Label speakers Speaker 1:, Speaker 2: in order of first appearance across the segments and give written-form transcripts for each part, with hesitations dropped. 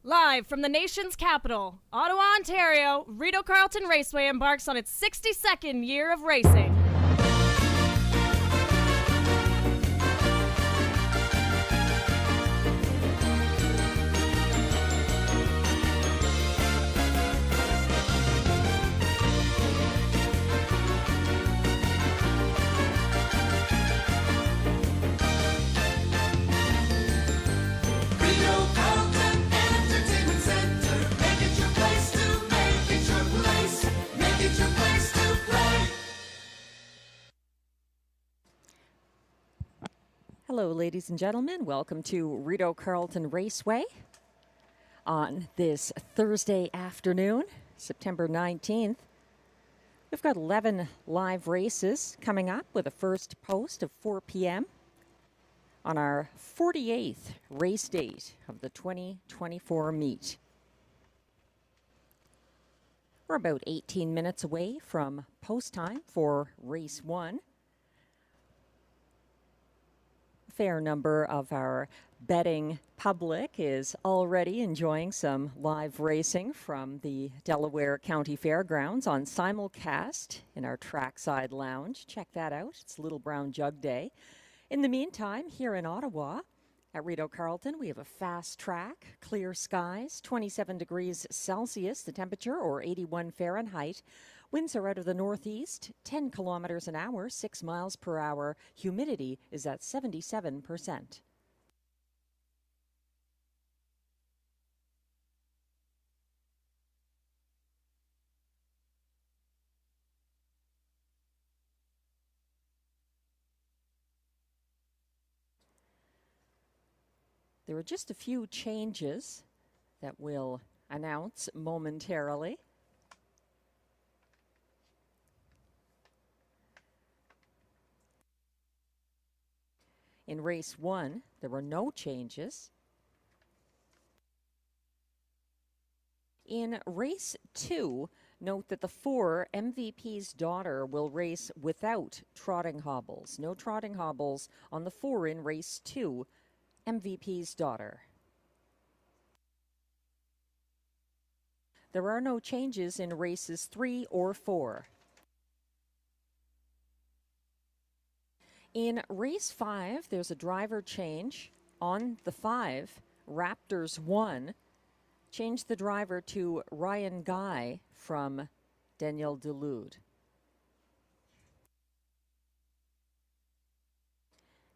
Speaker 1: Live from the nation's capital, Ottawa, Ontario, Rideau Carleton Raceway embarks on its 62nd year of racing.
Speaker 2: Hello, ladies and gentlemen. Welcome to Rideau Carleton Raceway on this Thursday afternoon, September 19th. We've got 11 live races coming up with a first post of 4 p.m. on our 48th race date of the 2024 meet. We're about 18 minutes away from post time for race 1. Fair number of our betting public is already enjoying some live racing from the Delaware County Fairgrounds on simulcast in our Trackside lounge. Check that out. It's Little Brown Jug Day. In the meantime, here in Ottawa at Rideau Carleton, we have a fast track, clear skies, 27 degrees Celsius, the temperature, or 81 Fahrenheit. Winds are out of the northeast, 10 kilometers an hour, 6 miles per hour. Humidity is at 77%. There are just a few changes that we'll announce momentarily. In race 1, there were no changes. In race 2, note that the 4 MVP's daughter will race without trotting hobbles. No trotting hobbles on the 4 in race 2, MVP's daughter. There are no changes in races 3 or 4. In race 5, there's a driver change on the 5, Raptors 1. Change the driver to Ryan Guy from Danielle Delude.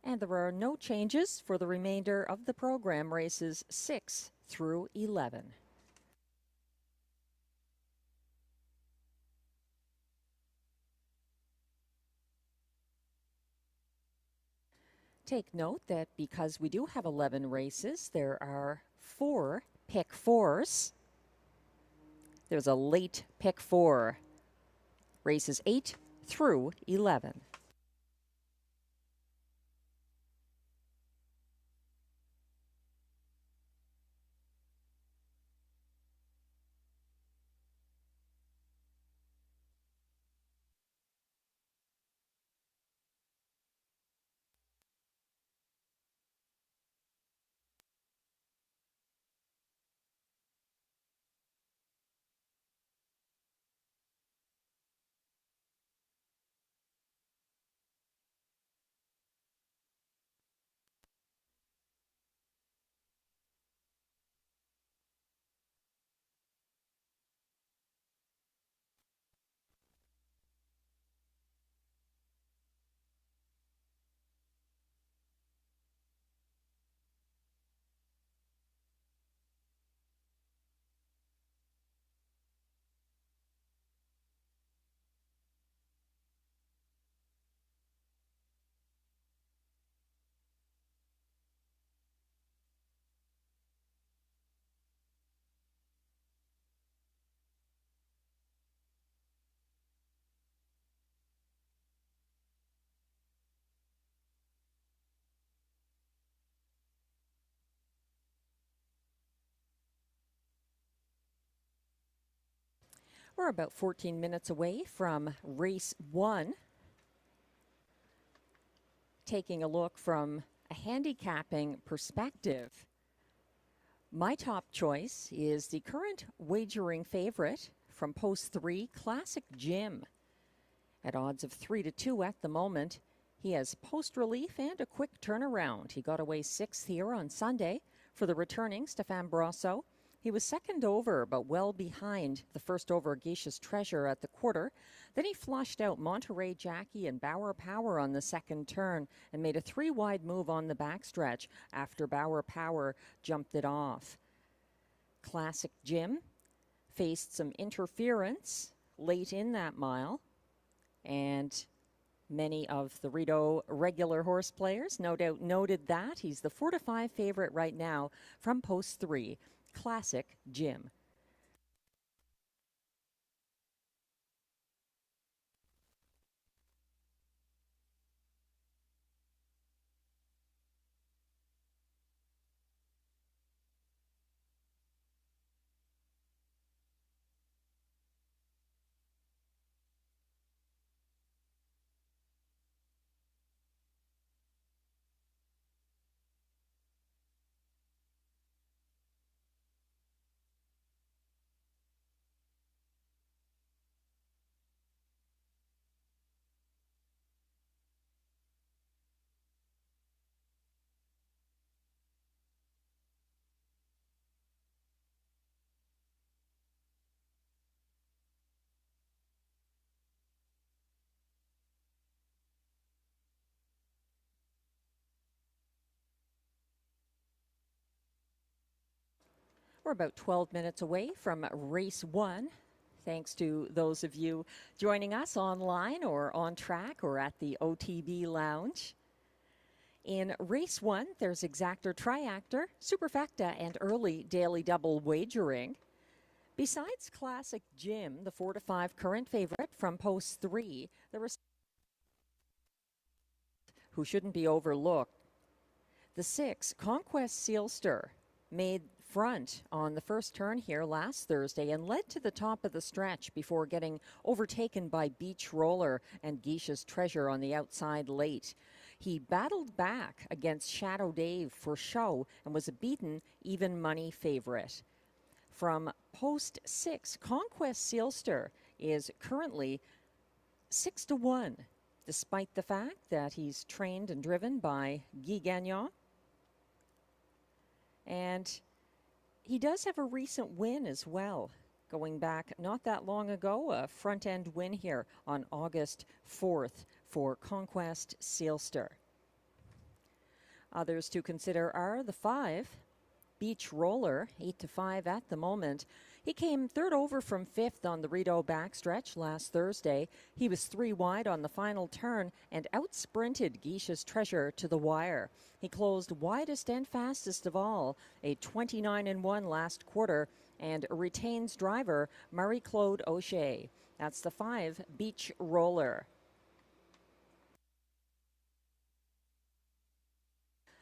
Speaker 2: And there are no changes for the remainder of the program, races 6 through 11. Take note that because we do have 11 races, there are 4 pick 4s. There's a late pick 4, races 8 through 11. We're about 14 minutes away from race 1. Taking a look from a handicapping perspective, My top choice is the current wagering favorite from post 3, Classic Jim. At odds of 3-2 at the moment, he has post relief and a quick turnaround. He got away 6th here on Sunday for the returning Stefan Brasso. He was second over, but well behind the first over Geisha's Treasure at the quarter. Then he flushed out Monterey Jackie and Bauer Power on the second turn and made a 3-wide move on the backstretch after Bauer Power jumped it off. Classic Jim faced some interference late in that mile, and many of the Rideau regular horse players no doubt noted that. He's the 4-5 favorite right now from post 3, Classic Jim. We're about 12 minutes away from race 1. Thanks to those of you joining us online or on track or at the OTB Lounge. In race 1, there's exactor, triactor, superfecta, and early daily double wagering. Besides Classic Jim, the 4-5 current favorite from post 3, there was who shouldn't be overlooked. The 6, Conquest Sealster, made front on the first turn here last Thursday and led to the top of the stretch before getting overtaken by Beach Roller and Geisha's Treasure on the outside late. He battled back against Shadow Dave for show and was a beaten even money favorite. From post 6, Conquest Sealster is currently 6-1, despite the fact that he's trained and driven by Guy Gagnon. And he does have a recent win as well, going back not that long ago, a front-end win here on August 4th for Conquest Sealster. Others to consider are the 5, Beach Roller, 8-5 at the moment. He came third over from 5th on the Rideau backstretch last Thursday. He was 3 wide on the final turn and out-sprinted Geisha's Treasure to the wire. He closed widest and fastest of all, a 29-1 last quarter, and retains driver Marie-Claude O'Shea. That's the 5, Beach Roller.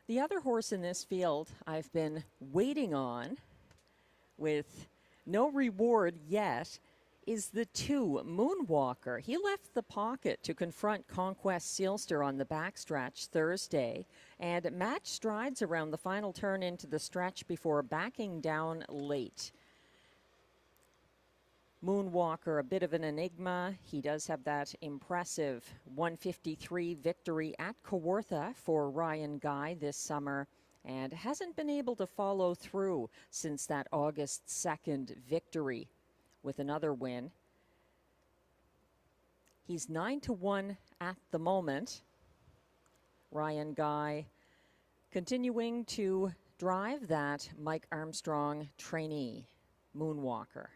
Speaker 2: The other horse in this field I've been waiting on with no reward yet is the 2, Moonwalker. He left the pocket to confront Conquest Sealster on the backstretch Thursday and matched strides around the final turn into the stretch before backing down late. Moonwalker, a bit of an enigma. He does have that impressive 153 victory at Kawartha for Ryan Guy this summer and hasn't been able to follow through since that August 2nd victory with another win. He's 9-1 at the moment. Ryan Guy continuing to drive that Mike Armstrong trainee, Moonwalker.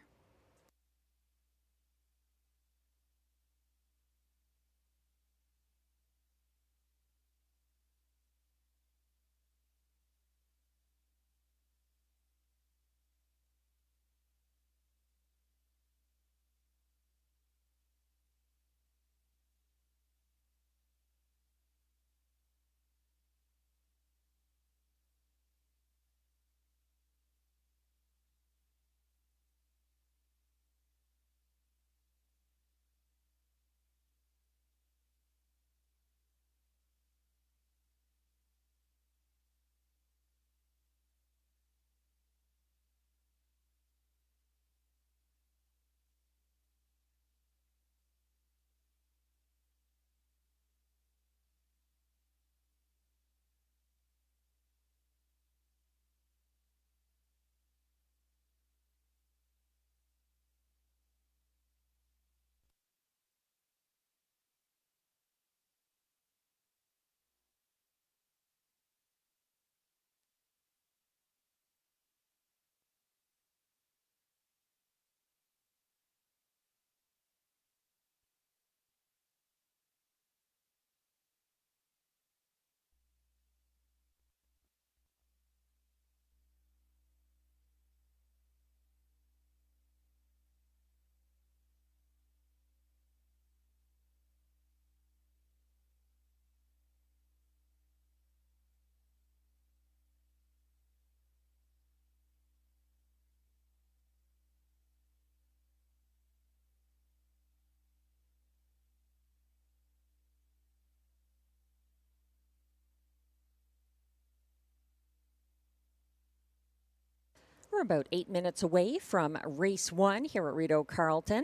Speaker 2: We're about 8 minutes away from race 1 here at Rideau Carleton.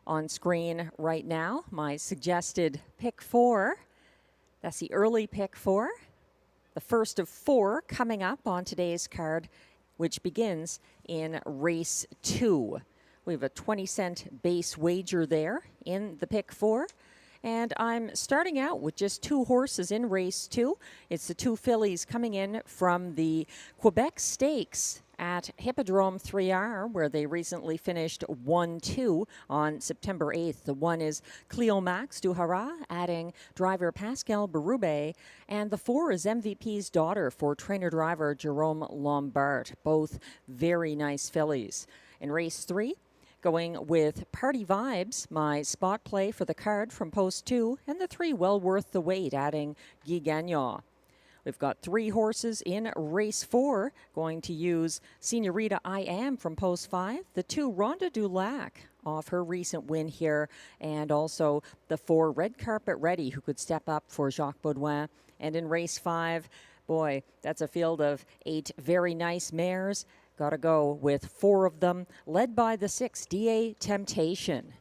Speaker 2: On screen right now, my suggested pick 4. That's the early pick 4. The first of 4 coming up on today's card, which begins in race 2. We have a 20-cent base wager there in the pick 4. And I'm starting out with just 2 horses in race 2. It's the 2 fillies coming in from the Quebec Stakes at Hippodrome 3R, where they recently finished 1-2 on September 8th. The 1 is Cleomax du Haras, adding driver Pascal Berube, and the 4 is MVP's Daughter for trainer-driver Jerome Lombard. Both very nice fillies. In race 3, going with Party Vibes, my spot play for the card from post 2, and the 3 well worth the wait, adding Guy Gagnon. We've got 3 horses in race 4, going to use Senorita I Am from post 5, the 2 Ronda du Lac off her recent win here, and also the 4 Red Carpet Ready, who could step up for Jacques Baudouin. And in race 5, boy, that's a field of 8 very nice mares. Got to go with 4 of them, led by the 6 DA Temptation.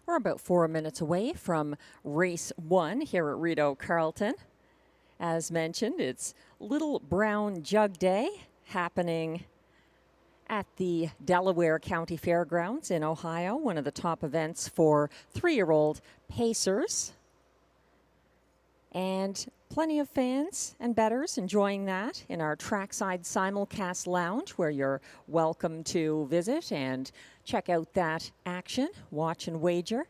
Speaker 2: We're about 4 minutes away from race 1 here at Rideau Carleton. As mentioned, it's Little Brown Jug Day happening at the Delaware County Fairgrounds in Ohio, one of the top events for 3-year-old pacers. And plenty of fans and bettors enjoying that in our Trackside simulcast lounge, where you're welcome to visit and check out that action, watch and wager.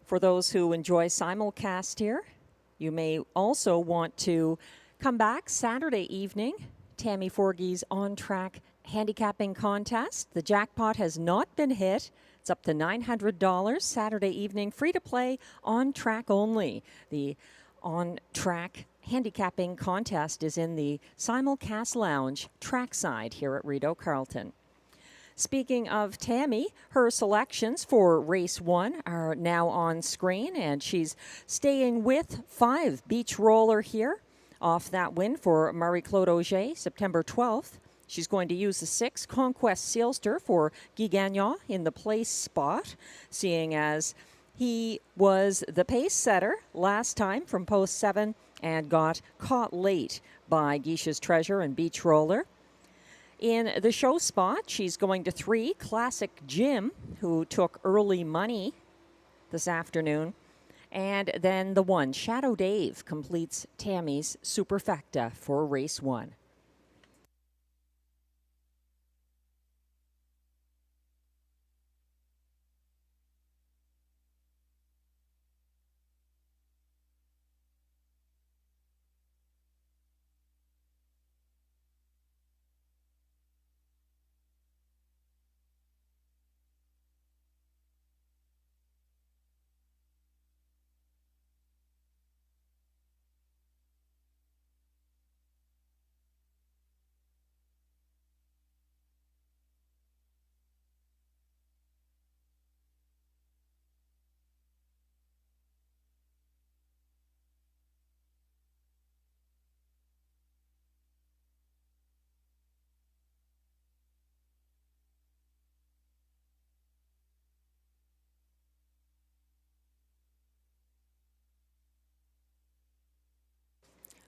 Speaker 2: For those who enjoy simulcast here, you may also want to come back Saturday evening, Tammy Forgey's on-track handicapping contest. The jackpot has not been hit. It's It's up to $900 Saturday evening, free to play, on track only. The on-track handicapping contest is in the simulcast lounge Trackside here at Rideau Carleton. Speaking of Tammy, her selections for race 1 are now on screen, and she's staying with 5 Beach Roller here off that win for Marie-Claude Auger, September 12th. She's going to use the 6 Conquest Sealster for Guy Gagnon in the place spot, seeing as he was the pace setter last time from post 7 and got caught late by Geisha's Treasure and Beach Roller. In the show spot, she's going to 3 Classic Jim, who took early money this afternoon. And then the 1 Shadow Dave completes Tammy's Superfecta for race 1.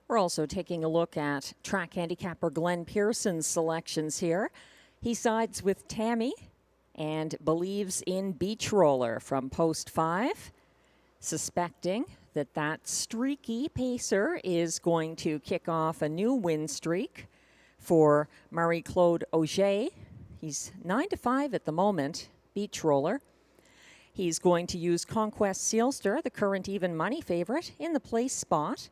Speaker 2: We're also taking a look at track handicapper Glenn Pearson's selections here. He sides with Tammy and believes in Beach Roller from post 5, suspecting that that streaky pacer is going to kick off a new win streak for Marie-Claude Auger. He's 9-5 at the moment, Beach Roller. He's going to use Conquest Sealster, the current even money favorite, in the place spot.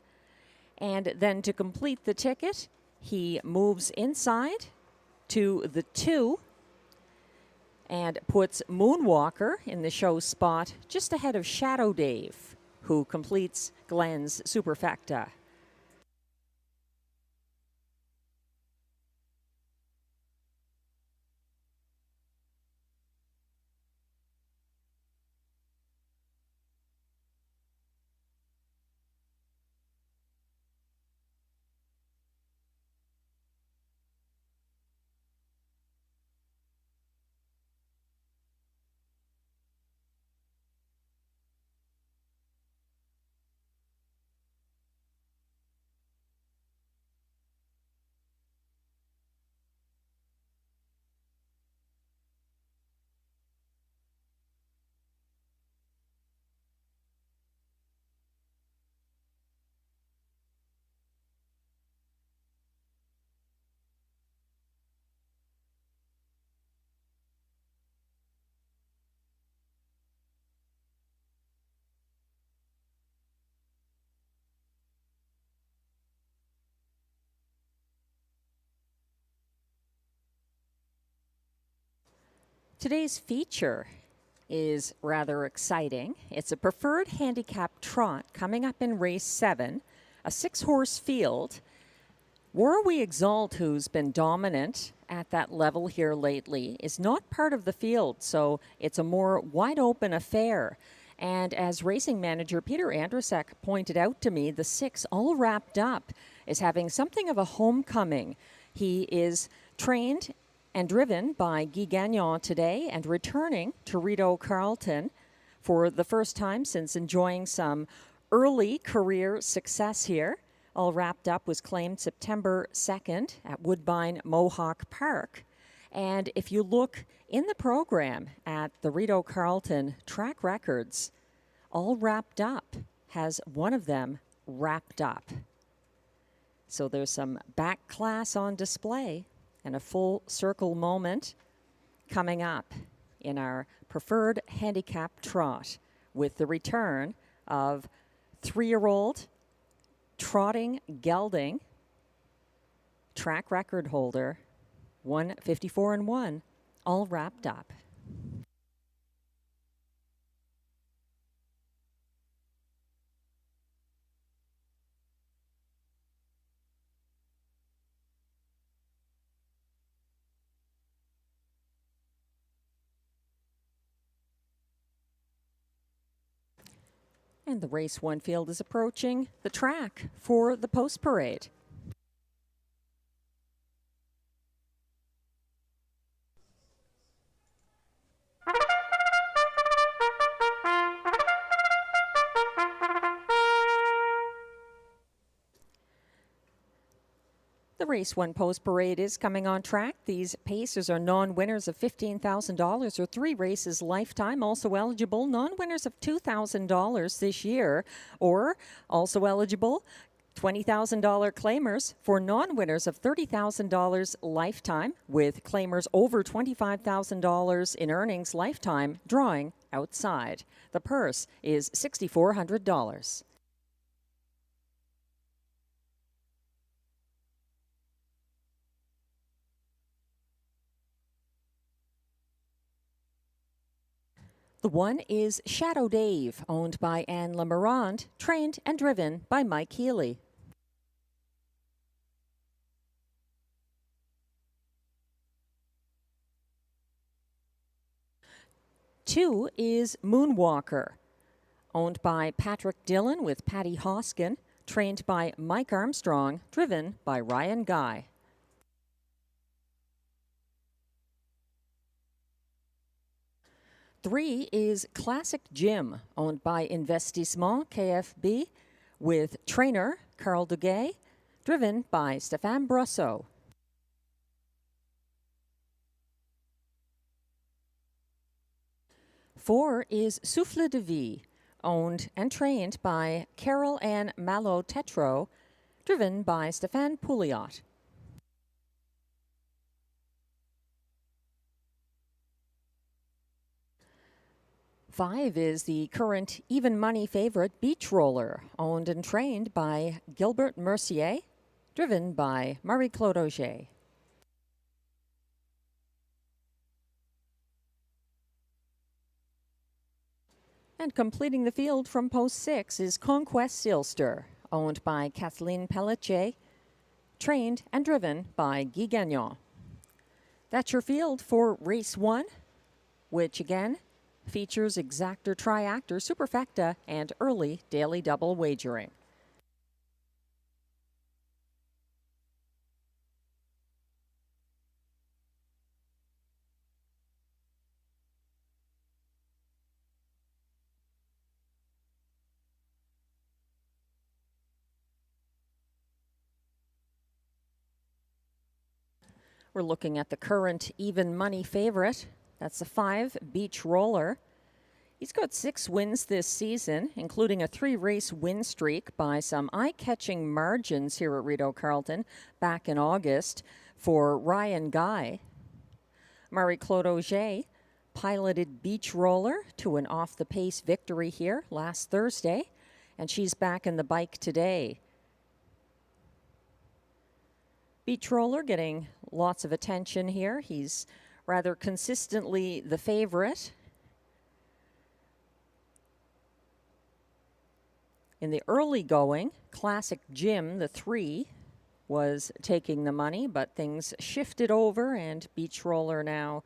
Speaker 2: And then to complete the ticket, he moves inside to the 2 and puts Moonwalker in the show spot just ahead of Shadow Dave, who completes Glenn's Superfecta. Today's feature is rather exciting. It's a preferred handicap trot coming up in race 7, a 6-horse field. War We Exalt, who's been dominant at that level here lately, is not part of the field, so it's a more wide-open affair. And as racing manager Peter Andrusek pointed out to me, the 6 all wrapped up is having something of a homecoming. He is trained and driven by Guy Gagnon today and returning to Rideau Carleton for the first time since enjoying some early career success here. All Wrapped Up was claimed September 2nd at Woodbine Mohawk Park. And if you look in the program at the Rideau Carleton track records, All Wrapped Up has one of them wrapped up. So there's some back class on display and a full circle moment coming up in our preferred handicap trot with the return of 3-year-old trotting gelding track record holder 154-1, All Wrapped Up. And the race 1 field is approaching the track for the post parade. The race 1 post parade is coming on track. These pacers are non-winners of $15,000 or 3 races lifetime, also eligible non-winners of $2,000 this year, or also eligible $20,000 claimers for non-winners of $30,000 lifetime, with claimers over $25,000 in earnings lifetime drawing outside. The purse is $6,400. The 1 is Shadow Dave, owned by Anne Lemarand, trained and driven by Mike Healy. 2 is Moonwalker, owned by Patrick Dillon with Patty Hoskin, trained by Mike Armstrong, driven by Ryan Guy. 3 is Classic Gym, owned by Investissement KFB, with trainer Carl Duguay, driven by Stéphane Brosseau. 4 is Souffle de Vie, owned and trained by Carol Ann Malo-Tetro, driven by Stéphane Pouliot. 5 is the current even money favorite Beach Roller, owned and trained by Gilbert Mercier, driven by Marie-Claude Auger. And completing the field from post 6 is Conquest Sealster, owned by Kathleen Pelletier, trained and driven by Guy Gagnon. That's your field for race 1, which again features exactor, triactor, superfecta, and early daily double wagering. We're looking at the current even money favorite. That's the 5, Beach Roller. He's got 6 wins this season, including a 3-race win streak by some eye-catching margins here at Rideau Carleton back in August for Ryan Guy. Marie-Claude Auger piloted Beach Roller to an off-the-pace victory here last Thursday, and she's back in the bike today. Beach Roller getting lots of attention here. He's rather consistently the favorite. In the early going, Classic Gym, the 3, was taking the money, but things shifted over, and Beach Roller now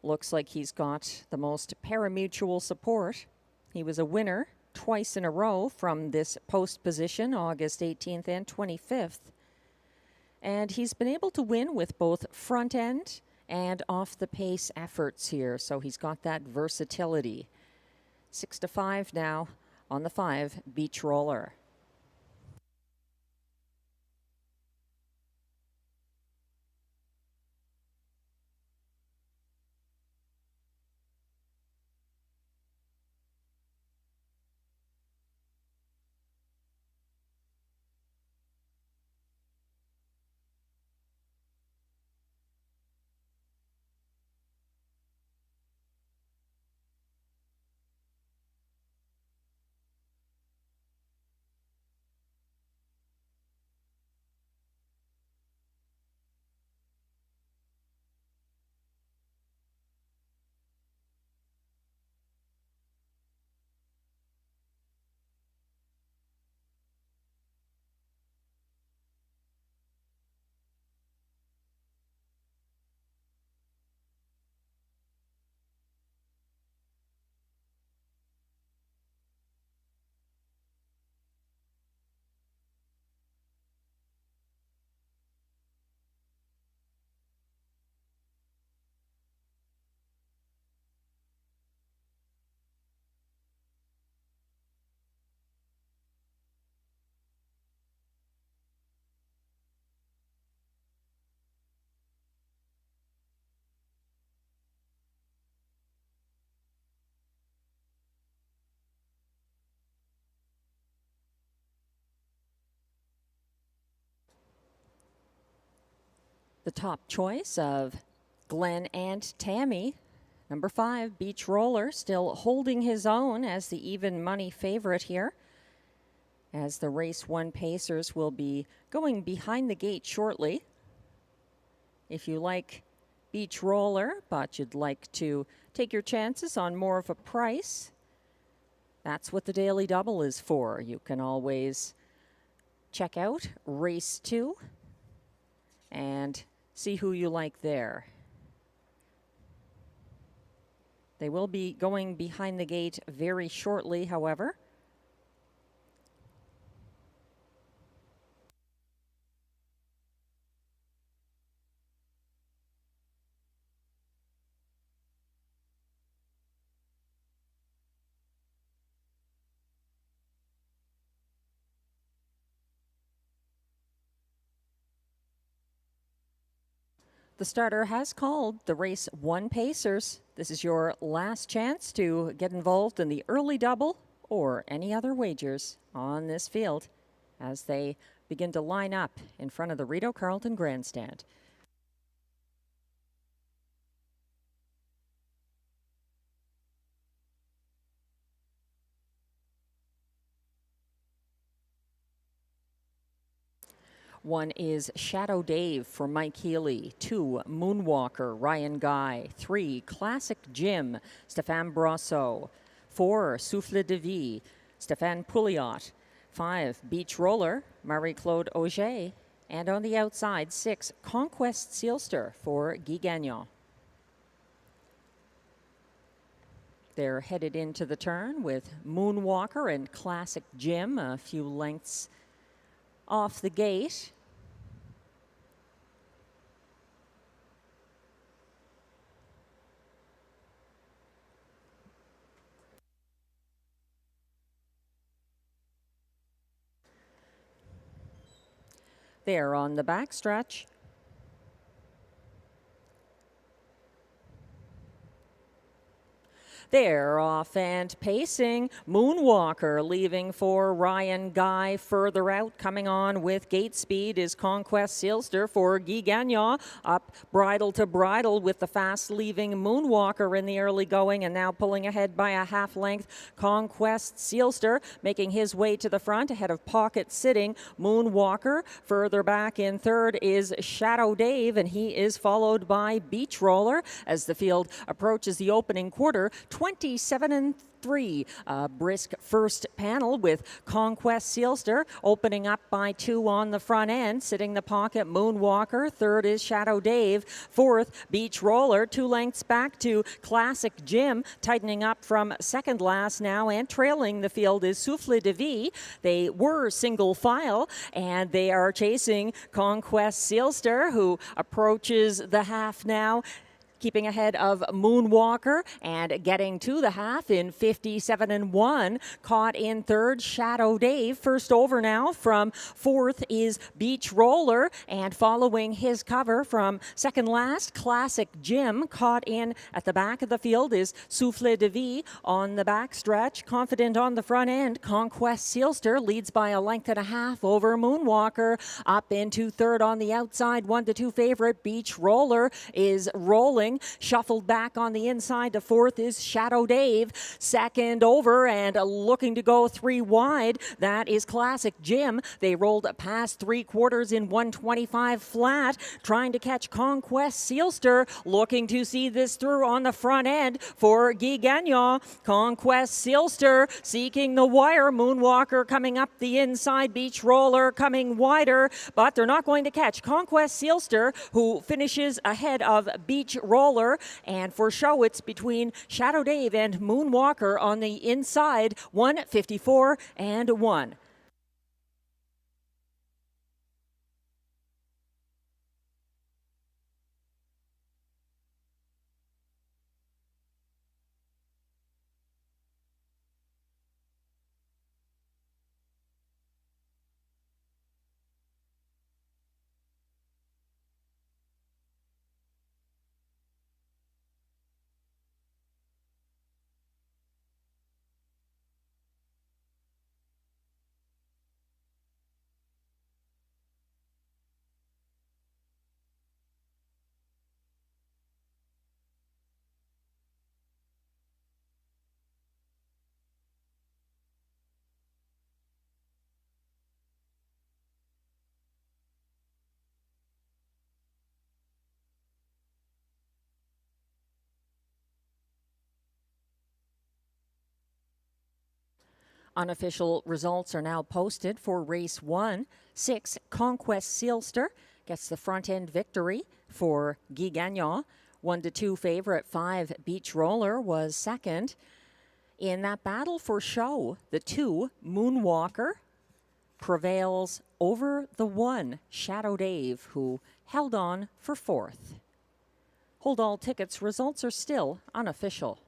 Speaker 2: looks like he's got the most parimutuel support. He was a winner twice in a row from this post position, August 18th and 25th. And he's been able to win with both front end and off the pace efforts here, so he's got that versatility. 6-5 now on the 5, Beach Roller. The top choice of Glenn and Tammy. Number 5, Beach Roller, still holding his own as the even money favorite here, as the race 1 pacers will be going behind the gate shortly. If you like Beach Roller, but you'd like to take your chances on more of a price, that's what the Daily Double is for. You can always check out race 2 and see who you like there. They will be going behind the gate very shortly, however. The starter has called the race 1 pacers. This is your last chance to get involved in the early double or any other wagers on this field as they begin to line up in front of the Rideau Carleton grandstand. One is Shadow Dave for Mike Healy. 2, Moonwalker, Ryan Guy. 3, Classic Jim, Stéphane Brosseau. 4, Souffle de Vie, Stéphane Pouliot. 5, Beach Roller, Marie-Claude Auger. And on the outside, 6, Conquest Sealster for Guy Gagnon. They're headed into the turn with Moonwalker and Classic Jim a few lengths off the gate. They're on the backstretch. They're off and pacing. Moonwalker leaving for Ryan Guy. Further out, coming on with gate speed is Conquest Sealster for Guy Gagnon. Up bridle to bridle with the fast leaving Moonwalker in the early going, and now pulling ahead by a half length. Conquest Sealster making his way to the front ahead of Pocket Sitting. Moonwalker further back in third is Shadow Dave, and he is followed by Beach Roller as the field approaches the opening quarter. 27-3. Brisk first panel with Conquest Sealster opening up by 2 on the front end. Sitting the pocket, Moonwalker. Third is Shadow Dave. Fourth, Beach Roller. 2 lengths back to Classic Jim. Tightening up from second last now, and trailing the field is Souffle de Vie. They were single file, and they are chasing Conquest Sealster, who approaches the half now, keeping ahead of Moonwalker and getting to the half in 57-1. Caught in third, Shadow Dave. First over now from fourth is Beach Roller, and following his cover from second last, Classic Jim. Caught in at the back of the field is Souffle de Vie on the back stretch. Confident on the front end, Conquest Sealster leads by a length and a half over Moonwalker. Up into third on the outside, 1-2 favorite, Beach Roller is rolling. Shuffled back on the inside to fourth is Shadow Dave. Second over and looking to go 3 wide. That is Classic Jim. They rolled past 3/4 in 125 flat. Trying to catch Conquest Sealster. Looking to see this through on the front end for Guy Gagnon. Conquest Sealster seeking the wire. Moonwalker coming up the inside. Beach Roller coming wider, but they're not going to catch Conquest Sealster, who finishes ahead of Beach Roller. And for show, it's between Shadow Dave and Moonwalker on the inside, 1:54-1. Unofficial results are now posted for race 1. 6, Conquest Sealster gets the front end victory for Guy Gagnon. 1-2 favorite 5, Beach Roller was second. In that battle for show, the 2, Moonwalker, prevails over the 1, Shadow Dave, who held on for 4th. Hold all tickets. Results are still unofficial.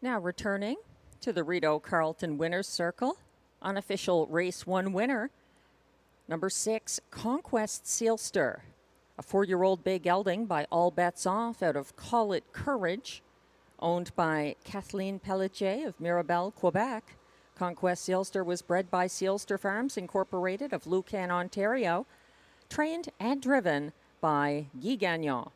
Speaker 2: Now returning to the Rideau Carleton Winners Circle, unofficial race 1 winner, number 6, Conquest Sealster. A 4-year-old bay gelding by All Bets Off out of Call It Courage, owned by Kathleen Pelletier of Mirabel, Quebec. Conquest Sealster was bred by Sealster Farms Incorporated of Lucan, Ontario, trained and driven by Guy Gagnon.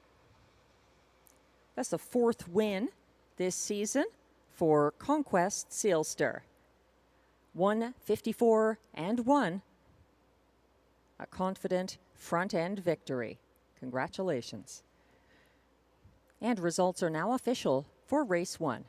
Speaker 2: That's the 4th win this season for Conquest Sealster. 154-1. A confident front-end victory. Congratulations. And results are now official for race 1.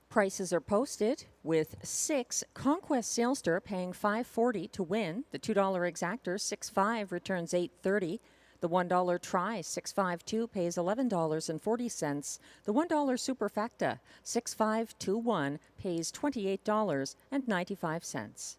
Speaker 2: Prices are posted with 6, Conquest Sealster paying $5.40 to win. The $2 exactor, 6.5, returns $8.30. The $1 try, 6.52, pays $11.40. The $1 superfecta, 6.521, pays $28.95.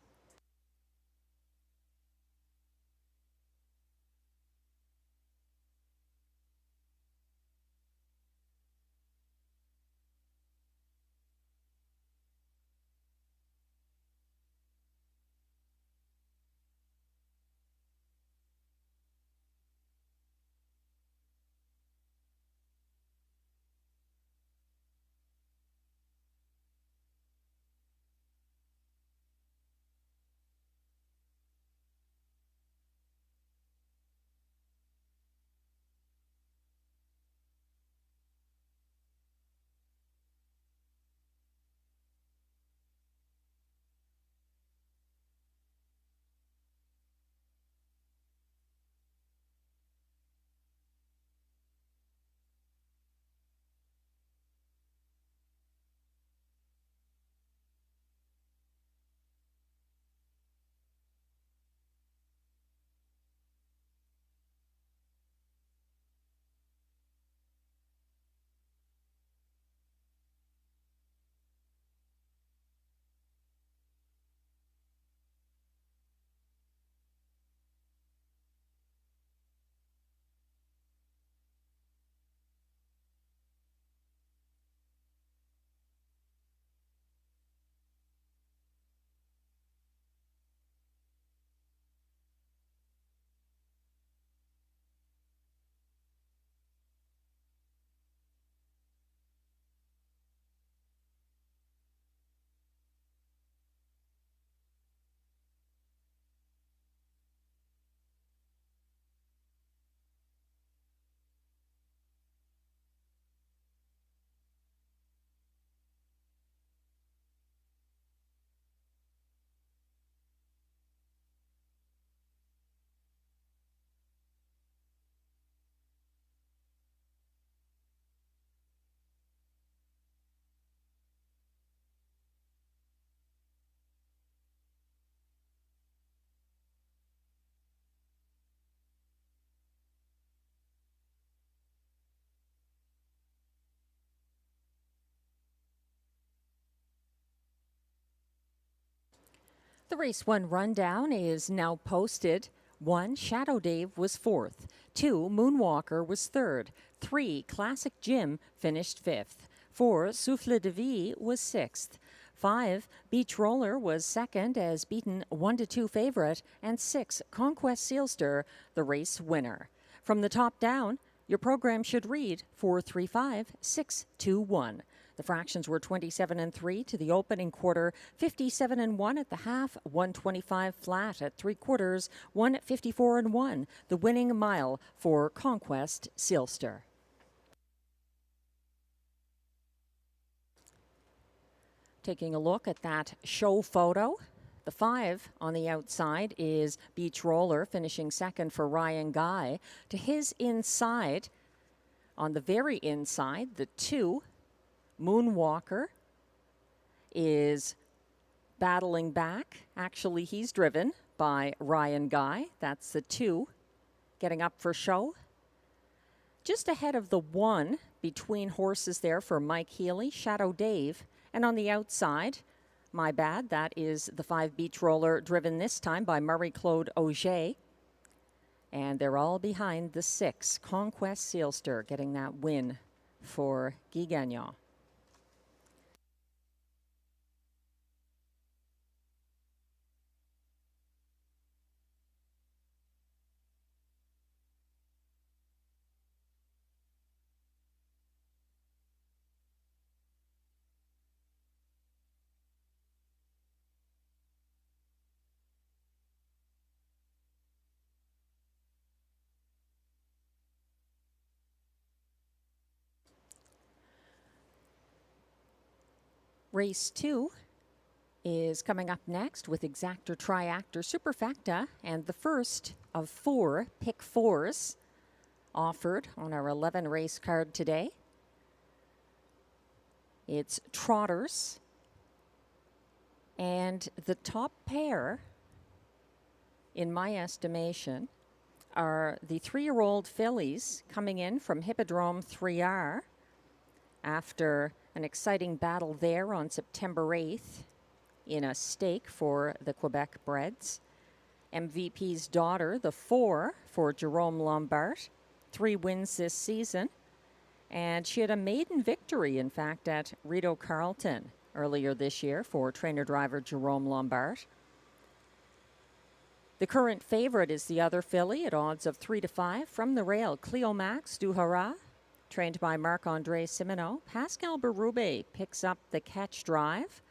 Speaker 2: The race 1 rundown is now posted. 1, Shadow Dave was 4th. 2, Moonwalker was 3rd. 3, Classic Jim finished 5th. 4, Souffle de Vie was 6th. 5, Beach Roller was 2nd as beaten 1-2 favorite. And 6, Conquest Sealster, the race winner. From the top down, your program should read 4-3-5-6-2-1. The fractions were 27-3 to the opening quarter, 57-1 at the half, 125 flat at 3/4, 154-1. The winning mile for Conquest Sealster. Taking a look at that show photo. The 5 on the outside is Beach Roller, finishing 2nd for Ryan Guy. To his inside, on the very inside, the 2, Moonwalker, is battling back. Actually, he's driven by Ryan Guy. That's the 2 getting up for show. Just ahead of the 1 between horses there for Mike Healy, Shadow Dave. And on the outside, my bad, that is the 5 Beach Roller, driven this time by Marie-Claude Auger. And they're all behind the 6, Conquest Sealster, getting that win for Guy Gagnon. Race 2 is coming up next with Exactor Triactor Superfecta, and the first of 4 pick 4s offered on our 11 race card today. It's trotters, and the top pair, in my estimation, are the 3-year-old fillies coming in from Hippodrome 3R after an exciting battle there on September 8th in a stake for the Quebec breds. MVP's Daughter, the 4 for Jerome Lombard, 3 wins this season. And she had a maiden victory, in fact, at Rideau Carleton earlier this year for trainer-driver Jerome Lombard. The current favorite is the other filly at odds of 3-5 from the rail, Cleomax du Haras, trained by Marc-André Simoneau. Pascal Berube picks up the catch drive.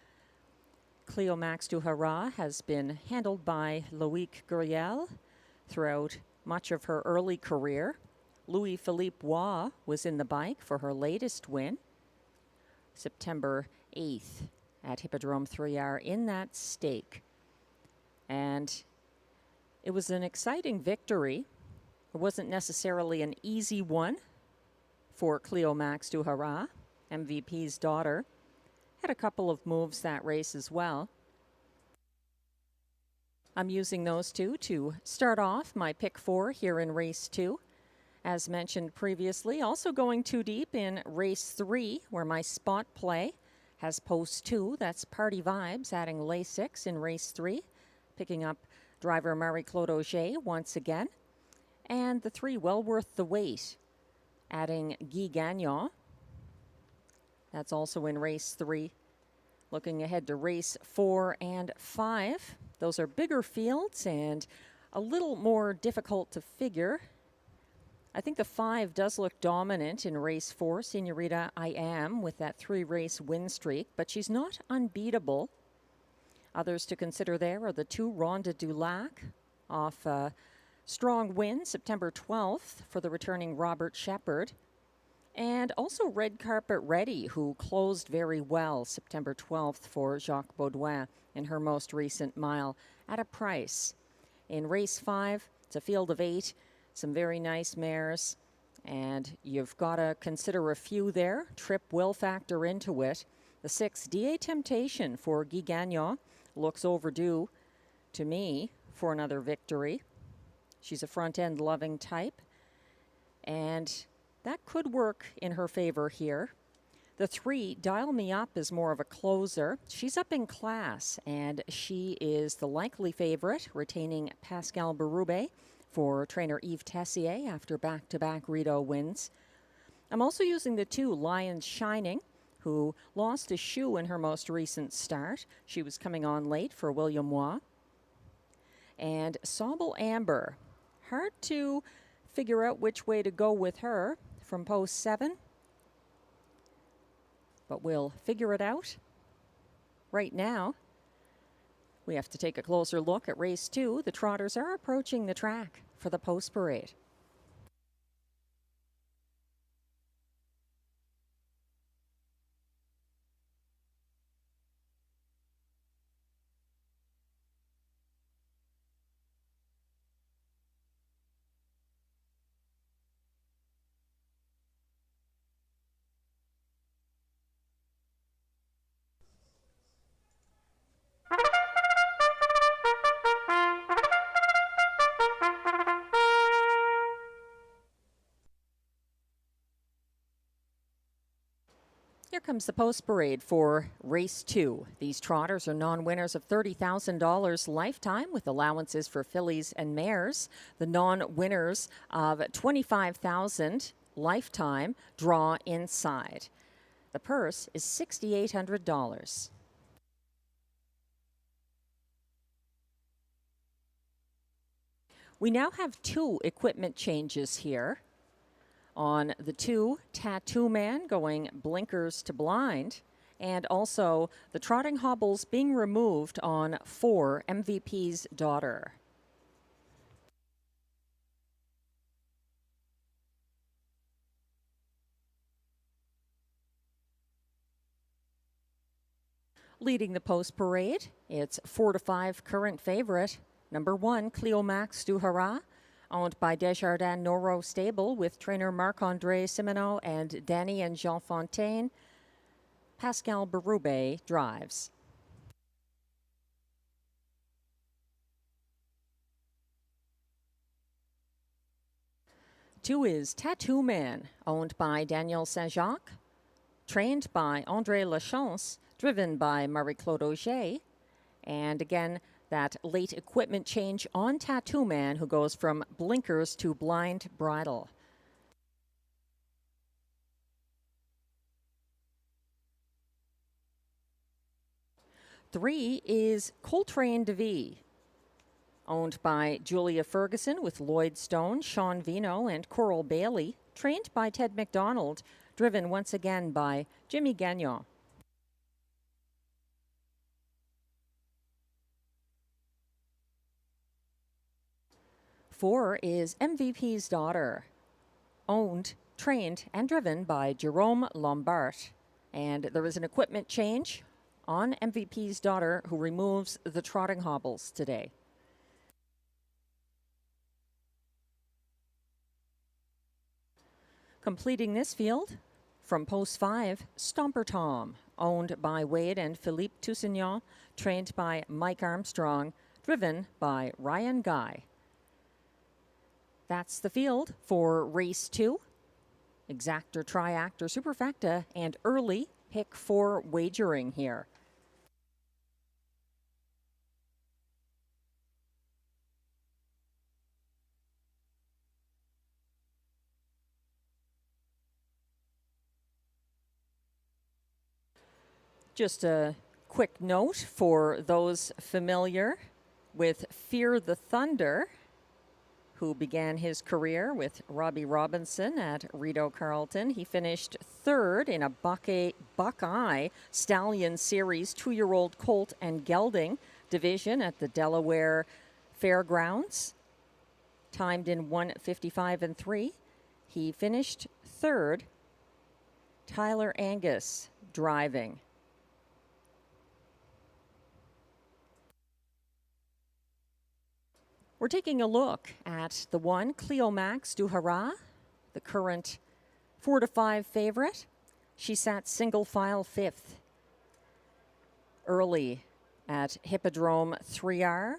Speaker 2: Cleomax du Haras has been handled by Loïc Guriel throughout much of her early career. Louis-Philippe Waugh was in the bike for her latest win, September 8th at Hippodrome 3R in that stake. And it was an exciting victory. It wasn't necessarily an easy one for Cleomax du Haras. MVP's Daughter had a couple of moves that race as well. I'm using those two to start off my pick 4 here in race 2. As mentioned previously, also going too deep in race 3, where my spot play has post 2. That's Party Vibes, adding lay 6 in race 3, picking up driver Marie-Claude Auger once again. And the 3, well worth the wait, adding Guy Gagnon. That's also in race 3. Looking ahead to race 4 and 5. Those are bigger fields and a little more difficult to figure. I think the 5 does look dominant in race 4, Senorita I Am, with that 3-race win streak, but she's not unbeatable. Others to consider there are the 2, Ronde du Lac, off a strong win September 12th for the returning Robert Shepard. And also Red Carpet Ready, who closed very well September 12th for Jacques Baudouin in her most recent mile at a price. In race 5, it's a field of 8, some very nice mares, and you've got to consider a few there. Trip will factor into it. The 6, DA Temptation for Guy Gagnon, looks overdue to me for another victory. She's a front-end loving type, and that could work in her favor here. The 3, Dial Me Up, is more of a closer. She's up in class, and she is the likely favorite, retaining Pascal Berube for trainer Yves Tessier after back-to-back Rideau wins. I'm also using the 2, Lions Shining, who lost a shoe in her most recent start. She was coming on late for William Waugh. And Sauble Amber, hard to figure out which way to go with her from post 7. But we'll figure it out. Right now, we have to take a closer look at race 2. The trotters are approaching the track for the post parade. Here comes the post parade for race 2. These trotters are non-winners of $30,000 lifetime with allowances for fillies and mares. The non-winners of $25,000 lifetime draw inside. The purse is $6,800. We now have 2 equipment changes here. On the 2, Tattoo Man going blinkers to blind, and also the trotting hobbles being removed on 4, MVP's Daughter. Leading the post parade, it's 4 to 5 current favorite, number 1, Cleomax du Haras, owned by Desjardins Noro Stable with trainer Marc-André Simoneau and Danny and Jean Fontaine. Pascal Berube drives. Two is Tattoo Man, owned by Daniel Saint-Jacques, trained by André Lachance, driven by Marie-Claude Auger, and again, that late equipment change on Tattoo Man, who goes from blinkers to blind bridle. Three is Coltrane DeVee, owned by Julia Ferguson with Lloyd Stone, Sean Vino, and Coral Bailey, trained by Ted McDonald, driven once again by Jimmy Gagnon. 4 is MVP's Daughter, owned, trained, and driven by Jerome Lombard. And there is an equipment change on MVP's Daughter, who removes the trotting hobbles today. Completing this field, from post 5, Stomper Tom, owned by Wade and Philippe Toussignan, trained by Mike Armstrong, driven by Ryan Guy. That's the field for race 2. Exact or triact or superfecta, and early pick for wagering here. Just a quick note for those familiar with Fear the Thunder, who began his career with Robbie Robinson at Rideau Carleton. He finished 3rd in a Buckeye Stallion Series 2-year-old colt and gelding division at the Delaware Fairgrounds, timed in 1:55.3. He finished 3rd. Tyler Angus driving. We're taking a look at the 1, Cleomax du Haras, the current 4 to 5 favorite. She sat single file 5th early at Hippodrome 3R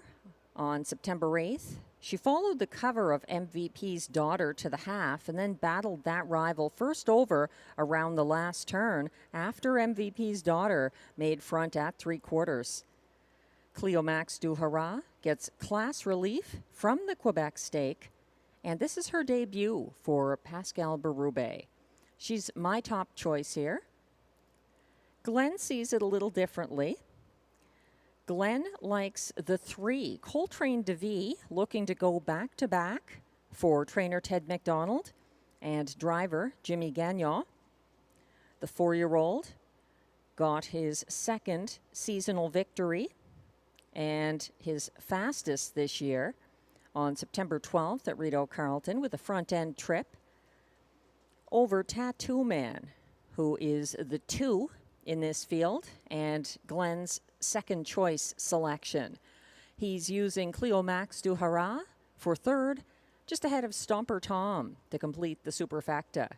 Speaker 2: on September 8th. She followed the cover of MVP's Daughter to the half and then battled that rival first over around the last turn after MVP's Daughter made front at 3/4. Cleo Max du Haras gets class relief from the Quebec stake, and this is her debut for Pascal Berube. She's my top choice here. Glenn sees it a little differently. Glenn likes the 3, Coltrane DeVee, looking to go back-to-back for trainer Ted McDonald and driver Jimmy Gagnon. The 4-year-old got his second seasonal victory and his fastest this year on September 12th at Rideau Carleton with a front-end trip over Tattoo Man, who is the 2 in this field and Glenn's second choice selection. He's using Cleo Max du Haras for 3rd, just ahead of Stomper Tom to complete the superfecta.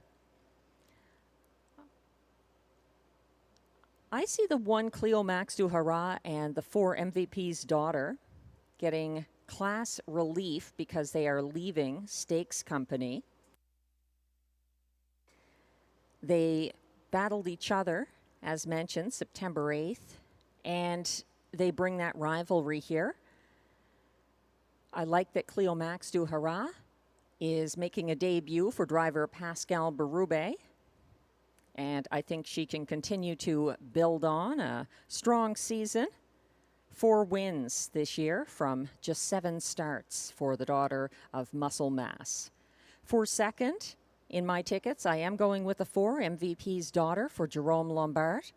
Speaker 2: I see the 1 Cleo Max du Haras and the 4 MVP's Daughter getting class relief because they are leaving Stakes Company. They battled each other, as mentioned, September 8th, and they bring that rivalry here. I like that Cleo Max du Haras is making a debut for driver Pascal Berube, and I think she can continue to build on a strong season. 4 wins this year from just 7 starts for the daughter of Muscle Mass. For second, in my tickets, I am going with the 4, MVP's Daughter for Jerome Lombard,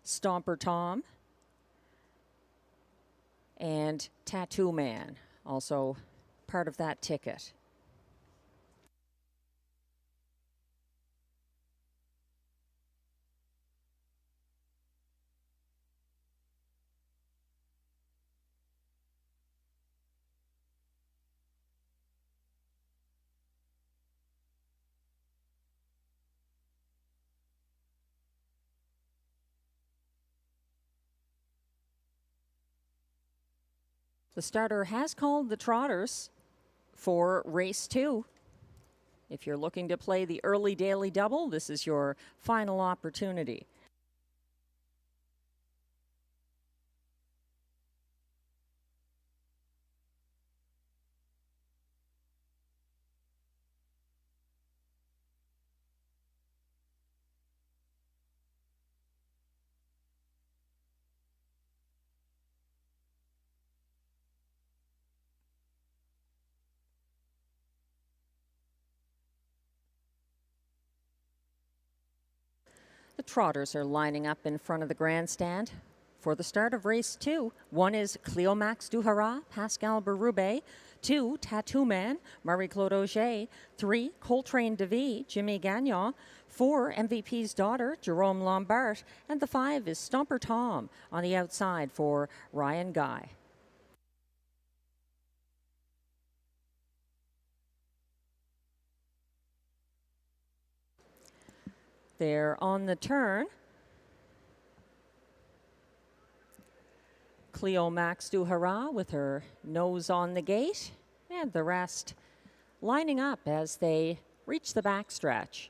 Speaker 2: Stomper Tom, and Tattoo Man, also part of that ticket. The starter has called the Trotters for race 2. If you're looking to play the early daily double, this is your final opportunity. The Trotters are lining up in front of the grandstand for the start of race 2. 1 is Cleo Max du Haras, Pascal Berube. 2, Tattoo Man, Marie-Claude Auger. 3, Coltrane DeVee, Jimmy Gagnon. 4, MVP's Daughter, Jerome Lombard. And the 5 is Stomper Tom on the outside for Ryan Guy. They're on the turn. Cleo Max du Haras with her nose on the gate, and the rest lining up as they reach the backstretch.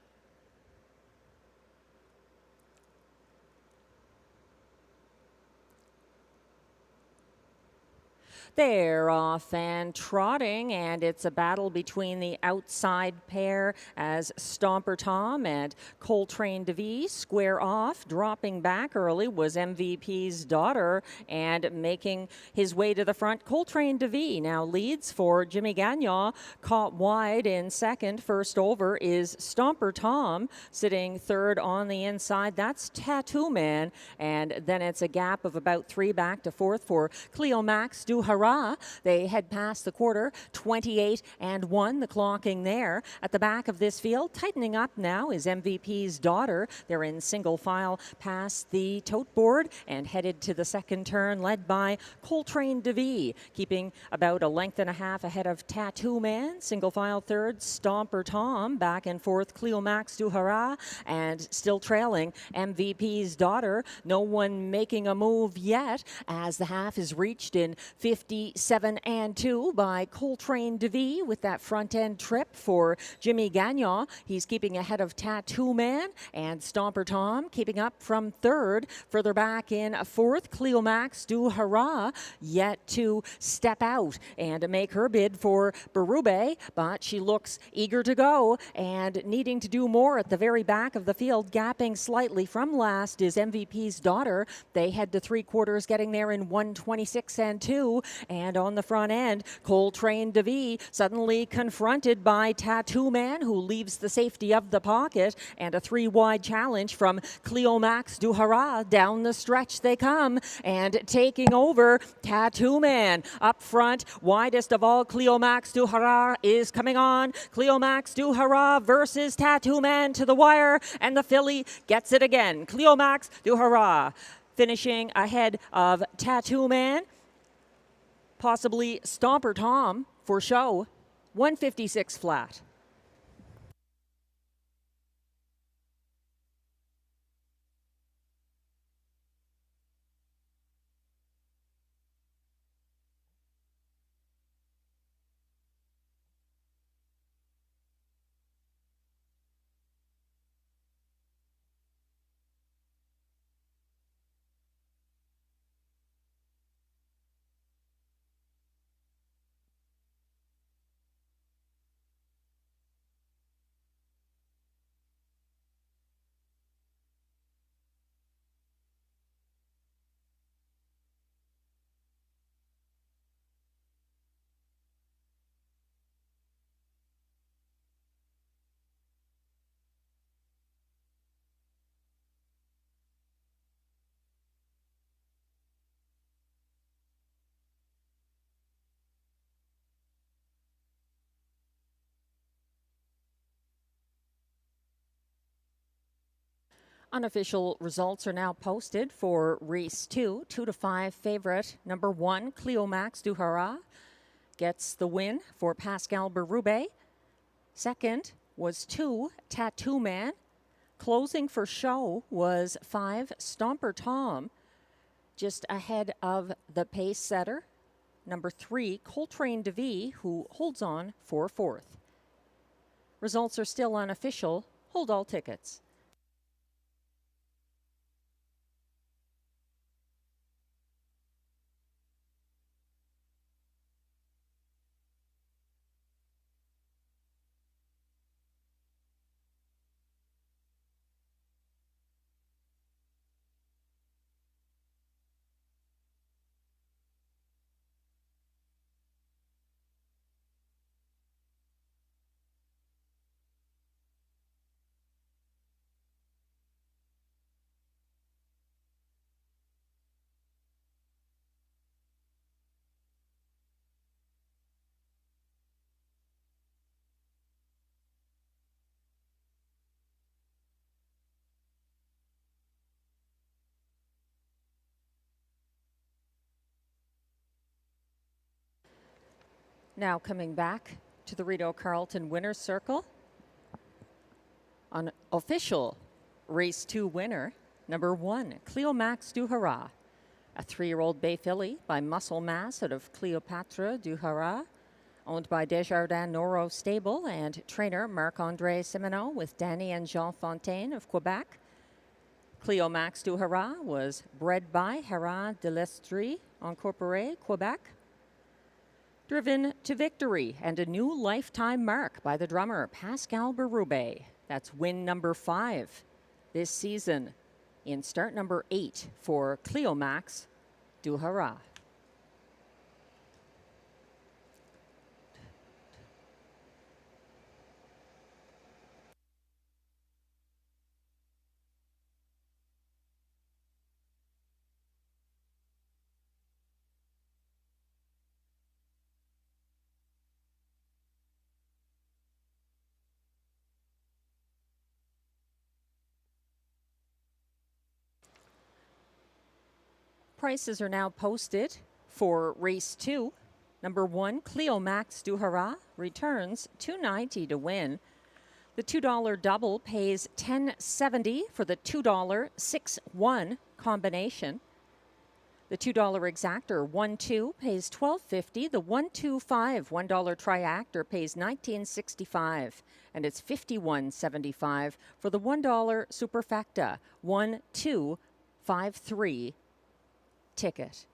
Speaker 2: They're off and trotting, and it's a battle between the outside pair as Stomper Tom and Coltrane DeVee square off. Dropping back early was MVP's Daughter, and making his way to the front, Coltrane DeVee now leads for Jimmy Gagnon. Caught wide in second. First over is Stomper Tom, sitting 3rd on the inside. That's Tattoo Man, and then it's a gap of about 3 back to 4th for Cleo Max du Haras. They head past the quarter, 28-1, the clocking there. At the back of this field, tightening up now is MVP's Daughter. They're in single file past the tote board and headed to the second turn, led by Coltrane DeVee, keeping about a length and a half ahead of Tattoo Man. Single file 3rd, Stomper Tom. Back and forth, Cleo Max du Haras, and still trailing MVP's Daughter. No one making a move yet as the half is reached in 50 157 and 2 by Coltrane DeVee with that front end trip for Jimmy Gagnon. He's keeping ahead of Tattoo Man, and Stomper Tom keeping up from third. Further back in fourth, Cleomax Du Hurrah yet to step out and make her bid for Berube, but she looks eager to go and needing to do more at the very back of the field. Gapping slightly from last is MVP's Daughter. They head to three quarters, getting there in 126 and 2. And on the front end, Coltrane DeVee suddenly confronted by Tattoo Man, who leaves the safety of the pocket, and a three-wide challenge from Cleomax Du Hurrah. Down the stretch they come, and taking over, Tattoo Man up front, widest of all. Cleomax Du Hurrah is coming on. Cleomax Du Hurrah versus Tattoo Man to the wire, and the filly gets it again. Cleomax Du Hurrah finishing ahead of Tattoo Man, possibly Stomper Tom for show. 156 flat. Unofficial results are now posted for race 2. 2 to 5 favorite. Number 1, Cleomax Du Hurrah, gets the win for Pascal Berube. Second was 2, Tattoo Man. Closing for show was 5, Stomper Tom, just ahead of the pace setter. Number 3, Coltrane DeVee, who holds on for fourth. Results are still unofficial. Hold all tickets. Now coming back to the Rideau Carleton winner's circle. On official race 2 winner, number 1, Cleomax Du Hurrah, a 3-year-old bay filly by Muscle Mass out of Cleopatra Du Hurrah, owned by Desjardins Noro Stable and trainer Marc-André Simoneau with Danny and Jean Fontaine of Quebec. Cleomax Du Hurrah was bred by Hérat de l'Estrie, Incorporé, Quebec. Driven to victory and a new lifetime mark by the drummer Pascal Berube. That's win number 5 this season in start number 8 for Cleomax Du Hurrah. Prices are now posted for race 2. Number 1, Cleomax Du Hurrah, returns $2.90 to win. The $2 double pays $10.70 for the $2 6-1 combination. The $2 exactor 1-2 pays $12.50. The 1-2-5 $1 triactor pays $19.65, and it's $51.75 for the $1 superfecta 1-2-5-3 ticket.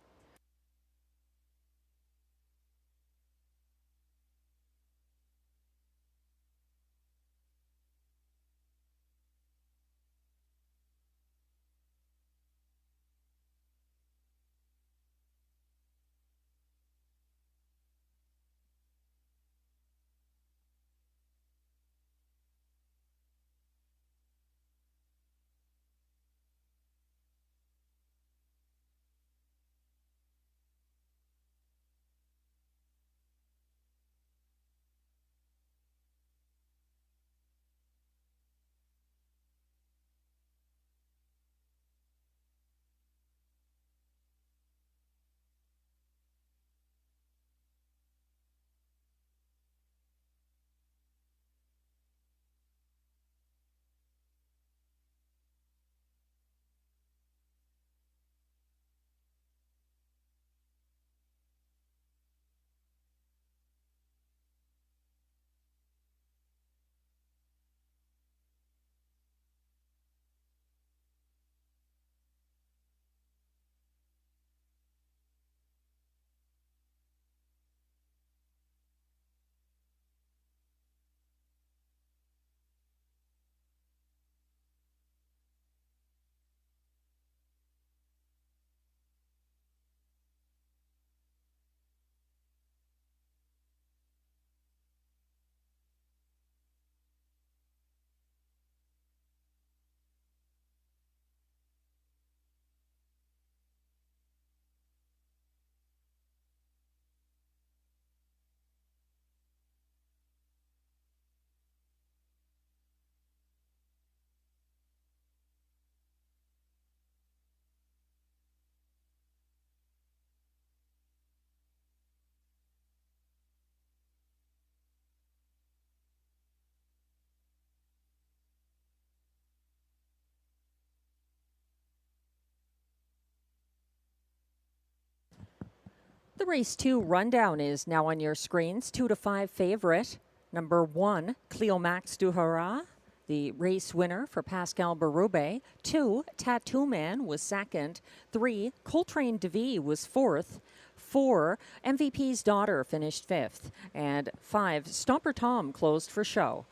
Speaker 2: The race 2 rundown is now on your screens. 2-5 favorite. Number 1, Cleo Max du Hara, the race winner for Pascal Berube. 2, Tattoo Man was second. 3, Coltrane DeVee was fourth. 4, MVP's Daughter finished fifth. And 5, Stomper Tom closed for show.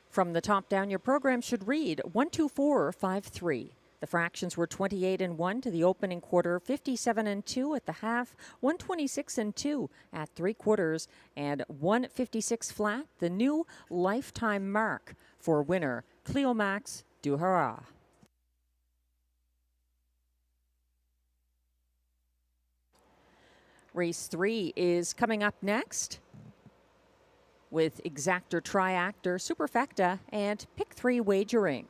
Speaker 2: From the top down, your program should read 1-2-4-5-3. The fractions were 28-1 to the opening quarter, 57-2 at the half, 126-2 at 3/4, and 156 flat, the new lifetime mark for winner Cleo Max du Hara. Race 3 is coming up next with exactor, triactor, superfecta, and pick 3 wagering.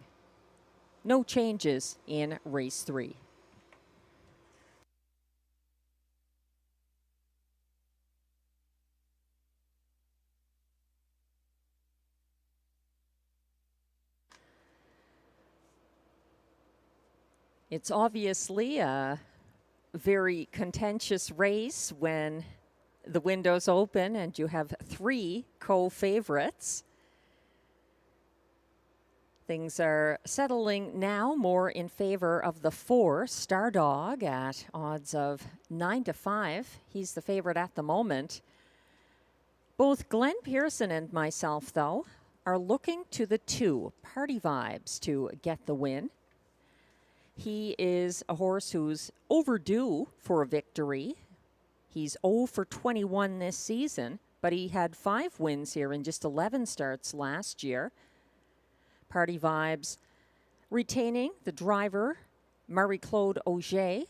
Speaker 2: No changes in race 3. It's obviously a very contentious race when the windows open and you have 3 co-favorites. Things are settling now more in favor of the 4, Stardog, at odds of 9-5. He's the favorite at the moment. Both Glenn Pearson and myself, though, are looking to the 2, Party Vibes, to get the win. He is a horse who's overdue for a victory. He's 0 for 21 this season, but he had 5 wins here in just 11 starts last year. Party Vibes retaining the driver, Marie-Claude Auger,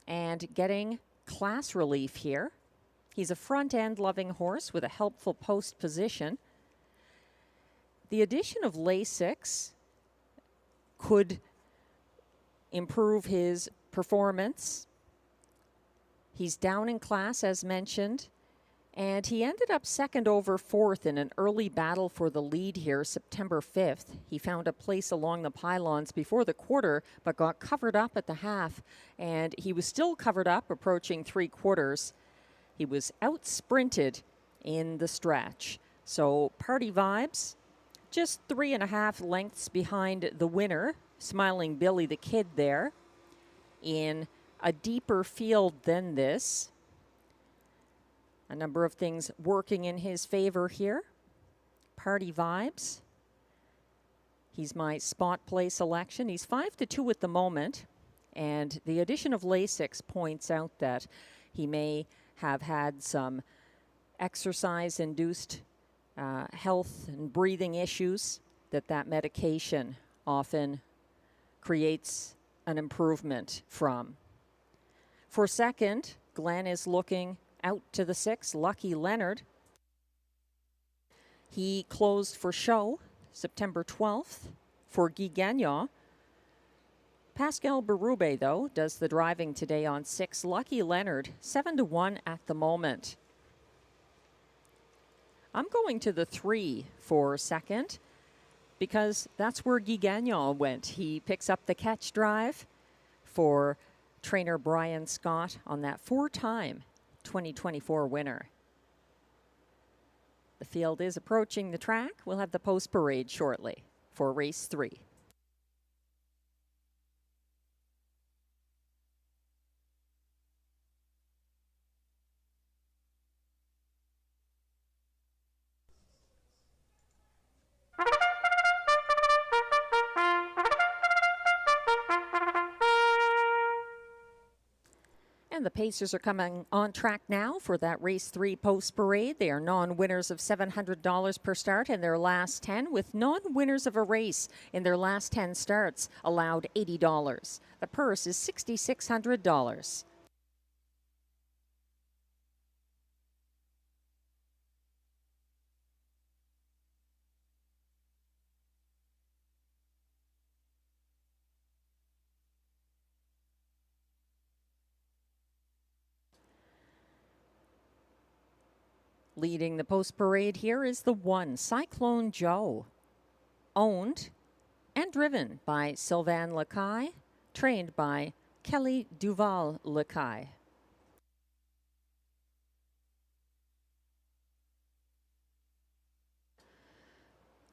Speaker 2: and getting class relief here. He's a front-end loving horse with a helpful post position. The addition of Lasix could improve his performance. He's down in class, as mentioned, And he ended up second over fourth in an early battle for the lead here, September 5th. He found a place along the pylons before the quarter, but got covered up at the half. And he was still covered up approaching 3/4. He was out-sprinted in the stretch. So Party Vibes, just 3.5 lengths behind the winner, Smiling Billy the Kid there, in a deeper field than this. A number of things working in his favor here. Party Vibes. He's my spot play selection. He's 5-2 at the moment. And the addition of Lasix points out that he may have had some exercise-induced health and breathing issues, that medication often creates an improvement from. For second, Glenn is looking out to the 6, Lucky Leonard. He closed for show September 12th for Guy Gagnon. Pascal Berube, though, does the driving today on 6, Lucky Leonard, 7-1 at the moment. I'm going to the 3 for second because that's where Guy Gagnon went. He picks up the catch drive for trainer Brian Scott on that 4-time 2024 winner. The field is approaching the track. We'll have the post parade shortly for race 3. And the Pacers are coming on track now for that race 3 post parade. They are non-winners of $700 per start in their last 10, with non-winners of a race in their last 10 starts allowed $80. The purse is $6,600. Leading the post parade here is the 1, Cyclone Joe, owned and driven by Sylvain Lacaille, trained by Kelly Duval Lacaille.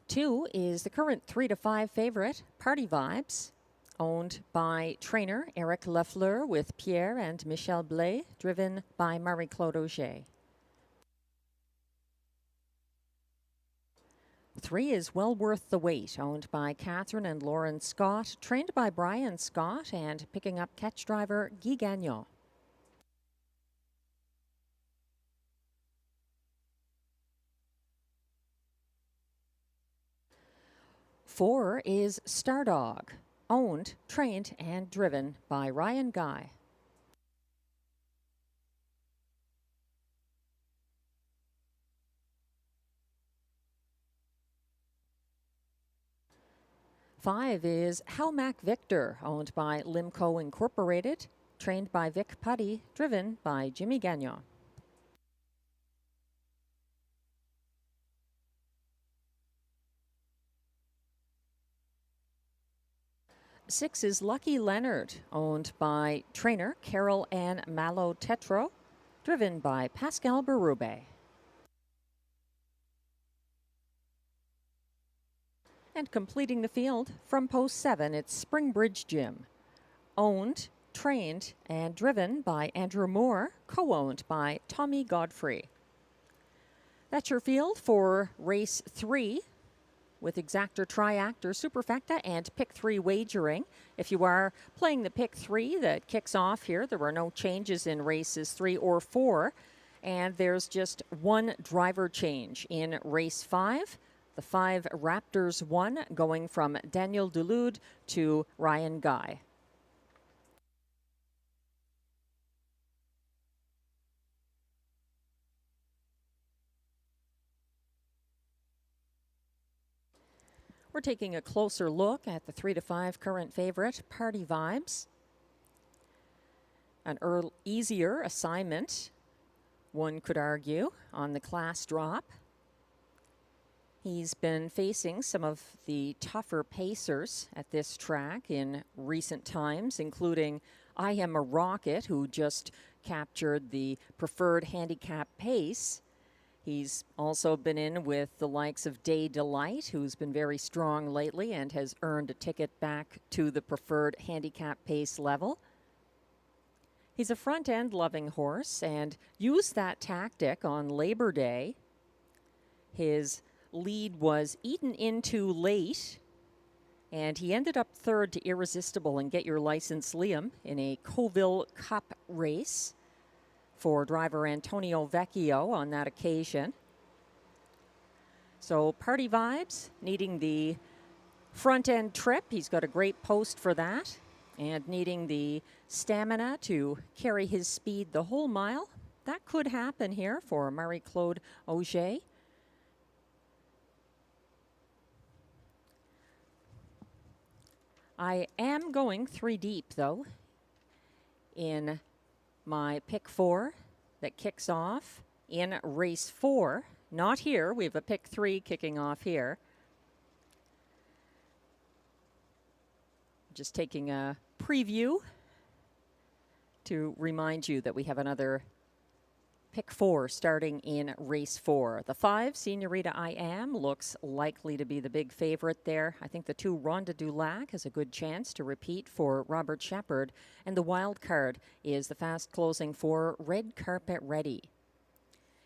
Speaker 2: Two is the current 3-5 favorite, Party Vibes, owned by trainer Eric Lafleur with Pierre and Michel Blais, driven by Marie-Claude Auger. 3 is Well Worth the Wait, owned by Catherine and Lauren Scott, trained by Brian Scott, and picking up catch driver Guy Gagnon. 4 is Stardog, owned, trained, and driven by Ryan Guy. Five is Halmac Victor, owned by Limco Incorporated, trained by Vic Putty, driven by Jimmy Gagnon. 6 is Lucky Leonard, owned by trainer Carol Ann Malo-Tetro, driven by Pascal Berube. And completing the field from post 7, it's Springbridge Gym, owned, trained, and driven by Andrew Moore, co-owned by Tommy Godfrey. That's your field for race 3 with Exactor, Triactor, Superfecta, and Pick 3 wagering. If you are playing the Pick 3 that kicks off here, there were no changes in races 3 or 4, and there's just one driver change in race 5. The 5 Raptors 1 going from Daniel Dulude to Ryan Guy. We're taking a closer look at the 3-5 current favorite, Party Vibes. An easier assignment one could argue, on the class drop. He's been facing some of the tougher pacers at this track in recent times, including I Am a Rocket, who just captured the preferred handicap pace. He's also been in with the likes of Day Delight, who's been very strong lately and has earned a ticket back to the preferred handicap pace level. He's a front-end loving horse and used that tactic on Labor Day. His lead was eaten into late, and he ended up third to Irresistible and Get Your License Liam in a Coville Cup race for driver Antonio Vecchio on that occasion. So Party Vibes needing the front end trip. He's got a great post for that, and needing the stamina to carry his speed the whole mile. That could happen here for Marie-Claude Auger. I am going 3 deep, though, in my pick 4 that kicks off in race 4. Not here. We have a pick 3 kicking off here. Just taking a preview to remind you that we have another pick 4 starting in race 4. The 5, Senorita I Am, looks likely to be the big favorite there. I think the 2, Ronda du Lac, has a good chance to repeat for Robert Shepard. And the wild card is the fast closing for Red Carpet Ready.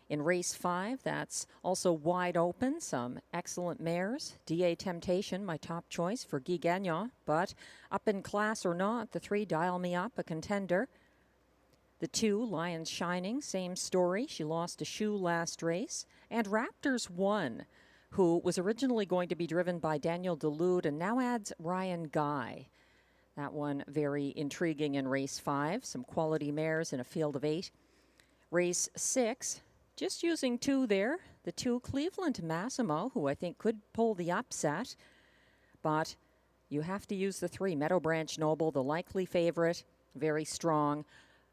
Speaker 2: In race 5, that's also wide open. Some excellent mares. DA Temptation, my top choice for Guy Gagnon. But up in class or not, the 3, Dial Me Up, a contender. The 2, Lions Shining, same story. She lost a shoe last race. And Raptors 1, who was originally going to be driven by Daniel Delude and now adds Ryan Guy. That one very intriguing in race 5. Some quality mares in a field of 8. Race 6, just using 2 there. The 2, Cleveland Massimo, who I think could pull the upset. But you have to use the 3, Meadow Branch Noble, the likely favorite, very strong,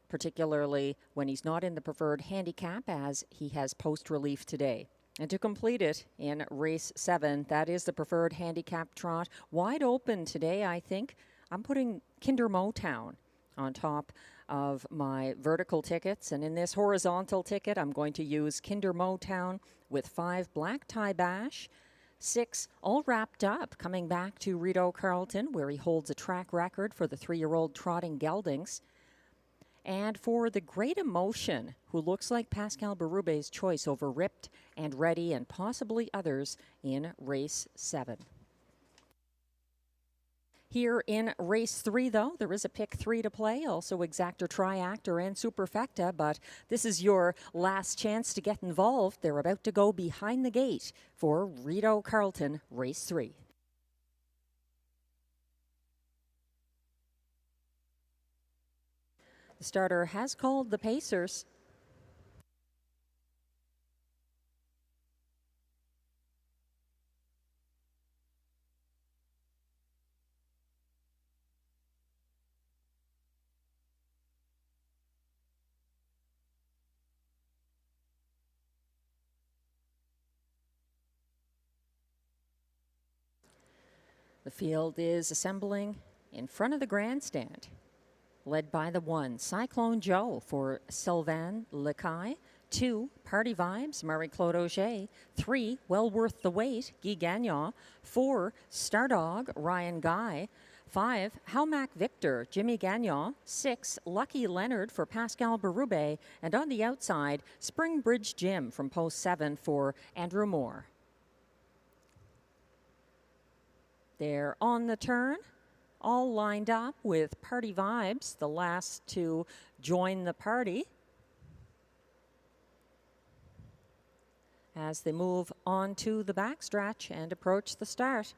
Speaker 2: particularly when he's not in the preferred handicap, as he has post-relief today. And to complete it in race 7, that is the preferred handicap trot. Wide open today, I think. I'm putting Kinder Motown on top of my vertical tickets. And in this horizontal ticket, I'm going to use Kinder Motown with 5, Black Tie Bash, 6, All Wrapped Up, coming back to Rideau Carleton, where he holds a track record for the 3-year-old trotting geldings. And for the Great Emotion, who looks like Pascal Berube's choice over Ripped and Ready and possibly others in race 7. Here in race 3, though, there is a pick 3 to play, also Exactor, Triactor, and Superfecta, but this is your last chance to get involved. They're about to go behind the gate for Rideau Carleton race 3. The starter has called the pacers. The field is assembling in front of the grandstand, led by the 1, Cyclone Joe for Sylvain Lecaille. 2, Party Vibes, Marie-Claude Auger. 3, Well Worth the Wait, Guy Gagnon. 4, Stardog, Ryan Guy. 5, Howmac Victor, Jimmy Gagnon. 6, Lucky Leonard for Pascal Berube. And on the outside, Springbridge Jim from post 7 for Andrew Moore. They're on the turn, all lined up with Party Vibes, the last to join the party, as they move on to the backstretch and approach the start.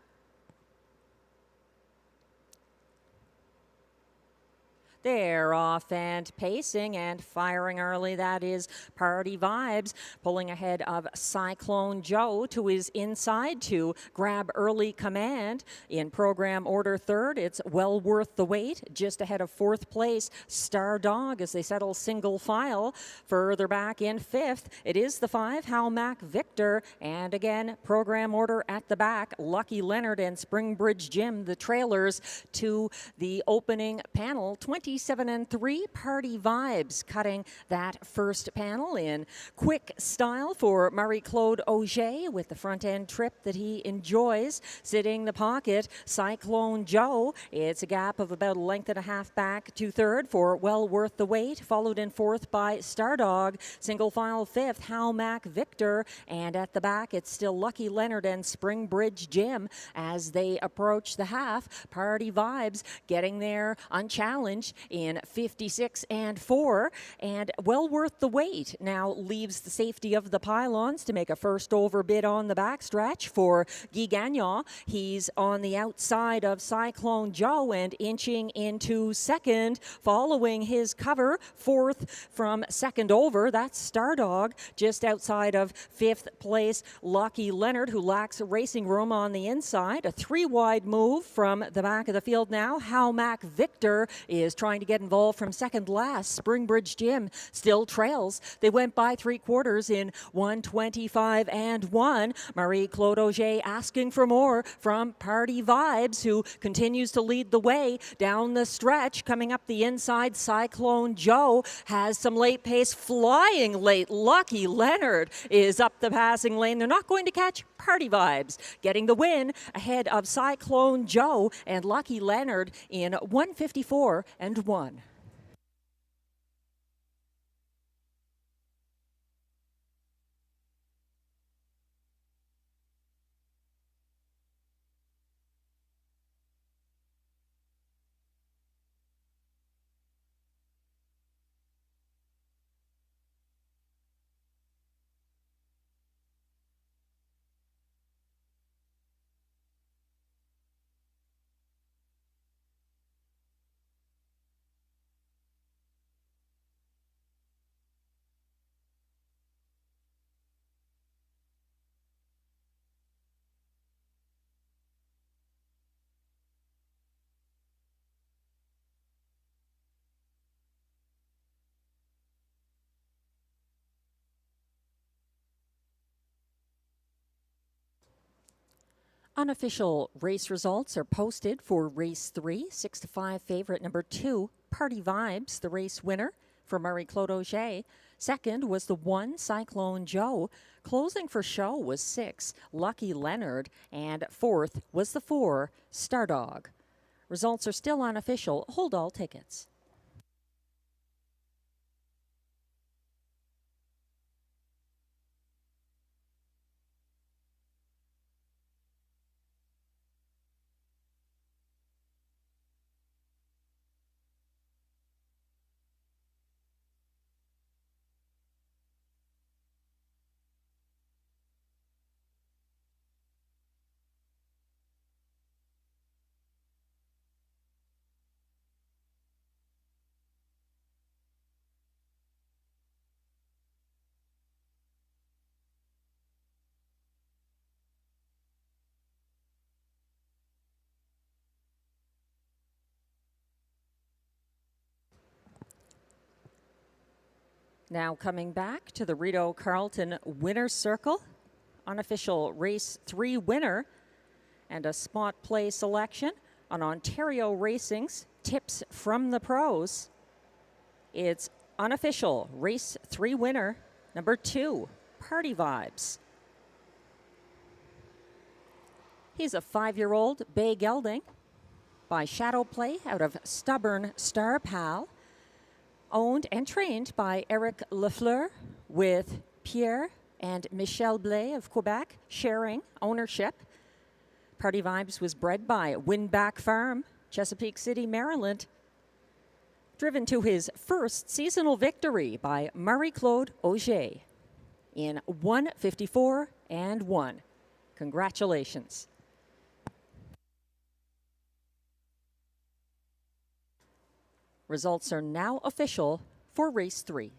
Speaker 2: They're off and pacing and firing early. That is Party Vibes, pulling ahead of Cyclone Joe to his inside to grab early command. In program order third, it's well worth the wait. Just ahead of fourth place, Star Dog as they settle single file. Further back in fifth, it is the 5, How Mac Victor. And again, program order at the back, Lucky Leonard and Springbridge Jim, the trailers to the opening panel. 27 and 3, Party Vibes cutting that first panel in quick style for Marie-Claude Auger with the front end trip that he enjoys. Sitting the pocket, Cyclone Joe. It's a gap of about a length and a half back to third for well worth the wait, followed in fourth by Stardog. Single file fifth, How Mac Victor. And at the back, it's still Lucky Leonard and Springbridge Jim as they approach the half. Party Vibes getting there unchallenged in 56 and 4, and well worth the wait. Now leaves the safety of the pylons to make a first over bid on the backstretch for Guy Gagnon. He's on the outside of Cyclone Joe and inching into second, following his cover. Fourth from second over, that's Stardog. Just outside of fifth place, Lucky Leonard, who lacks racing room on the inside. A 3-wide move from the back of the field now. How Mac Victor is trying to get involved from second last. Springbridge Jim still trails. They went by 3/4 in 1:25 and 1. Marie-Claude Auger asking for more from Party Vibes, who continues to lead the way down the stretch. Coming up the inside, Cyclone Joe has some late pace, flying late. Lucky Leonard is up the passing lane. They're not going to catch Party Vibes, getting the win ahead of Cyclone Joe and Lucky Leonard in 1:54 and 1. Unofficial race results are posted for race 3, 6-5 favorite number 2, Party Vibes, the race winner for Marie-Claude Auger. Second was the 1, Cyclone Joe. Closing for show was 6, Lucky Leonard. And fourth was the 4, Stardog. Results are still unofficial. Hold all tickets. Now coming back to the Rideau Carleton winner's circle, unofficial race 3 winner and a spot play selection on Ontario Racing's Tips from the Pros. It's unofficial race 3 winner, number 2, Party Vibes. He's a 5-year-old bay gelding by Shadow Play out of Stubborn Star Pal. Owned and trained by Eric Lafleur, with Pierre and Michel Blais of Quebec sharing ownership. Party Vibes was bred by Windback Farm, Chesapeake City, Maryland. Driven to his first seasonal victory by Marie-Claude Auger in 1:54 and 1. Congratulations. Results are now official for race 3.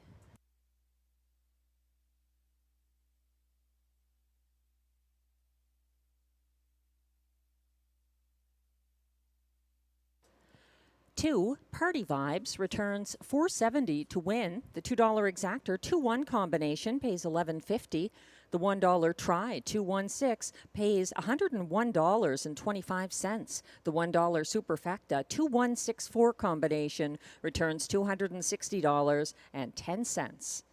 Speaker 2: Two, Party Vibes returns $4.70 to win. The $2 exactor 2-1 combination pays $11.50. The $1 try 2-1-6 pays $101.25. The $1 superfecta 2-1-6-4 combination returns $260.10.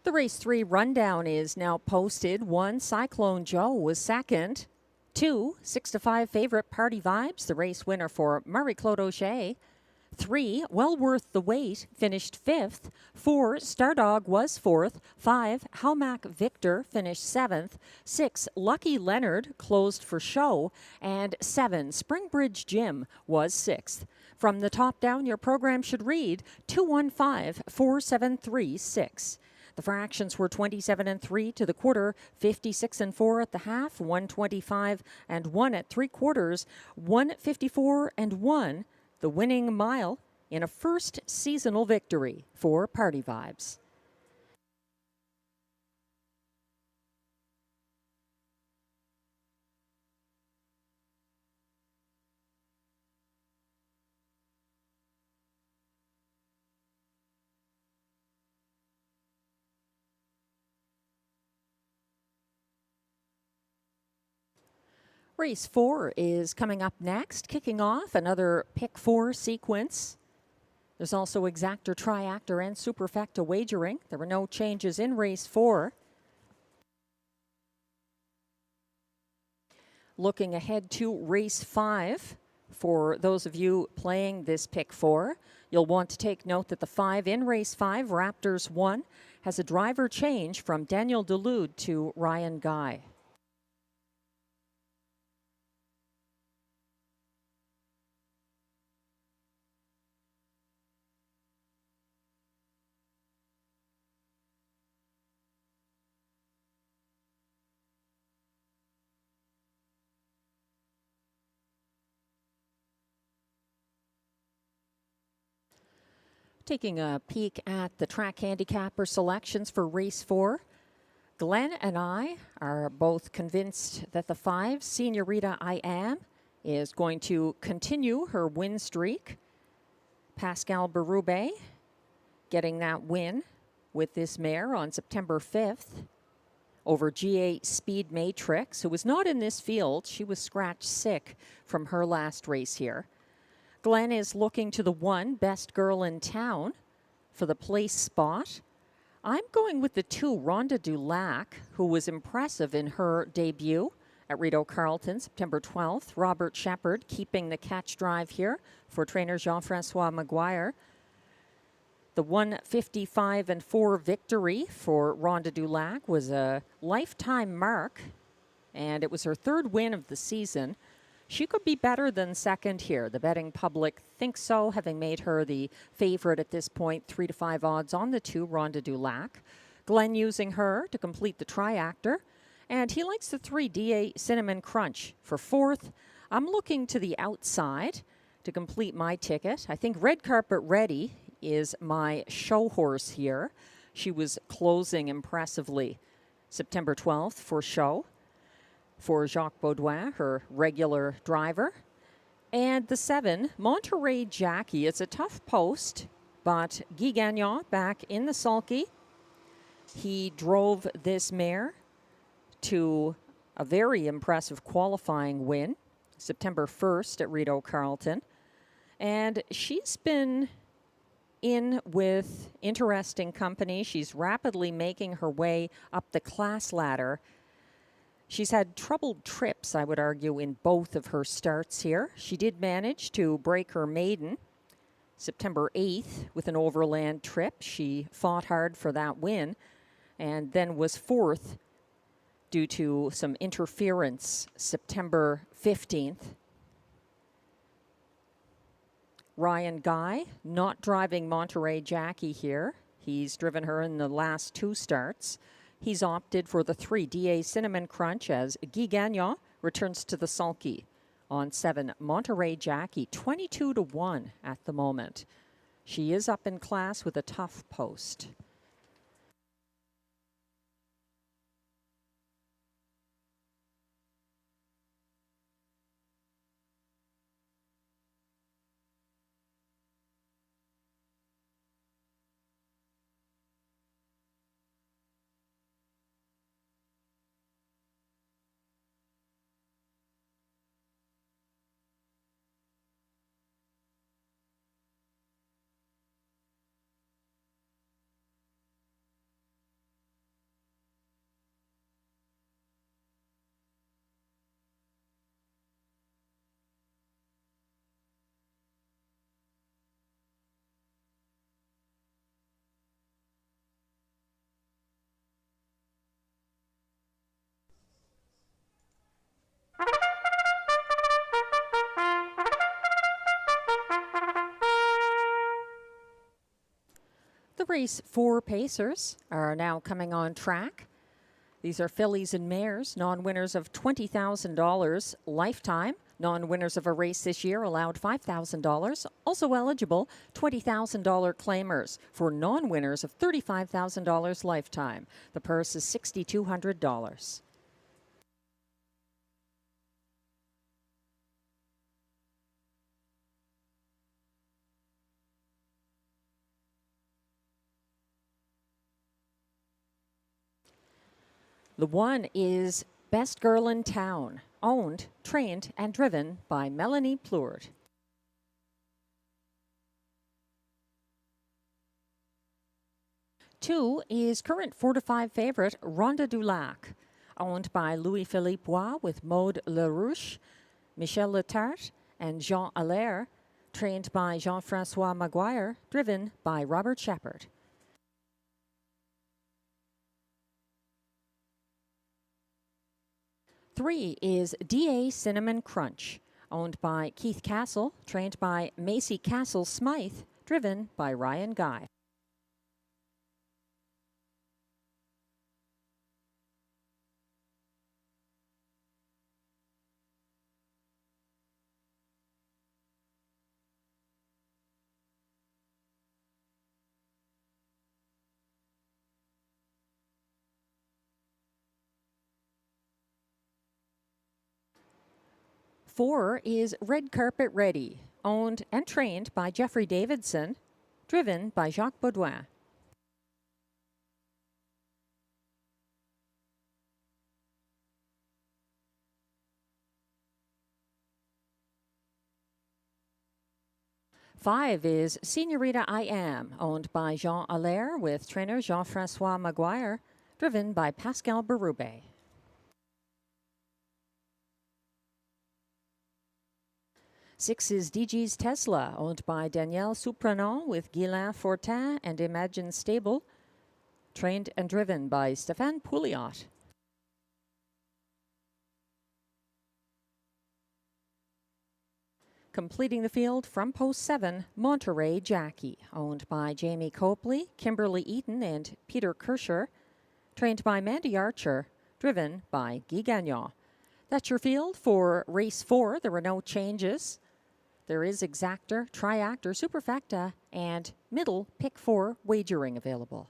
Speaker 2: The race 3 rundown is now posted. 1, Cyclone Joe was second. 2, 6-5 favorite Party Vibes, the race winner for Marie-Claude O'Shea. 3, Well Worth the Wait, finished 5th. 4, Stardog was 4th. 5, Halmac Victor finished 7th. 6, Lucky Leonard closed for show. And 7, Springbridge Jim was 6th. From the top down, your program should read 215-473-6. The fractions were 27-3 to the quarter, 56-4 at the half, 125-1 at 3/4, 154-1. The winning mile in a first seasonal victory for Party Vibes. Race 4 is coming up next, kicking off another Pick 4 sequence. There's also exactor, triactor, and superfecta wagering. There were no changes in race 4. Looking ahead to race 5, for those of you playing this Pick 4, you'll want to take note that the 5 in race 5, Raptors 1, has a driver change from Daniel Delude to Ryan Guy. Taking a peek at the track handicapper selections for race 4, Glenn and I are both convinced that the 5, Senorita I Am, is going to continue her win streak. Pascal Berube getting that win with this mare on September 5th over G8 Speed Matrix, who was not in this field. She was scratch sick from her last race here. Glenn is looking to the 1, Best Girl in Town, for the place spot. I'm going with the 2, Rhonda Dulac, who was impressive in her debut at Rideau Carleton, September 12th. Robert Shepard keeping the catch drive here for trainer Jean-Francois Maguire. The 1:55.4 victory for Rhonda Dulac was a lifetime mark, and it was her 3rd win of the season. She could be better than second here. The betting public thinks so, having made her the favorite at this point, 3 to 5 odds on the 2, Rhonda Dulac. Glenn using her to complete the triactor, and he likes the 3, DA Cinnamon Crunch for 4th. I'm looking to the outside to complete my ticket. I think Red Carpet Ready is my show horse here. She was closing impressively September 12th for show for Jacques Baudouin, her regular driver. And the 7, Monterey Jackie. It's a tough post, but Guy Gagnon back in the sulky. He drove this mare to a very impressive qualifying win September 1st at Rideau Carleton. And she's been in with interesting company. She's rapidly making her way up the class ladder. She's had troubled trips, I would argue, in both of her starts here. She did manage to break her maiden September 8th with an overland trip. She fought hard for that win and then was 4th due to some interference September 15th. Ryan Guy not driving Monterey Jackie here. He's driven her in the last 2 starts. He's opted for the 3, DA Cinnamon Crunch, as Guy Gagnon returns to the sulky on 7, Monterey Jackie, 22 to 1 at the moment. She is up in class with a tough post. The race 4 pacers are now coming on track. These are fillies and mares, non-winners of $20,000 lifetime. Non-winners of a race this year allowed $5,000. Also eligible, $20,000 claimers for non-winners of $35,000 lifetime. The purse is $6,200. The 1 is Best Girl in Town, owned, trained, and driven by Melanie Plourde. Two is current 4 to 5 favorite Rhonda Dulac, owned by Louis-Philippe Bois with Maude Larouche, Michel Letarte, and Jean Allaire, trained by Jean-Francois Maguire, driven by Robert Shepard. Three is DA Cinnamon Crunch, owned by Keith Castle, trained by Macy Castle Smythe, driven by Ryan Guy. Four is Red Carpet Ready, owned and trained by Jeffrey Davidson, driven by Jacques Baudouin. Five is Senorita I Am, owned by Jean Allaire with trainer Jean-Francois Maguire, driven by Pascal Berube. Six is DG's Tesla, owned by Danielle Soupranon with Guylain Fortin and Imagine Stable, trained and driven by Stéphane Pouliot. Completing the field from post 7, Monterey Jackie, owned by Jamie Copley, Kimberly Eaton, and Peter Kirscher, trained by Mandy Archer, driven by Guy Gagnon. That's your field for race 4. There were no changes. There is exactor, triactor, superfecta, and middle pick 4 wagering available.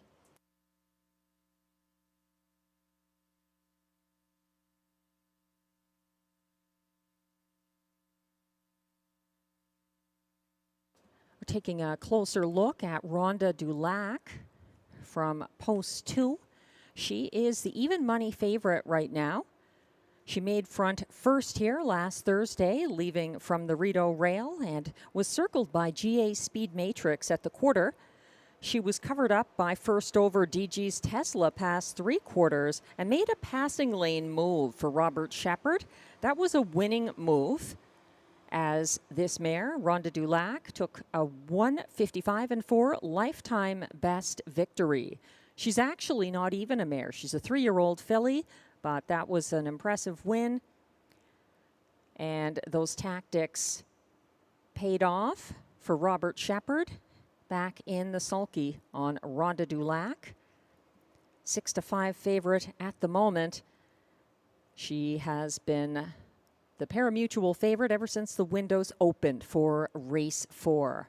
Speaker 2: We're taking a closer look at Rhonda Dulac from post 2. She is the even money favorite right now. She made front first here last Thursday, leaving from the Rideau rail, and was circled by GA Speed Matrix at the quarter. She was covered up by first over DG's Tesla past 3/4 and made a passing lane move for Robert Shepard. That was a winning move, as this mare, Rhonda Dulac, took a 1:55.4 lifetime best victory. She's actually not even a mare. She's a 3-year-old filly, but that was an impressive win. And those tactics paid off for Robert Shepard back in the sulky on Rhonda Dulac. 6-5 favorite at the moment. She has been the parimutuel favorite ever since the windows opened for race 4.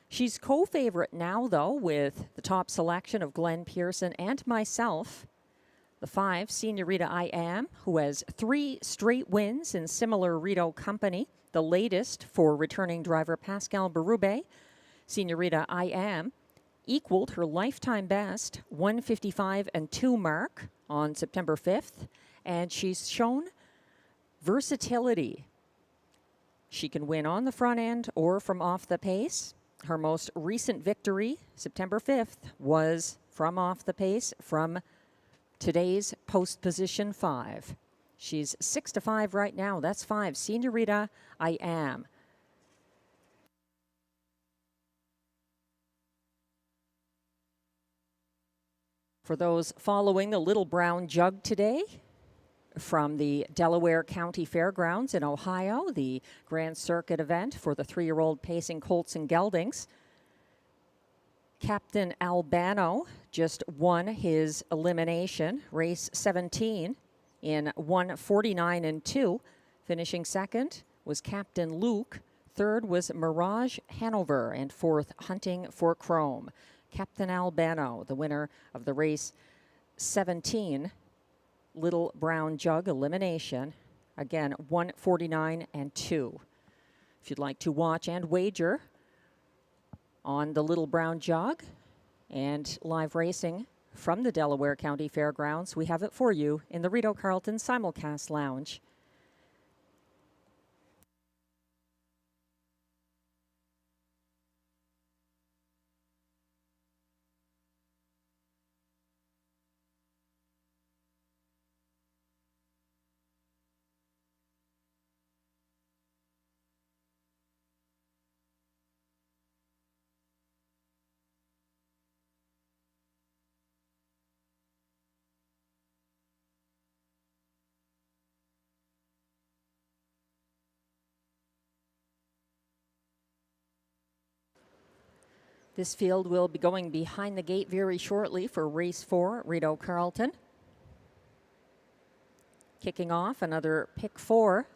Speaker 2: She's co-favorite now, though, with the top selection of Glenn Pearson and myself. The 5, Senorita I Am, who has 3 straight wins in similar Rideau company, the latest for returning driver Pascal Berube. Senorita I Am equaled her lifetime best 1:55.2 mark on September 5th, and she's shown versatility. She can win on the front end or from off the pace. Her most recent victory, September 5th, was from off the pace from today's post position 5. She's 6-5 right now. That's 5, Senorita I Am. For those following the Little Brown Jug today, from the Delaware County Fairgrounds in Ohio, the Grand Circuit event for the 3-year-old pacing colts and geldings. Captain Albano just won his elimination, race 17, in 1:49.2. Finishing second was Captain Luke. Third was Mirage Hanover, and fourth, Hunting for Chrome. Captain Albano, the winner of the race 17. Little Brown Jug elimination. Again, 1:49.2. If you'd like to watch and wager on the Little Brown Jug and live racing from the Delaware County Fairgrounds, we have it for you in the Rideau Carleton Simulcast Lounge. This field will be going behind the gate very shortly for race 4 at Rideau Carleton. Kicking off another pick 4.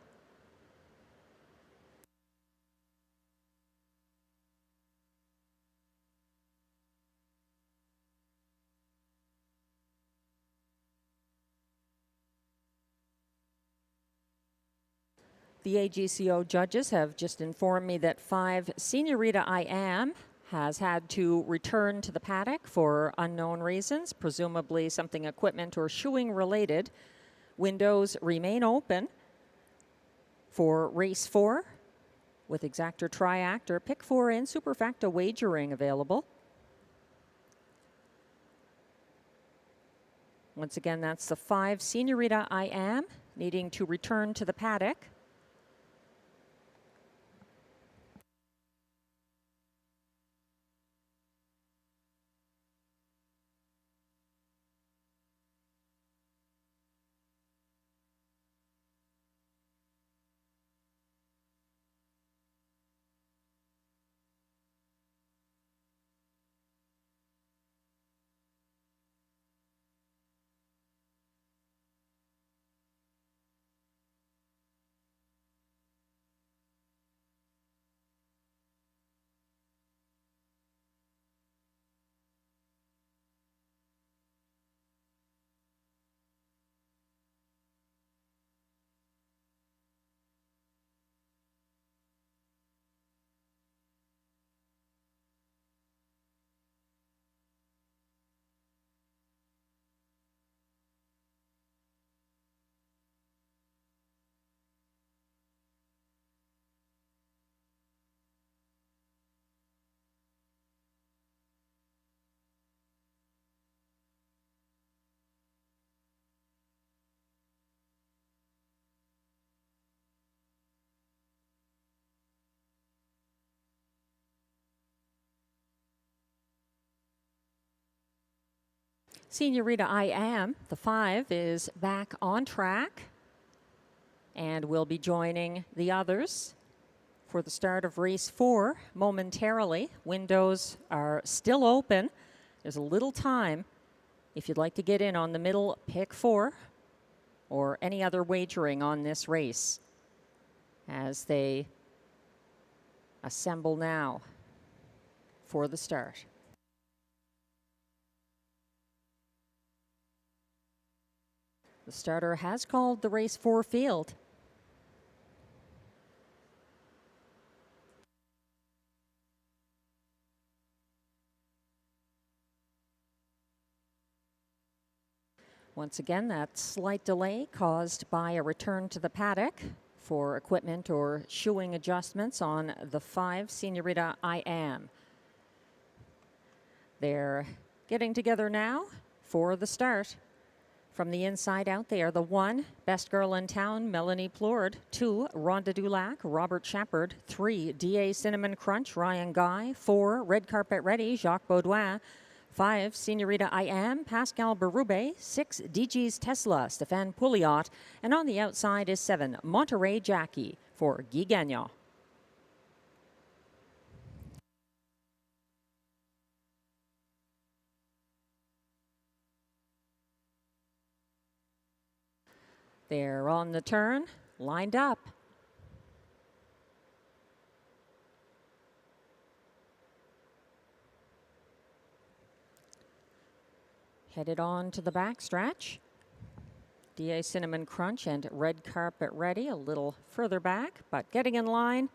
Speaker 2: The AGCO judges have just informed me that 5 Senorita I Am has had to return to the paddock for unknown reasons, presumably something equipment or shoeing related. Windows remain open for race 4 with exactor, triactor, pick 4 and superfecta wagering available. Once again, that's the 5 Senorita I Am needing to return to the paddock. Senorita I Am, the 5, is back on track and will be joining the others for the start of race 4 momentarily. Windows are still open. There's a little time if you'd like to get in on the middle pick 4 or any other wagering on this race as they assemble now for the start. The starter has called the race 4 field. Once again, that slight delay caused by a return to the paddock for equipment or shoeing adjustments on the 5 Senorita I Am. They're getting together now for the start. From the inside out there, the 1, Best Girl in Town, Melanie Plourde. 2, Rhonda Dulac, Robert Shepard. 3, D.A. Cinnamon Crunch, Ryan Guy. 4, Red Carpet Ready, Jacques Baudouin. 5, Senorita I Am, Pascal Berube. 6, DG's Tesla, Stéphane Pouliot. And on the outside is 7, Monterey Jackie for Guy Gagnon. They're on the turn, lined up. Headed on to the backstretch. D.A. Cinnamon Crunch and Red Carpet Ready a little further back, but getting in line.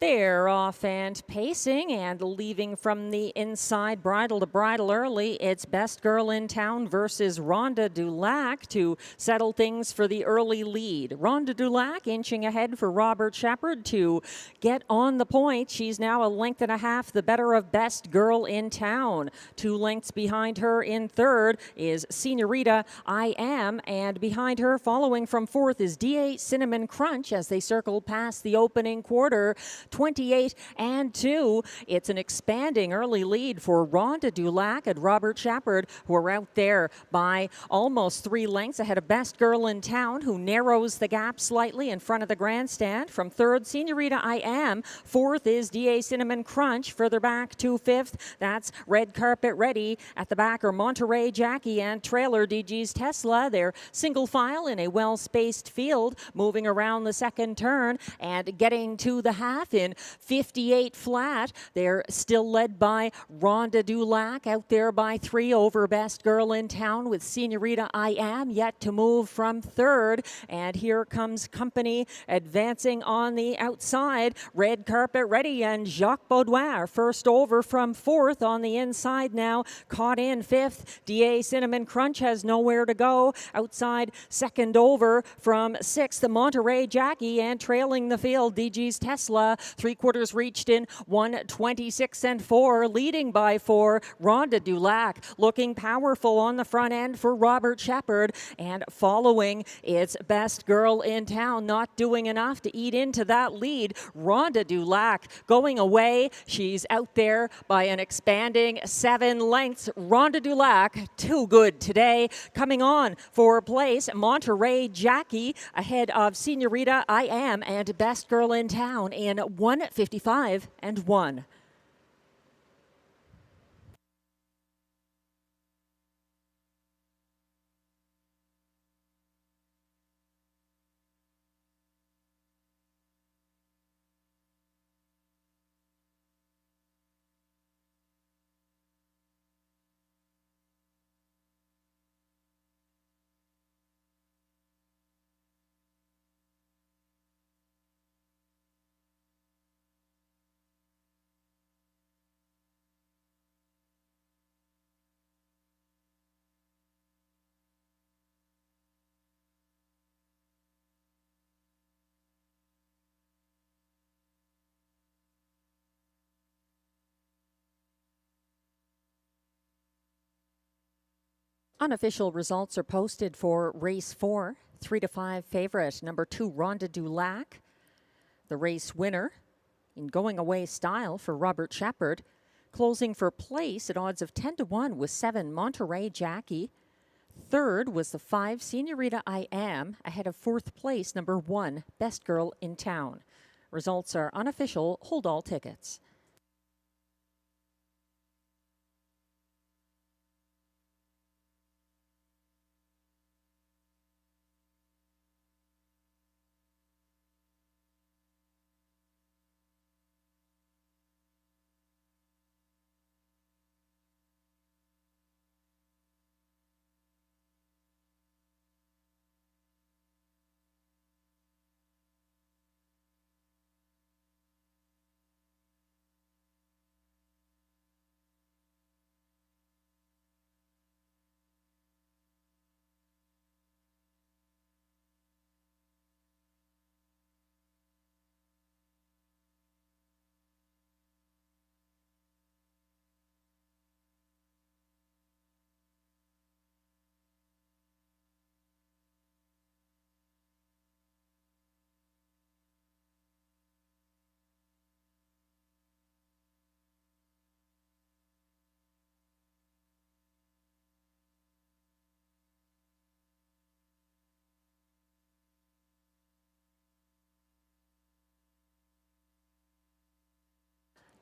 Speaker 2: They're off and pacing and leaving from the inside, bridle to bridle early. It's Best Girl in Town versus Rhonda Dulac to settle things for the early lead. Rhonda Dulac inching ahead for Robert Shepard to get on the point. She's now a length and a half the better of Best Girl in Town. 2 lengths behind her in third is Senorita I Am, and behind her following from fourth is D.A. Cinnamon Crunch as they circle past the opening quarter. 28 and 2. It's an expanding early lead for Rhonda Dulac and Robert Shepard, who are out there by almost 3 lengths ahead of Best Girl in Town, who narrows the gap slightly in front of the grandstand. From third, Senorita I Am. Fourth is D.A. Cinnamon Crunch. Further back to fifth, that's Red Carpet Ready. At the back are Monterey Jackie and trailer DG's Tesla. They're single file in a well-spaced field, moving around the second turn and getting to the half in 58 flat. They're still led by Rhonda Dulac out there by 3 over Best Girl in Town with Senorita I Am yet to move from third. And here comes Company advancing on the outside. Red carpet ready, and Jacques Baudouin first over from fourth on the inside now. Caught in fifth. DA Cinnamon Crunch has nowhere to go. Outside second over from sixth, Monterey Jackie, and trailing the field, DG's Tesla. 3/4 reached in 1:26 and 4, leading by 4. Rhonda Dulac looking powerful on the front end for Robert Shepard, and following it's Best Girl in Town, not doing enough to eat into that lead. Rhonda Dulac going away. She's out there by an expanding 7 lengths. Rhonda Dulac, too good today. Coming on for place, Monterey Jackie ahead of Senorita I Am and Best Girl in Town in 1:55 and 1. Unofficial results are posted for race 4. 3 to 5 favorite, number 2, Rhonda Dulac. The race winner in going away style for Robert Shepard. Closing for place at odds of 10 to 1 was 7, Monterey Jackie. Third was the 5, Senorita I Am, ahead of 4th place, number 1, Best Girl in Town. Results are unofficial. Hold all tickets.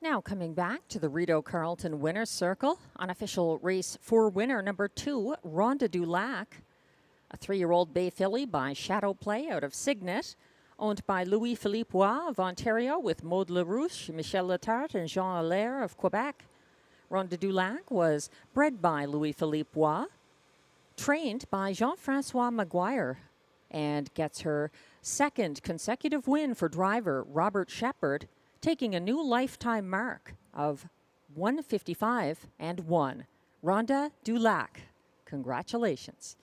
Speaker 2: Now coming back to the Rideau Carleton Winner's Circle, unofficial race 4 winner, number 2, Rhonda Dulac, a 3-year-old bay filly by Shadow Play out of Signet, owned by Louis-Philippe Roy of Ontario with Maud LaRouche, Michel Letarte, and Jean Allaire of Quebec. Rhonda Dulac was bred by Louis-Philippe Roy, trained by Jean-Francois Maguire, and gets her 2nd consecutive win for driver Robert Shepard, taking a new lifetime mark of 1:55 and 1. Rhonda Dulac, congratulations.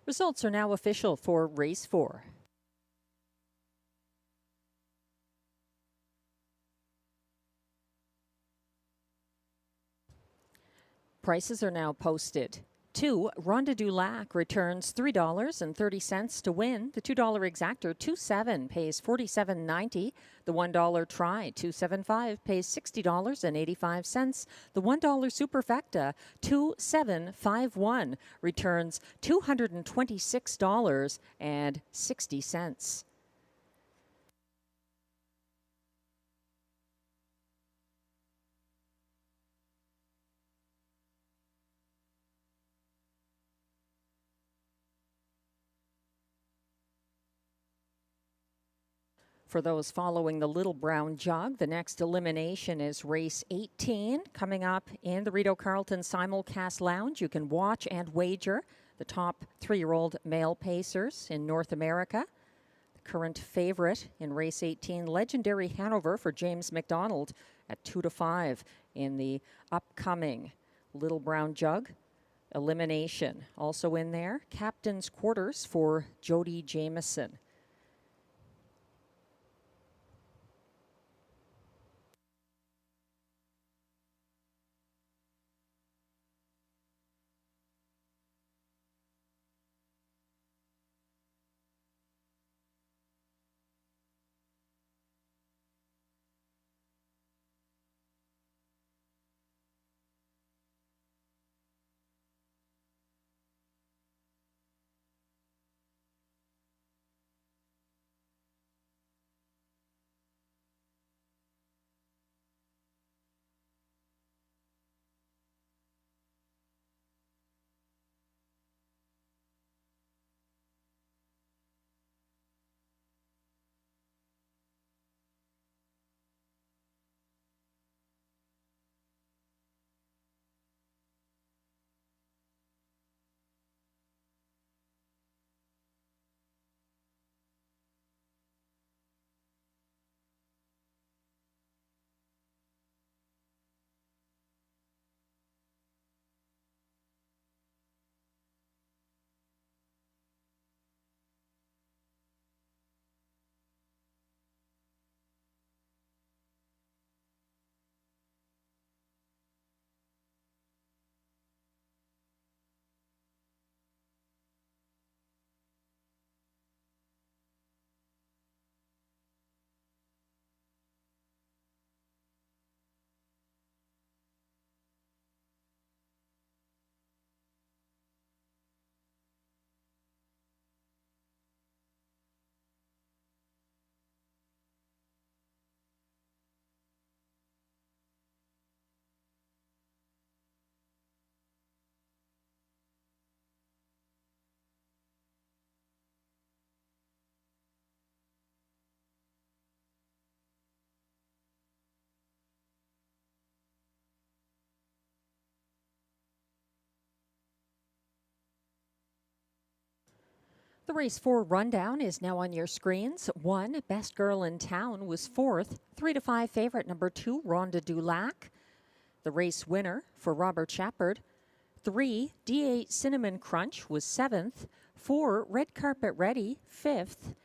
Speaker 2: Results are now official for race 4. Prices are now posted. 2, Rhonda Dulac returns $3.30 to win. The $2 exactor, 2-7, pays $47.90. The $1 try, 275, pays $60.85. The $1 superfecta, 2751, returns $226.60. For those following the Little Brown Jug, the next elimination is race 18 coming up in the Rideau Carleton Simulcast Lounge. You can watch and wager the top 3-year-old male pacers in North America. The current favorite in race 18, Legendary Hanover for James McDonald at 2-5 in the upcoming Little Brown Jug elimination. Also in there, Captain's Quarters for Jody Jameson. The race 4 rundown is now on your screens. 1, Best Girl in Town, was 4th. 3-5 favorite, number 2, Rhonda Dulac. The race winner for Robert Shepard. 3, D8 Cinnamon Crunch, was 7th. 4, Red Carpet Ready, 5th.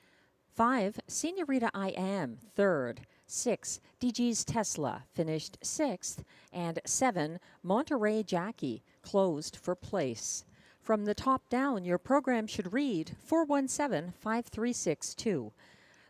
Speaker 2: 5, Senorita I Am, 3rd. 6, DG's Tesla, finished 6th. And 7, Monterey Jackie, closed for place. From the top down, your program should read 417-5362.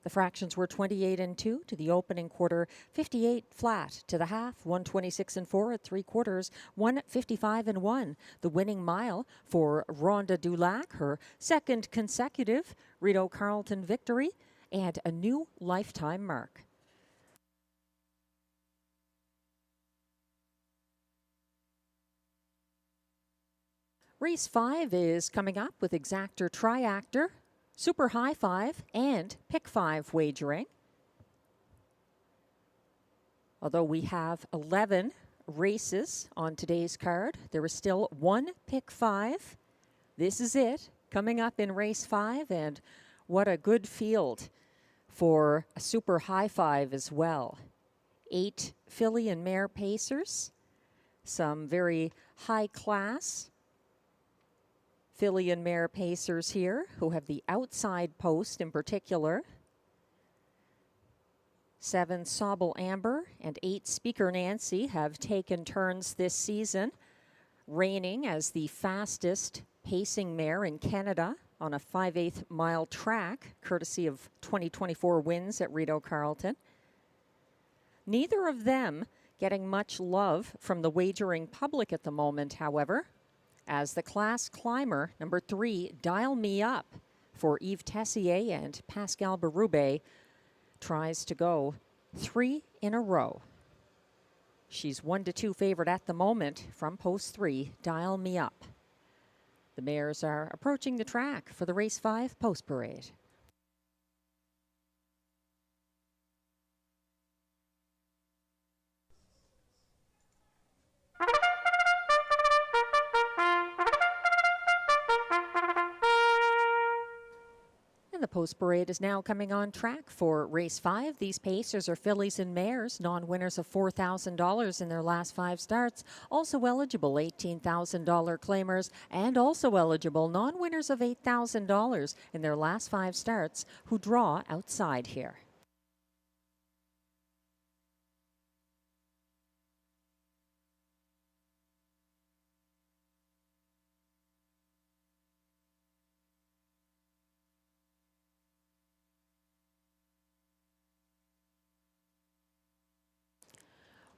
Speaker 2: The fractions were 28 and 2 to the opening quarter, 58 flat to the half, 126 and 4 at 3/4, 155 and 1. The winning mile for Rhonda Dulac, her second consecutive Rideau Carleton victory, and a new lifetime mark. Race 5 is coming up with Exactor Triactor, Super High 5, and Pick 5 wagering. Although we have 11 races on today's card, there is still one Pick 5. This is it, coming up in race 5, and what a good field for a Super High 5 as well. 8 filly and mare pacers, some very high class filly and mare pacers here who have the outside post in particular. 7 Sobble Amber and 8 Speaker Nancy have taken turns this season, reigning as the fastest pacing mare in Canada on a 5/8 mile track, courtesy of 2024 wins at Rideau Carleton. Neither of them getting much love from the wagering public at the moment, however, as the class climber, number 3, Dial Me Up, for Yves Tessier and Pascal Berube, tries to go 3 in a row. She's 1-2 favorite at the moment from post 3, Dial Me Up. The mares are approaching the track for the race 5 post parade. the post parade is now coming on track for race 5. These pacers are fillies and mares, non-winners of $4,000 in their last 5 starts. Also eligible $18,000 claimers, and also eligible non-winners of $8,000 in their last 5 starts who draw outside here.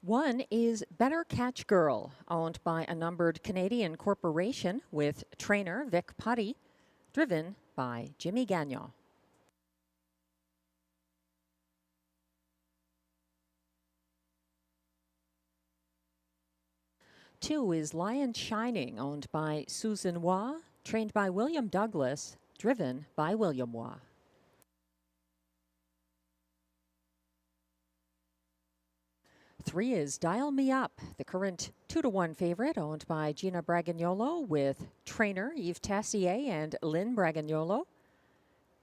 Speaker 2: One is Better Catch Girl, owned by a numbered Canadian corporation with trainer Vic Putty, driven by Jimmy Gagnon. Two is Lion Shining, owned by Susan Waugh, trained by William Douglas, driven by William Waugh. Three is Dial Me Up, the current 2-to-1 favorite, owned by Gina Bragagnolo with trainer Yves Tessier and Lynn Bragagnolo.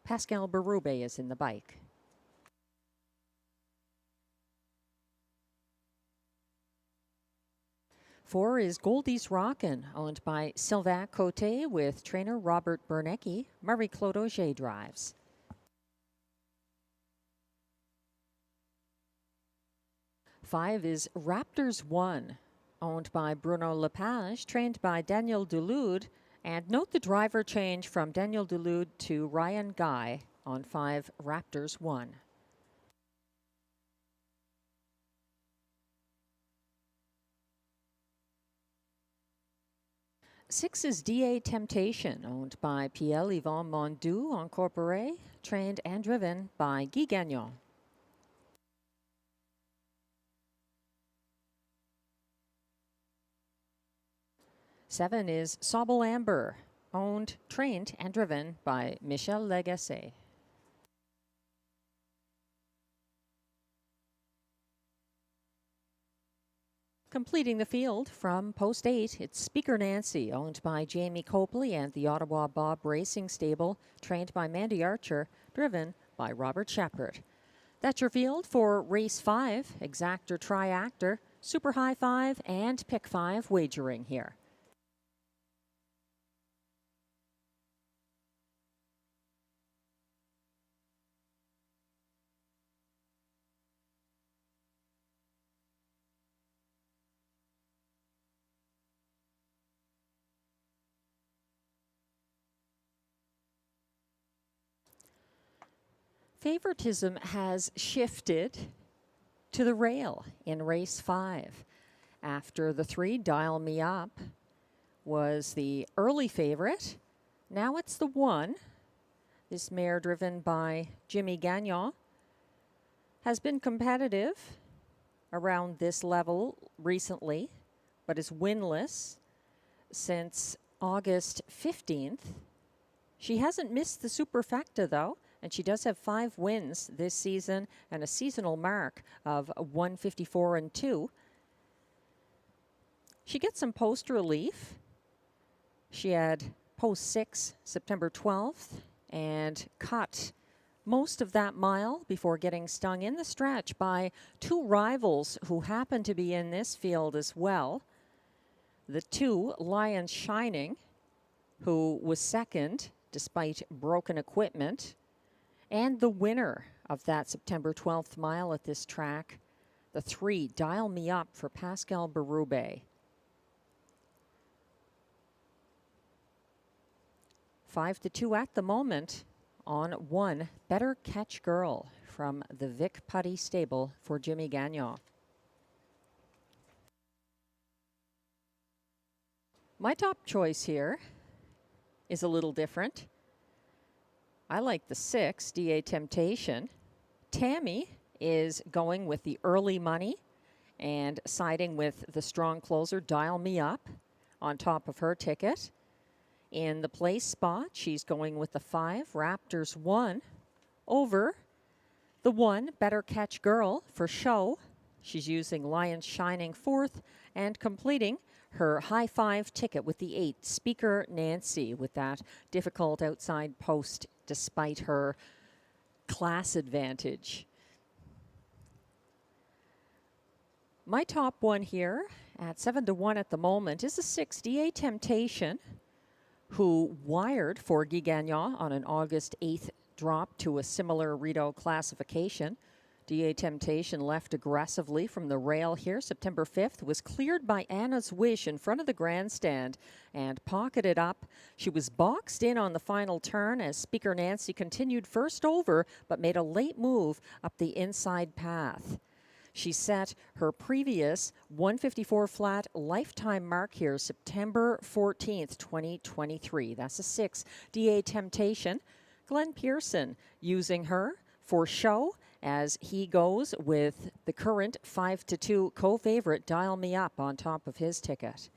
Speaker 2: Pascal Berube is in the bike. Four is Goldie's Rockin', owned by Sylvain Cote with trainer Robert Bernecki. Marie-Claude Auger drives. 5 is Raptors 1, owned by Bruno Lepage, trained by Daniel Dulude. And note the driver change from Daniel Dulude to Ryan Guy on 5 Raptors 1. Six is DA Temptation, owned by Pierre-Yvon Mondoux Incorporé, trained and driven by Guy Gagnon. 7 is Sobel Amber, owned, trained, and driven by Michel Legacy. Completing the field from post 8, it's Speaker Nancy, owned by Jamie Copley and the Ottawa Bob Racing Stable, trained by Mandy Archer, driven by Robert Shepard. That's your field for race 5, exact or triactor, super high 5, and pick 5 wagering here. Favoritism has shifted to the rail in race 5. After the 3, Dial Me Up was the early favorite. Now it's the 1. This mare, driven by Jimmy Gagnon, has been competitive around this level recently, but is winless since August 15th. She hasn't missed the superfecta, though, and she does have 5 wins this season and a seasonal mark of 154-2. She gets some post relief. She had post 6 September 12th and cut most of that mile before getting stung in the stretch by 2 rivals who happen to be in this field as well. The 2, Lion Shining, who was second despite broken equipment, and the winner of that September 12th mile at this track, the 3, Dial Me Up for Pascal Berube. 5-2 at the moment on 1, Better Catch Girl from the Vic Putty stable for Jimmy Gagnon. My top choice here is a little different. I like the 6, DA Temptation. Tammy is going with the early money and siding with the strong closer, Dial Me Up, on top of her ticket. In the place spot, she's going with the 5, Raptors 1, over the 1, Better Catch Girl for show. She's using Lion Shining 4th and completing her high 5 ticket with the 8, Speaker Nancy, with that difficult outside post despite her class advantage. My top one here at 7-1 at the moment is the 6 DA Temptation, who wired for Guy Gagnon on an August 8th drop to a similar Rideau classification. DA Temptation left aggressively from the rail here. September 5th was cleared by Anna's Wish in front of the grandstand and pocketed up. She was boxed in on the final turn as Speaker Nancy continued first over, but made a late move up the inside path. She set her previous 154 flat lifetime mark here, September 14th, 2023. That's a 6 DA Temptation. Glenn Pearson using her for show as he goes with the current 5-2 co-favorite Dial Me Up on top of his ticket.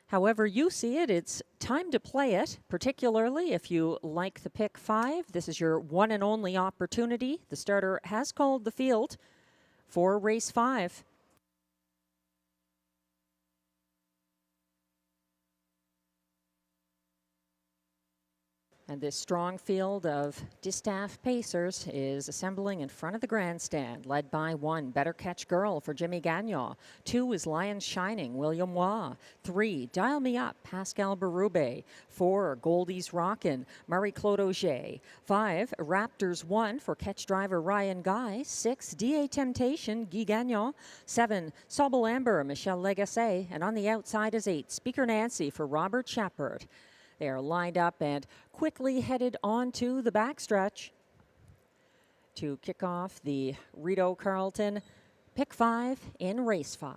Speaker 2: However you see it, it's time to play it, particularly if you like the pick 5. This is your one and only opportunity. The starter has called the field for race 5. And this strong field of distaff pacers is assembling in front of the grandstand, led by 1, Better Catch Girl for Jimmy Gagnon. 2 is Lion Shining, William Waugh. 3, Dial Me Up, Pascal Berube. 4, Goldie's Rockin', Marie-Claude Auger. 5, Raptors 1 for catch driver Ryan Guy. 6, DA Temptation, Guy Gagnon. 7, Sobel Amber, Michelle Legacy. And on the outside is 8, Speaker Nancy for Robert Shepard. They are lined up and quickly headed onto the backstretch to kick off the Rideau Carleton Pick 5 in Race 5.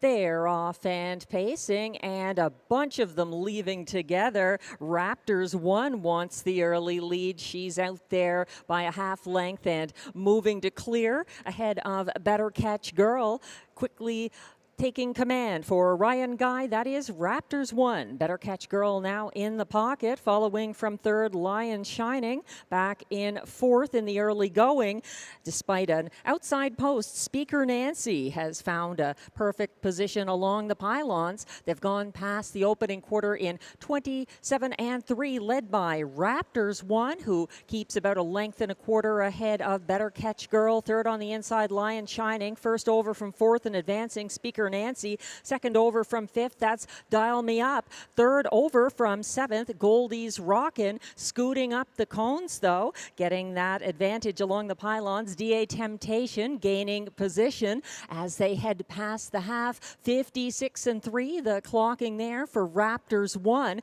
Speaker 2: They're off and pacing, and a bunch of them leaving together. Raptors 1 wants the early lead. She's out there by a half length and moving to clear ahead of Better Catch Girl. Quickly taking command for Ryan Guy. That is Raptors 1. Better Catch Girl now in the pocket, following from 3rd, Lion Shining. Back in 4th in the early going. Despite an outside post, Speaker Nancy has found a perfect position along the pylons. They've gone past the opening quarter in 27 and 3, led by Raptors 1, who keeps about a length and a quarter ahead of Better Catch Girl. 3rd on the inside, Lion Shining. 1st over from 4th and advancing, Speaker Nancy. 2nd over from 5th, that's Dial Me Up. 3rd over from 7th, Goldie's Rockin'. Scooting up the cones, though, getting that advantage along the pylons. DA Temptation gaining position as they head past the half. 56 and 3, the clocking there for Raptors 1.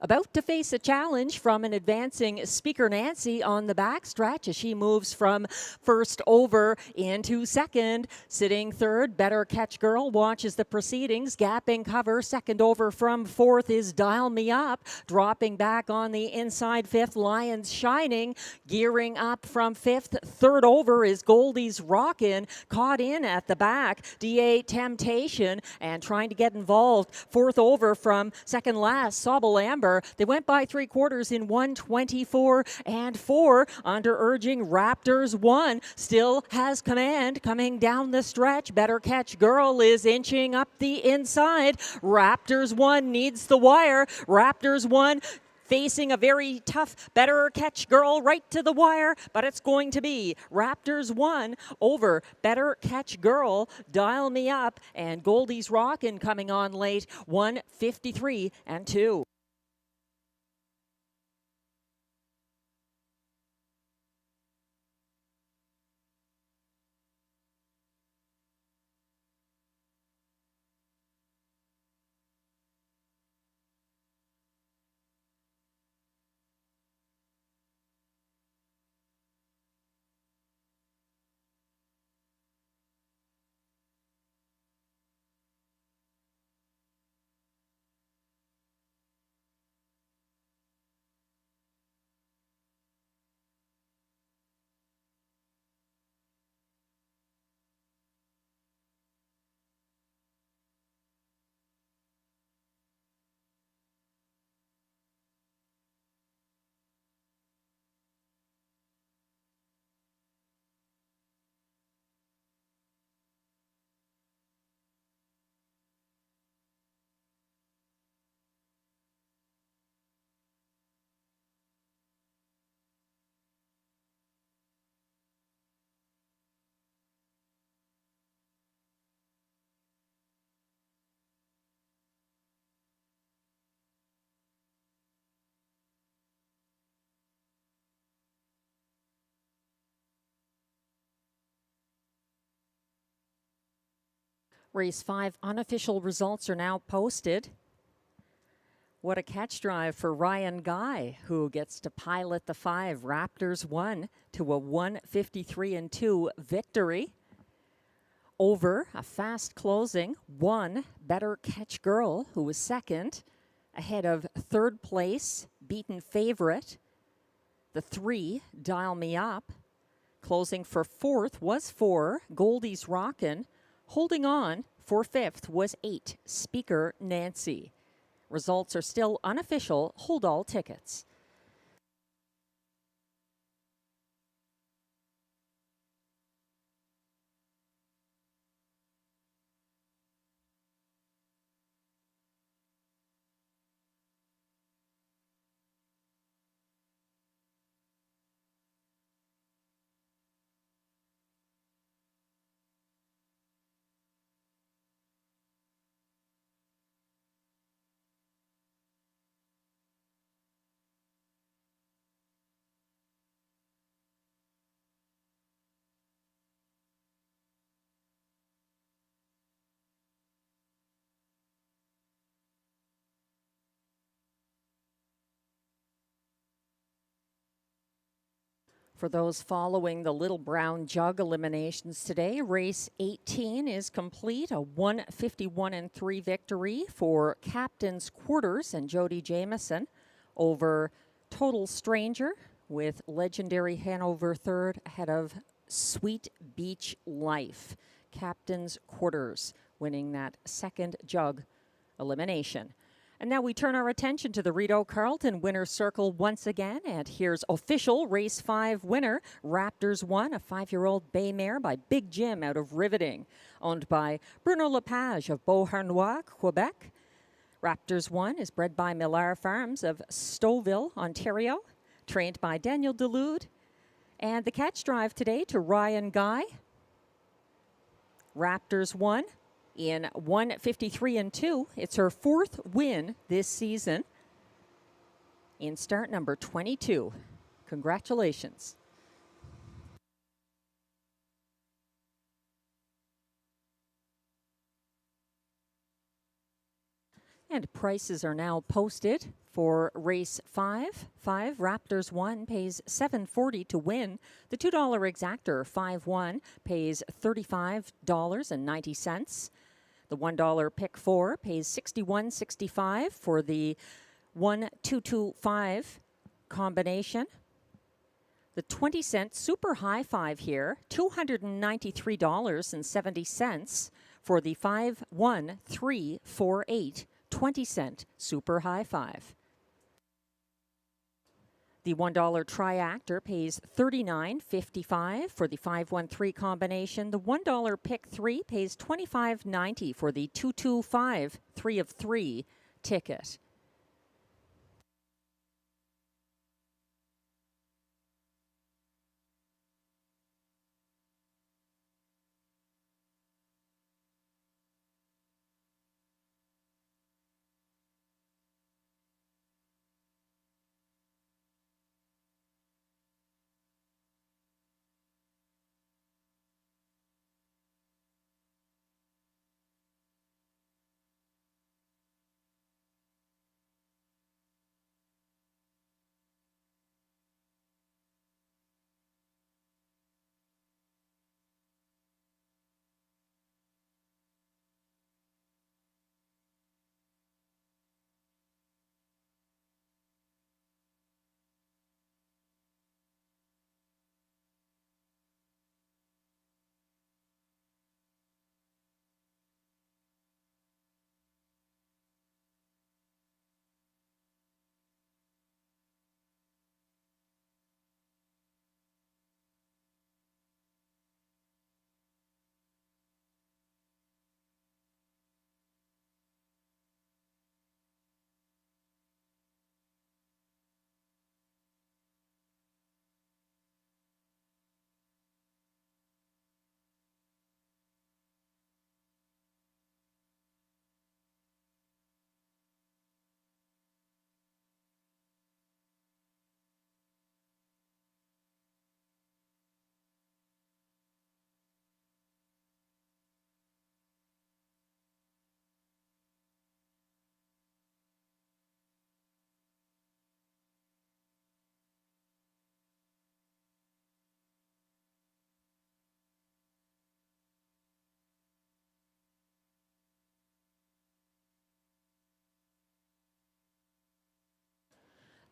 Speaker 2: About to face a challenge from an advancing Speaker Nancy on the backstretch as she moves from 1st over into 2nd. Sitting 3rd, Better Catch Girl watches the proceedings, gapping cover. 2nd over from 4th is Dial Me Up. Dropping back on the inside 5th, Lions Shining. Gearing up from 5th. 3rd over is Goldie's Rockin'. Caught in at the back, DA Temptation, and trying to get involved. 4th over from 2nd last, Sobel Amber. They went by 3/4 in 1:24 and 4 under urging. Raptors 1 still has command coming down the stretch. Better Catch Girl is inching up the inside. Raptors 1 needs the wire. Raptors 1 facing a very tough Better Catch Girl right to the wire, but it's going to be Raptors 1 over Better Catch Girl. Dial Me Up, and Goldie's Rockin' coming on late, 1:53 and 2. Race 5 unofficial results are now posted. What a catch drive for Ryan Guy, who gets to pilot the 5. Raptors won to a 1:53-2 victory over a fast closing 1 Better Catch Girl, who was second, ahead of third place beaten favorite, the 3 Dial Me Up. Closing for fourth was 4 Goldie's Rockin'. Holding on for fifth was 8 Speaker Nancy. Results are still unofficial. Hold all tickets. For those following the Little Brown Jug eliminations today, race 18 is complete. A 1:51-3 victory for Captain's Quarters and Jody Jamieson over Total Stranger, with Legendary Hanover third ahead of Sweet Beach Life. Captain's Quarters winning that second jug elimination. And now we turn our attention to the Rideau Carleton winner's circle once again. And here's official race 5 winner. Raptors won, a 5-year-old bay mare by Big Jim out of Riveting, owned by Bruno Lepage of Beauharnois, Quebec. Raptors 1 is bred by Millar Farms of Stouffville, Ontario, trained by Daniel Delude. And the catch drive today to Ryan Guy. Raptors 1 in 1:53-2. It's her 4th win this season in start number 22. Congratulations. And prices are now posted for race 5. 5 Raptors 1 pays $7.40 to win. The $2 exactor 5-1 pays $35.90. The $1 pick 4 pays $61.65 for the 1-2-2-5 combination. The 20-cent super high 5 here, $293.70 for the 5-1-3-4-8 20-cent super high 5. The $1 triactor pays $39.55 for the 5-1-3 combination. The $1 pick 3 pays $25.90 for the 2-2-5 3 of 3 ticket.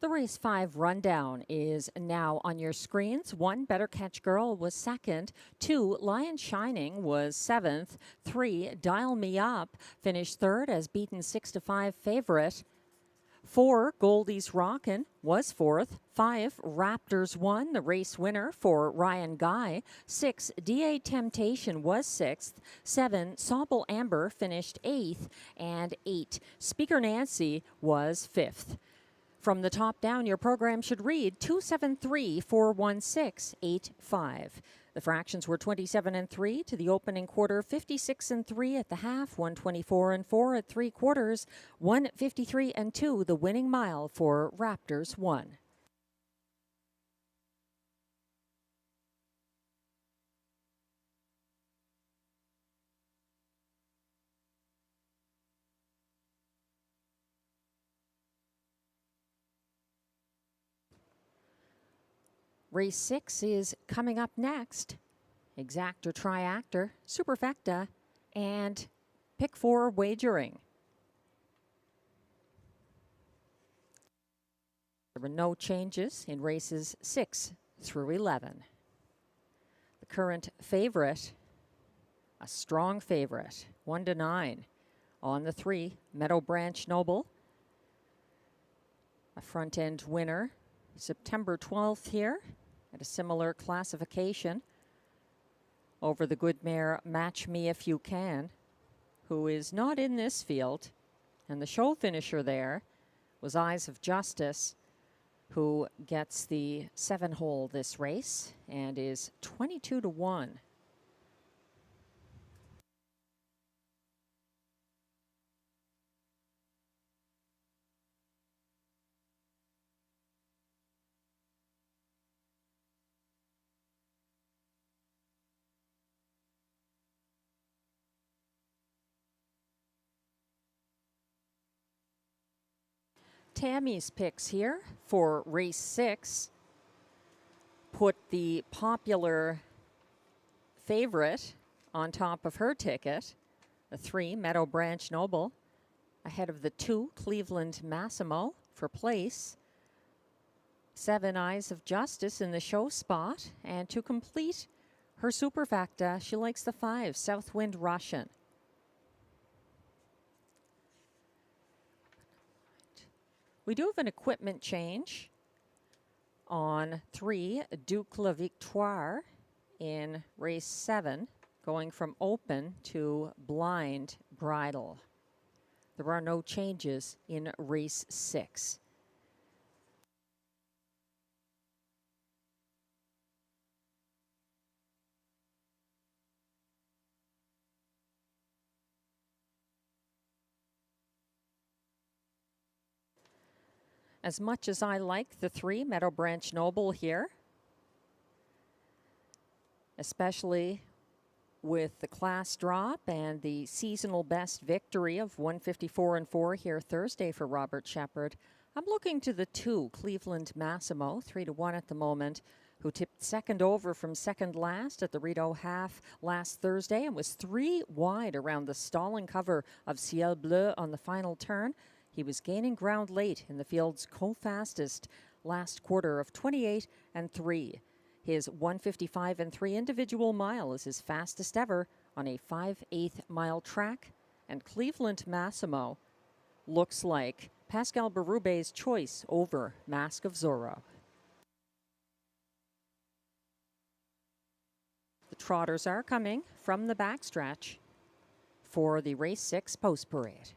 Speaker 2: The race 5 rundown is now on your screens. 1, Better Catch Girl was second. 2, Lion Shining was 7th. 3, Dial Me Up finished third as beaten 6-5 favorite. 4, Goldie's Rockin' was 4th. 5, Raptors won, the race winner for Ryan Guy. 6, DA Temptation was 6th. 7, Sobble Amber finished 8th. And 8, Speaker Nancy was 5th. From the top down, your program should read 273-416-85. The fractions were 27-3 to the opening quarter, 56-3 at the half, 124-4 at 3/4, 153-2 the winning mile for Raptors 1. Race 6 is coming up next. Exactor, Triactor, Superfecta, and Pick 4 Wagering. There were no changes in races 6 through 11. The current favorite, a strong favorite, 1-9. On the 3, Meadow Branch Noble, a front-end winner, September 12th here at a similar classification over the good mare Match Me If You Can, who is not in this field. And the show finisher there was Eyes of Justice, who gets the 7-hole this race and is 22-1. Tammy's picks here for race 6 put the popular favorite on top of her ticket, the 3, Meadow Branch Noble, ahead of the 2, Cleveland Massimo for place. 7, Eyes of Justice in the show spot. And to complete her superfecta, she likes the 5, Southwind Russian. We do have an equipment change on 3, Duke La Victoire in race 7, going from open to blind bridle. There are no changes in race 6. As much as I like the 3, Meadow Branch Noble here, especially with the class drop and the seasonal best victory of 154-4 here Thursday for Robert Shepard, I'm looking to the 2, Cleveland Massimo, 3-1 at the moment, who tipped second over from second last at the Rideau half last Thursday and was 3 wide around the stalling cover of Ciel Bleu on the final turn. He was gaining ground late in the field's co-fastest last quarter of 28-3. His 155-3 individual mile is his fastest ever on a 5/8 mile track. And Cleveland Massimo looks like Pascal Berube's choice over Mask of Zorro. The trotters are coming from the backstretch for the race 6 post parade.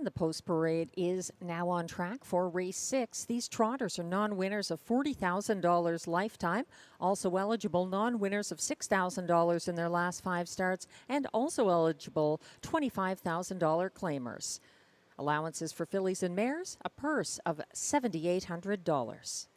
Speaker 2: And the post parade is now on track for race 6. These trotters are non-winners of $40,000 lifetime, also eligible non-winners of $6,000 in their last 5 starts, and also eligible $25,000 claimers. Allowances for fillies and mares, a purse of $7,800.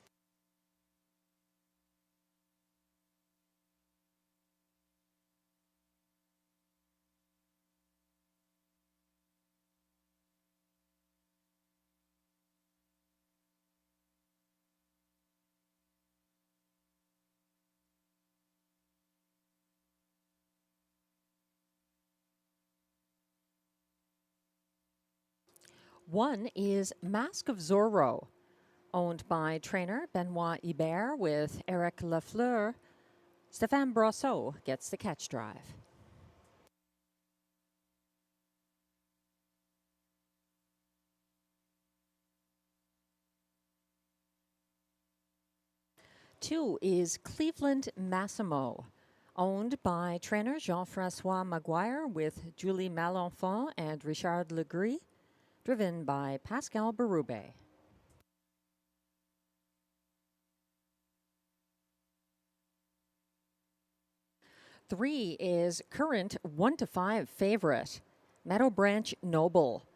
Speaker 2: One is Mask of Zorro, owned by trainer Benoit Hébert with Eric Lafleur. Stéphane Brosseau gets the catch drive. Two is Cleveland Massimo, owned by trainer Jean-François Maguire with Julie Malenfant and Richard Legris, driven by Pascal Berube. Three is current 1-5 favorite, Meadow Branch Noble,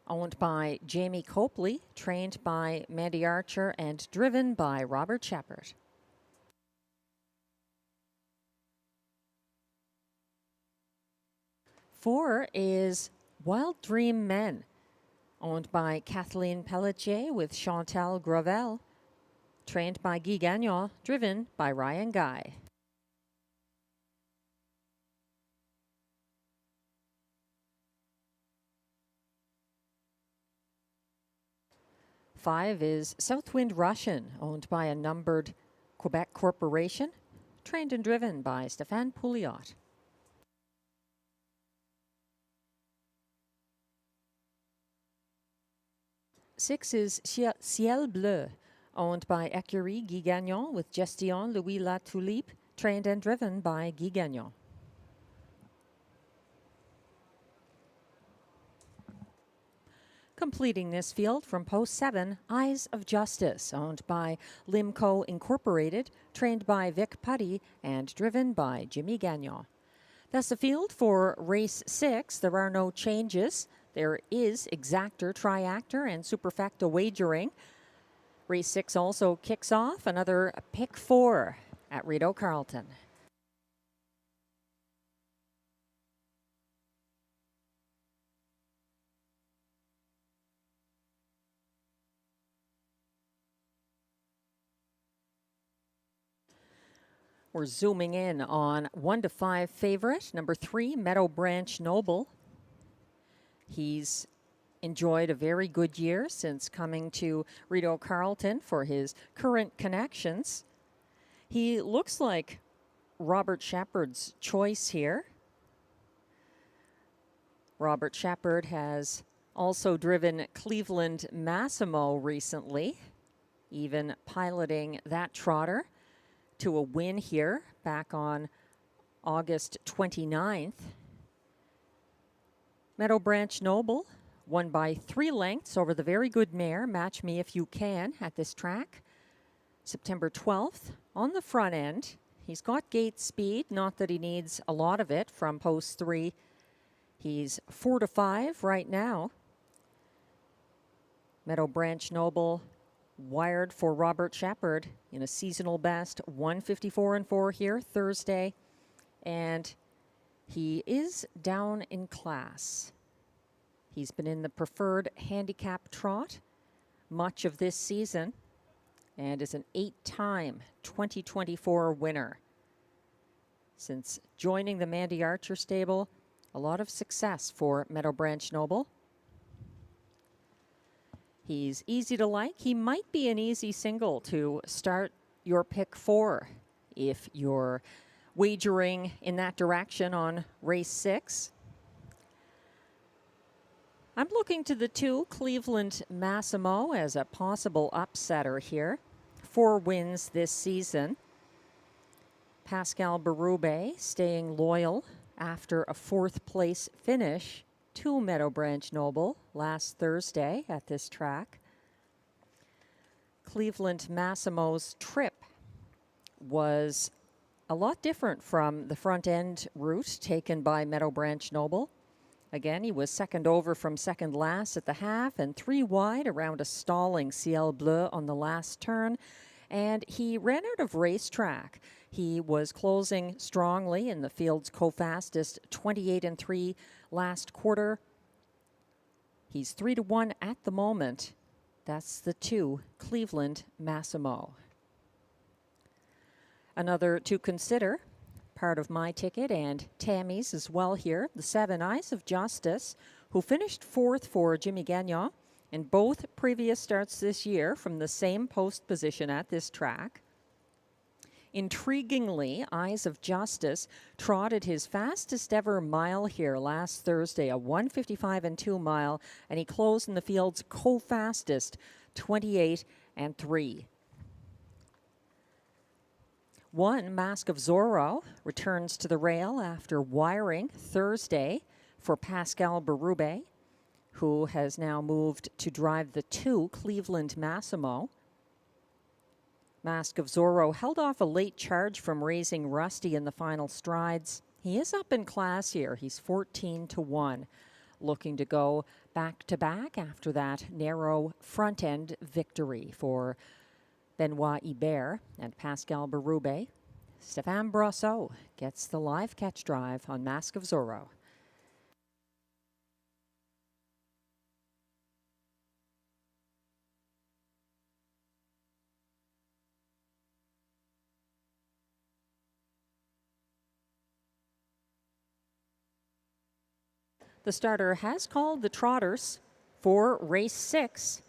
Speaker 2: owned by Jamie Copley, trained by Mandy Archer, and driven by Robert Shepard. Four is Wild Dream Men, owned by Kathleen Pelletier with Chantal Gravel, trained by Guy Gagnon, driven by Ryan Guy. Five is Southwind Russian, owned by a numbered Quebec corporation, trained and driven by Stéphane Pouliot. Six is Ciel Bleu, owned by Écurie Guy Gagnon with Gestion Louis La Tulipe, trained and driven by Guy Gagnon. Completing this field from post 7, Eyes of Justice, owned by Limco Incorporated, trained by Vic Putty, and driven by Jimmy Gagnon. That's the field for race 6. There are no changes. There is exactor, triactor, and superfecta wagering. Race 6 also kicks off another pick 4 at Rideau Carleton. We're zooming in on 1-5 favorite, number 3, Meadow Branch Noble. He's enjoyed a very good year since coming to Rideau Carleton for his current connections. He looks like Robert Shepard's choice here. Robert Shepard has also driven Cleveland Massimo recently, even piloting that trotter to a win here back on August 29th. Meadow Branch Noble won by 3 lengths over the very good mare, Match Me If You Can, at this track. September 12th on the front end. He's got gate speed, not that he needs a lot of it from post 3. He's 4-5 right now. Meadow Branch Noble wired for Robert Shepard in a seasonal best 154-4 here Thursday, and he is down in class. He's been in the preferred handicap trot much of this season and is an 8-time 2024 winner. Since joining the Mandy Archer stable, a lot of success for Meadow Branch Noble. He's easy to like. He might be an easy single to start your pick 4 if you're wagering in that direction on race 6. I'm looking to the 2, Cleveland Massimo, as a possible upsetter here. 4 wins this season. Pascal Berube staying loyal after a 4th place finish to Meadow Branch Noble last Thursday at this track. Cleveland Massimo's trip was a lot different from the front end route taken by Meadow Branch Noble. Again, he was second over from second last at the half and 3 wide around a stalling Ciel Bleu on the last turn. And he ran out of racetrack. He was closing strongly in the field's co-fastest 28-3 last quarter. He's 3-1 at the moment. That's the 2, Cleveland Massimo. Another to consider, part of my ticket and Tammy's as well here, the 7, Eyes of Justice, who finished 4th for Jimmy Gagnon in both previous starts this year from the same post position at this track. Intriguingly, Eyes of Justice trotted his fastest ever mile here last Thursday, a 1:55.2 mile, and he closed in the field's co-fastest 28-3. 1, Mask of Zorro, returns to the rail after wiring Thursday for Pascal Berube, who has now moved to drive the 2, Cleveland Massimo. Mask of Zorro held off a late charge from raising Rusty in the final strides. He is up in class here. He's 14-1, looking to go back-to-back after that narrow front-end victory for Benoit Hébert and Pascal Berube. Stéphane Brosseau gets the live catch drive on Mask of Zorro. The starter has called the trotters for race 6.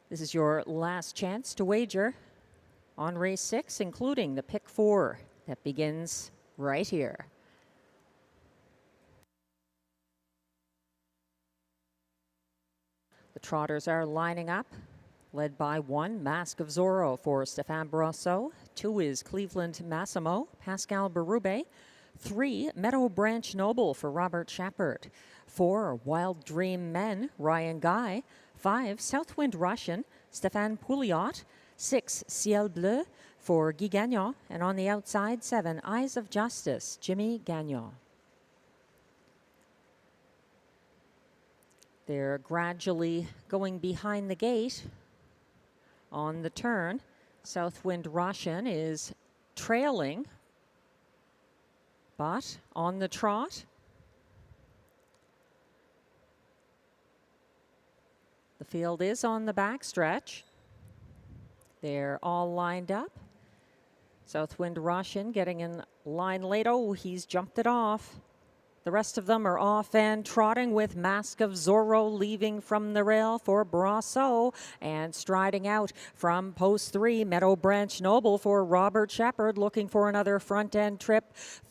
Speaker 2: This is your last chance to wager on race 6, including the pick 4 that begins right here. The trotters are lining up, led by 1, Mask of Zorro for Stéphane Brosseau. 2 is Cleveland Massimo, Pascal Berube. 3, Meadow Branch Noble for Robert Shepard. 4, Wild Dream Men, Ryan Guy. 5, Southwind Russian, Stéphane Pouliot. 6, Ciel Bleu for Guy Gagnon. And on the outside, 7, Eyes of Justice, Jimmy Gagnon. They're gradually going behind the gate on the turn. Southwind Russian is trailing, but on the trot, the field is on the backstretch. They're all lined up. Southwind Russian getting in line late. Oh, he's jumped it off. The rest of them are off and trotting with Mask of Zorro leaving from the rail for Brosseau and striding out from post 3, Meadow Branch Noble for Robert Shepard, looking for another front end trip.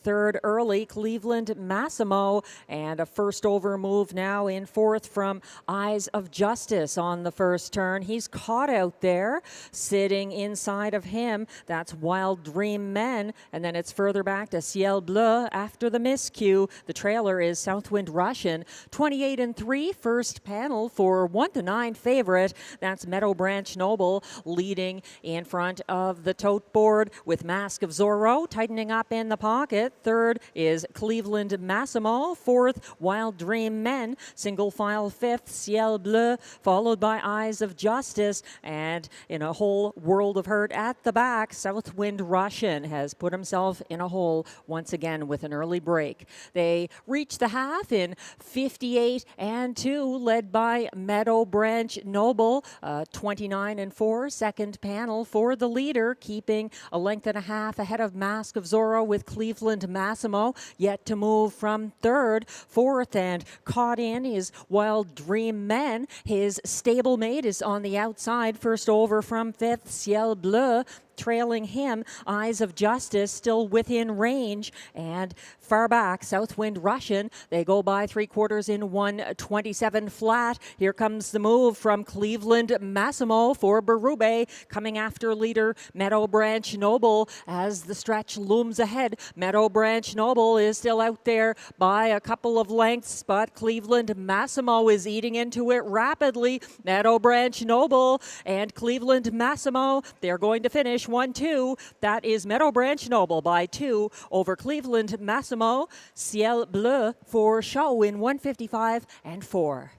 Speaker 2: 3rd early, Cleveland Massimo, and a first over move now in 4th from Eyes of Justice on the first turn. He's caught out there, sitting inside of him. That's Wild Dream Men, and then it's further back to Ciel Bleu after the miscue. The trailer is Southwind Russian. 28-3, first panel for 1-9 favorite. That's Meadow Branch Noble leading in front of the tote board with Mask of Zorro tightening up in the pocket. 3rd is Cleveland Massimo. 4th, Wild Dream Men. Single file 5th, Ciel Bleu, followed by Eyes of Justice. And in a whole world of hurt at the back, Southwind Russian has put himself in a hole once again with an early break. They reach the half in 58-2, led by Meadow Branch Noble. 29-4, second panel for the leader, keeping a length and a half ahead of Mask of Zorro with Cleveland Massimo, yet to move from 3rd. 4th and caught in is Wild Dream Men. His stablemate is on the outside, first over from 5th, Ciel Bleu. trailing him. Eyes of Justice still within range, and far back, Southwind Russian. They go by 3/4 in 1:27 flat. Here comes the move from Cleveland Massimo for Berube, coming after leader Meadow Branch Noble as the stretch looms ahead. Meadow Branch Noble is still out there by a couple of lengths, but Cleveland Massimo is eating into it rapidly. Meadow Branch Noble and Cleveland Massimo, they're going to finish 1-2. That is Meadow Branch Noble by 2 over Cleveland Massimo. Ciel Bleu for show in 1:55 and 4.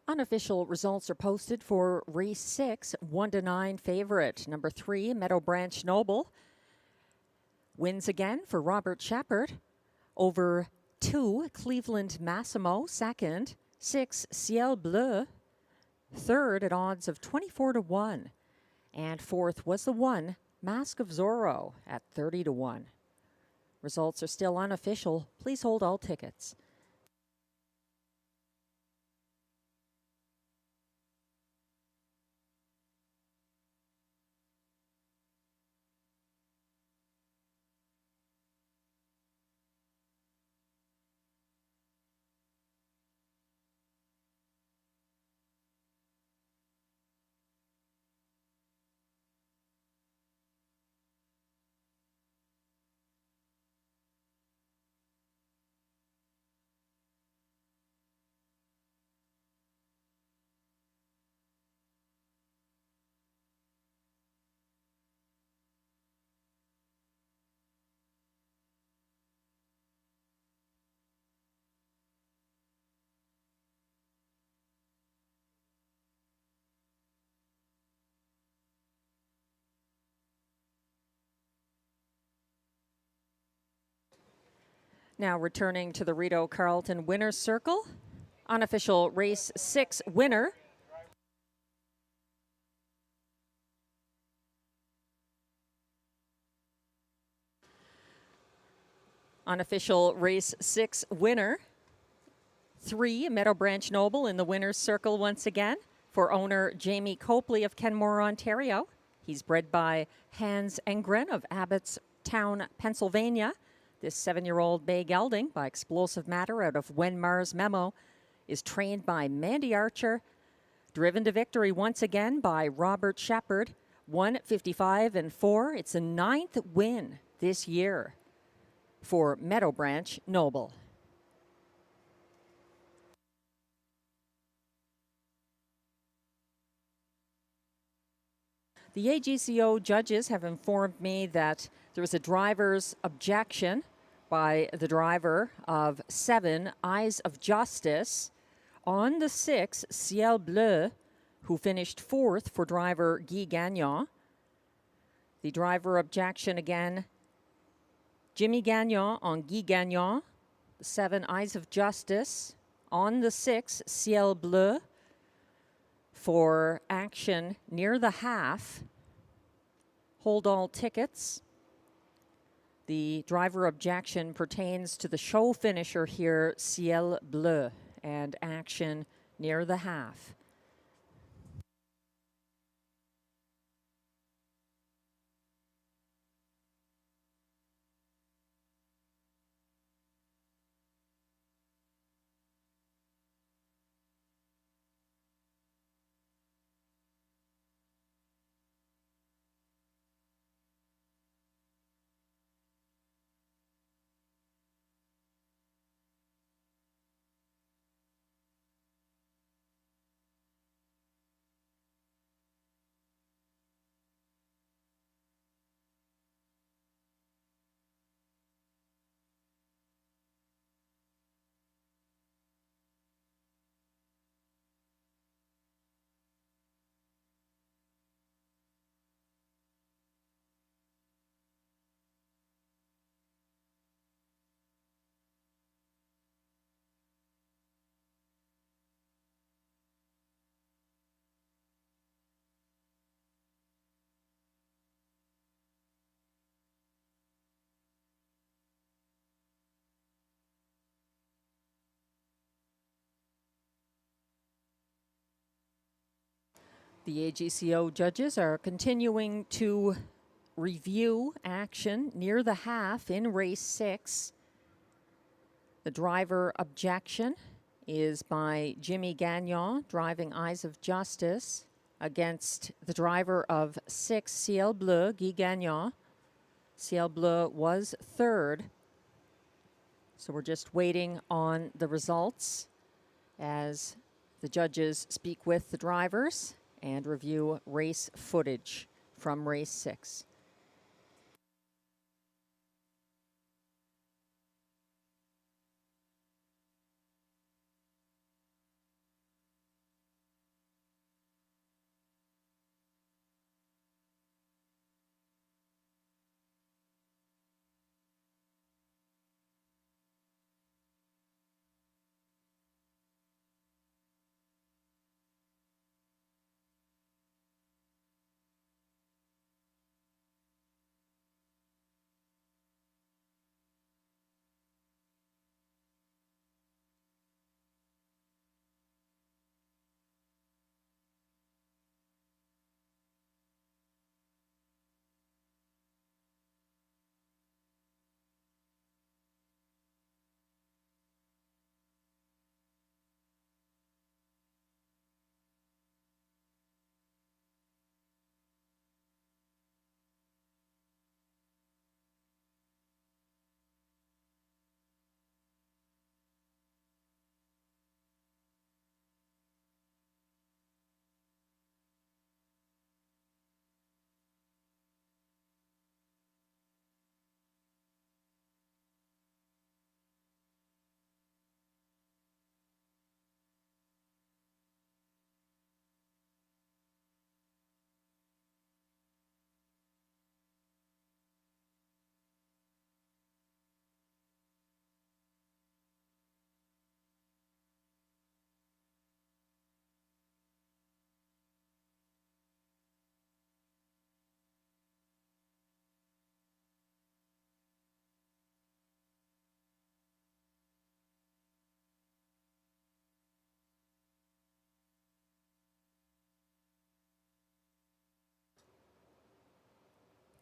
Speaker 2: Unofficial results are posted for race 6, 1-9 favorite. Number 3, Meadow Branch Noble, wins again for Robert Shepard over 2, Cleveland Massimo, second. 6, Ciel Bleu, third at odds of 24-1. And fourth was the 1, Mask of Zorro at 30-1. Results are still unofficial. Please hold all tickets. Now returning to the Rideau Carleton Winner's Circle, unofficial race 6 winner, unofficial race 6 winner, 3, Meadow Branch Noble in the Winner's Circle once again for owner Jamie Copley of Kenmore, Ontario. He's bred by Hans Engren of Abbottstown, Pennsylvania. This 7-year-old bay gelding by Explosive Matter out of Wenmar's Memo is trained by Mandy Archer, driven to victory once again by Robert Shepard, 1:55 and 4. It's a 9th win this year for Meadow Branch Noble. The AGCO judges have informed me that there was a driver's objection by the driver of 7, Eyes of Justice, on the 6, Ciel Bleu, who finished 4th for driver Guy Gagnon. The driver objection again, Jimmy Gagnon on Guy Gagnon, 7, Eyes of Justice, on the 6, Ciel Bleu, for action near the half. Hold all tickets. The driver objection pertains to the show finisher here, Ciel Bleu, and action near the half. The AGCO judges are continuing to review action near the half in race 6. The driver objection is by Jimmy Gagnon, driving Eyes of Justice, against the driver of 6, Ciel Bleu, Guy Gagnon. Ciel Bleu was third. So we're just waiting on the results as the judges speak with the drivers and review race footage from race 6.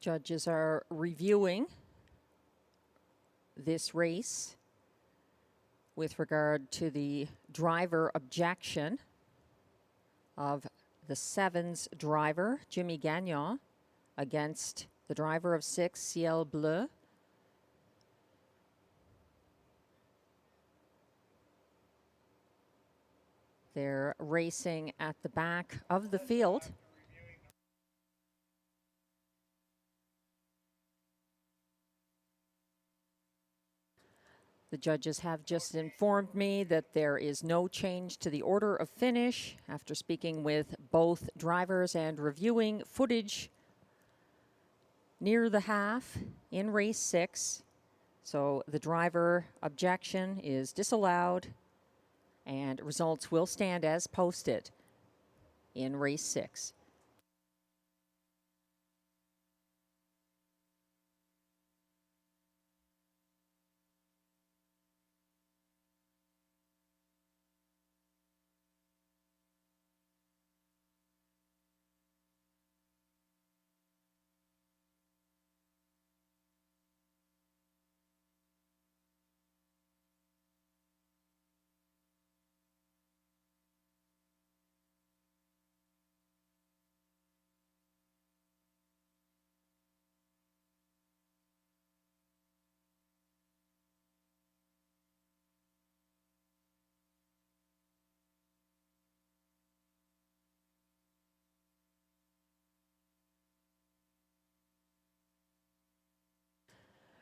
Speaker 2: Judges are reviewing this race with regard to the driver objection of the 7's driver, Jimmy Gagnon, against the driver of 6, Ciel Bleu. They're racing at the back of the field. The judges have just informed me that there is no change to the order of finish after speaking with both drivers and reviewing footage near the half in race 6. So the driver objection is disallowed and results will stand as posted in race 6.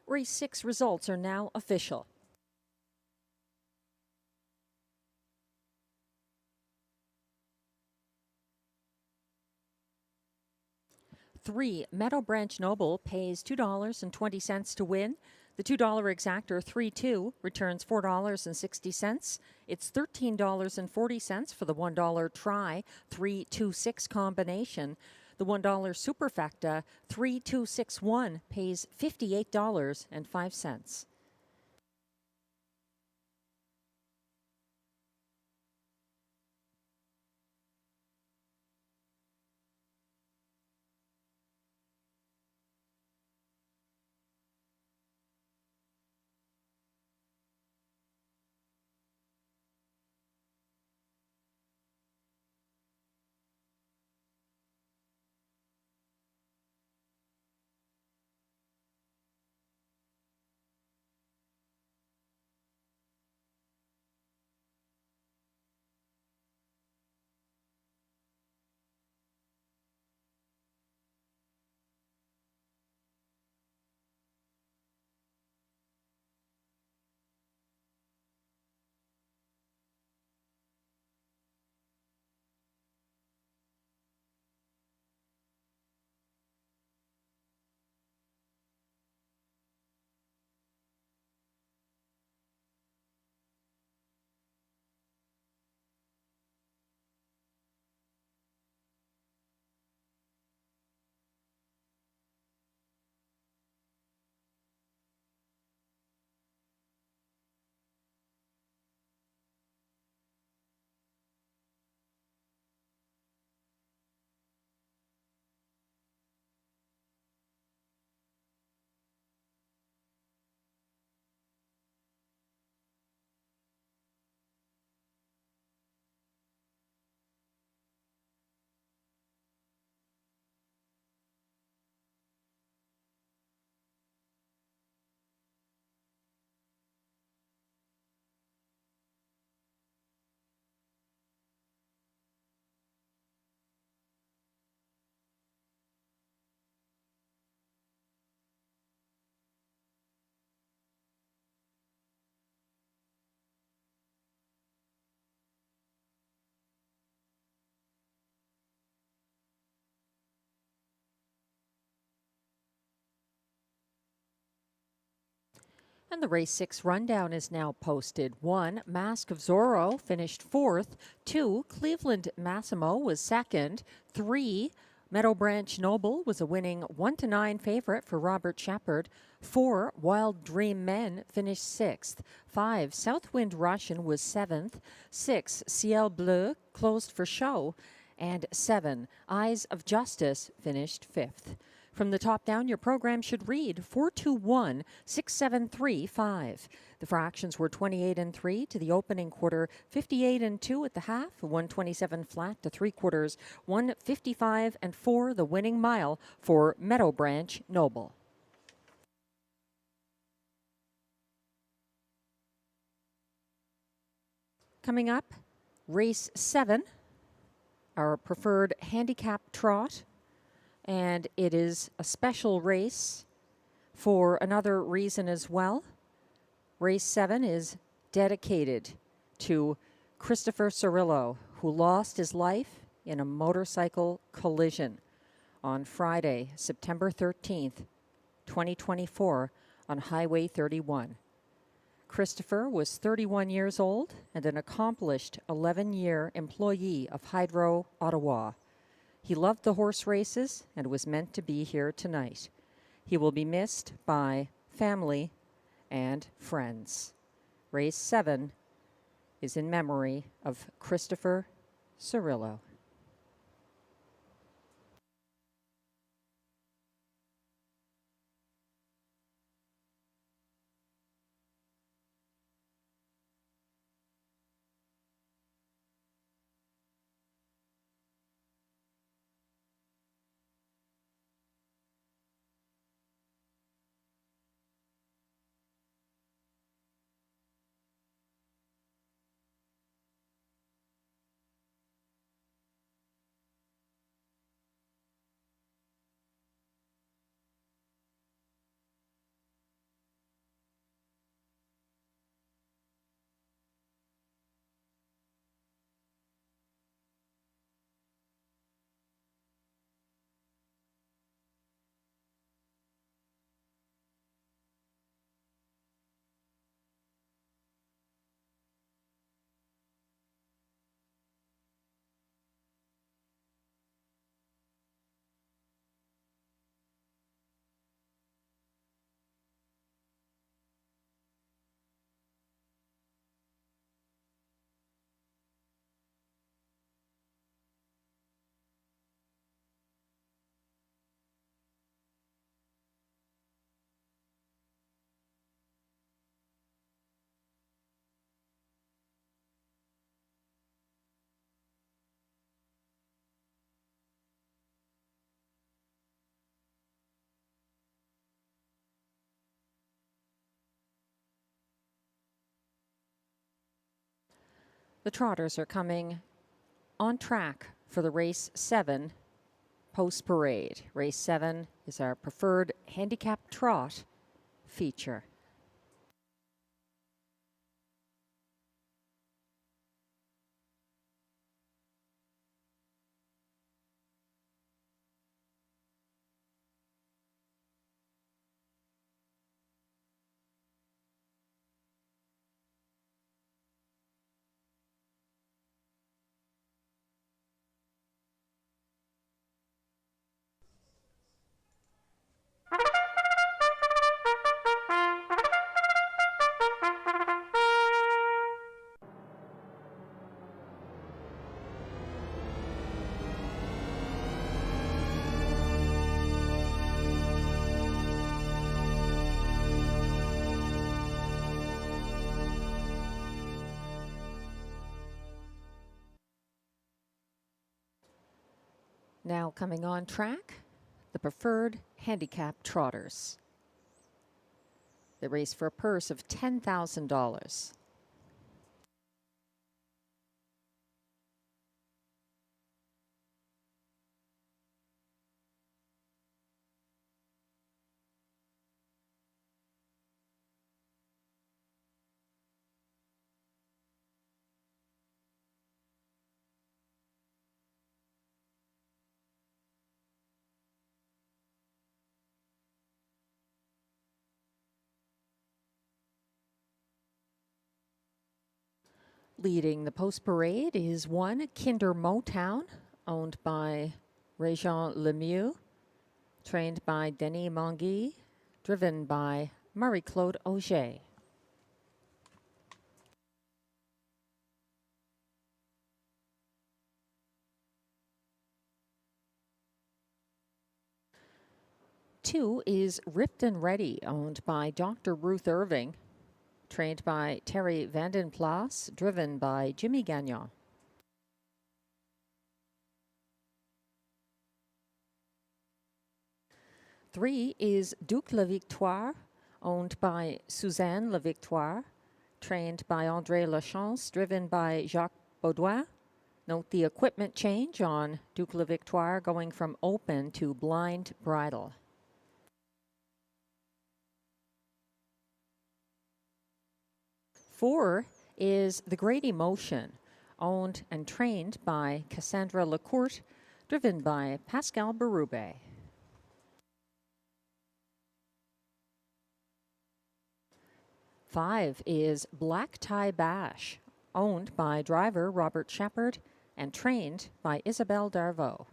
Speaker 2: Race 6 results are now official. Three, Meadow Branch Noble pays $2.20 to win. The $2 exactor 3-2 returns $4.60. It's $13.40 for the $1 try 3-2-6 combination. The $1 superfecta 3-2-6-1 pays $58.05. And the race 6 rundown is now posted. 1, Mask of Zorro finished 4th. 2, Cleveland Massimo was 2nd. 3, Meadow Branch Noble was a winning 1-9 favorite for Robert Shepard. 4, Wild Dream Men finished 6th. 5, Southwind Russian was 7th. 6, Ciel Bleu closed for show. And 7, Eyes of Justice finished 5th. From the top down, your program should read 421-6735. The fractions were 28-3 to the opening quarter, 58-2 at the half, 127 flat to 3/4, 155-4 the winning mile for Meadow Branch Noble. Coming up, race 7, our preferred handicap trot. And it is a special race for another reason as well. Race 7 is dedicated to Christopher Cirillo, who lost his life in a motorcycle collision on Friday, September 13th, 2024, on Highway 31. Christopher was 31 years old and an accomplished 11-year employee of Hydro Ottawa. He loved the horse races and was meant to be here tonight. He will be missed by family and friends. Race 7 is in memory of Christopher Cirillo. The trotters are coming on track for the race 7 post parade. Race 7 is our preferred handicap trot feature. Now coming on track, the preferred handicap trotters. They race for a purse of $10,000. Leading the post parade is one Kinder Motown, owned by Régent Lemieux, trained by Denis Monguy, driven by Marie-Claude Auger. Two is Ripped and Ready, owned by Dr. Ruth Irving, trained by Terry Vandenplas, driven by Jimmy Gagnon. Three is Duc La Victoire, owned by Suzanne La Victoire, trained by André Lachance, driven by Jacques Baudouin. Note the equipment change on Duc La Victoire, going from open to blind bridle. Four is the Great Emotion, owned and trained by Cassandra Lacourte, driven by Pascal Berube. Five is Black Tie Bash, owned by driver Robert Shepard and trained by Isabelle Darvaux.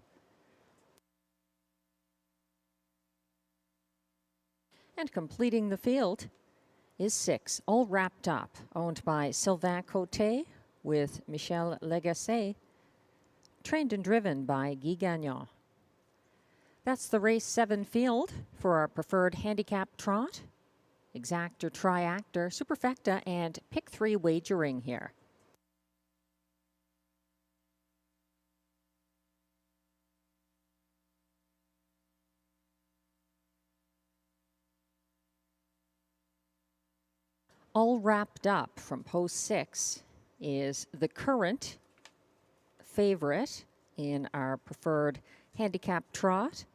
Speaker 2: And completing the field is six, All Wrapped Up, owned by Sylvain Côté with Michel Legasse, trained and driven by Guy Gagnon. That's the race 7 field for our preferred handicap trot, exactor, triactor, superfecta, and pick 3 wagering here. All Wrapped Up from post 6 is the current favorite in our preferred handicap trot.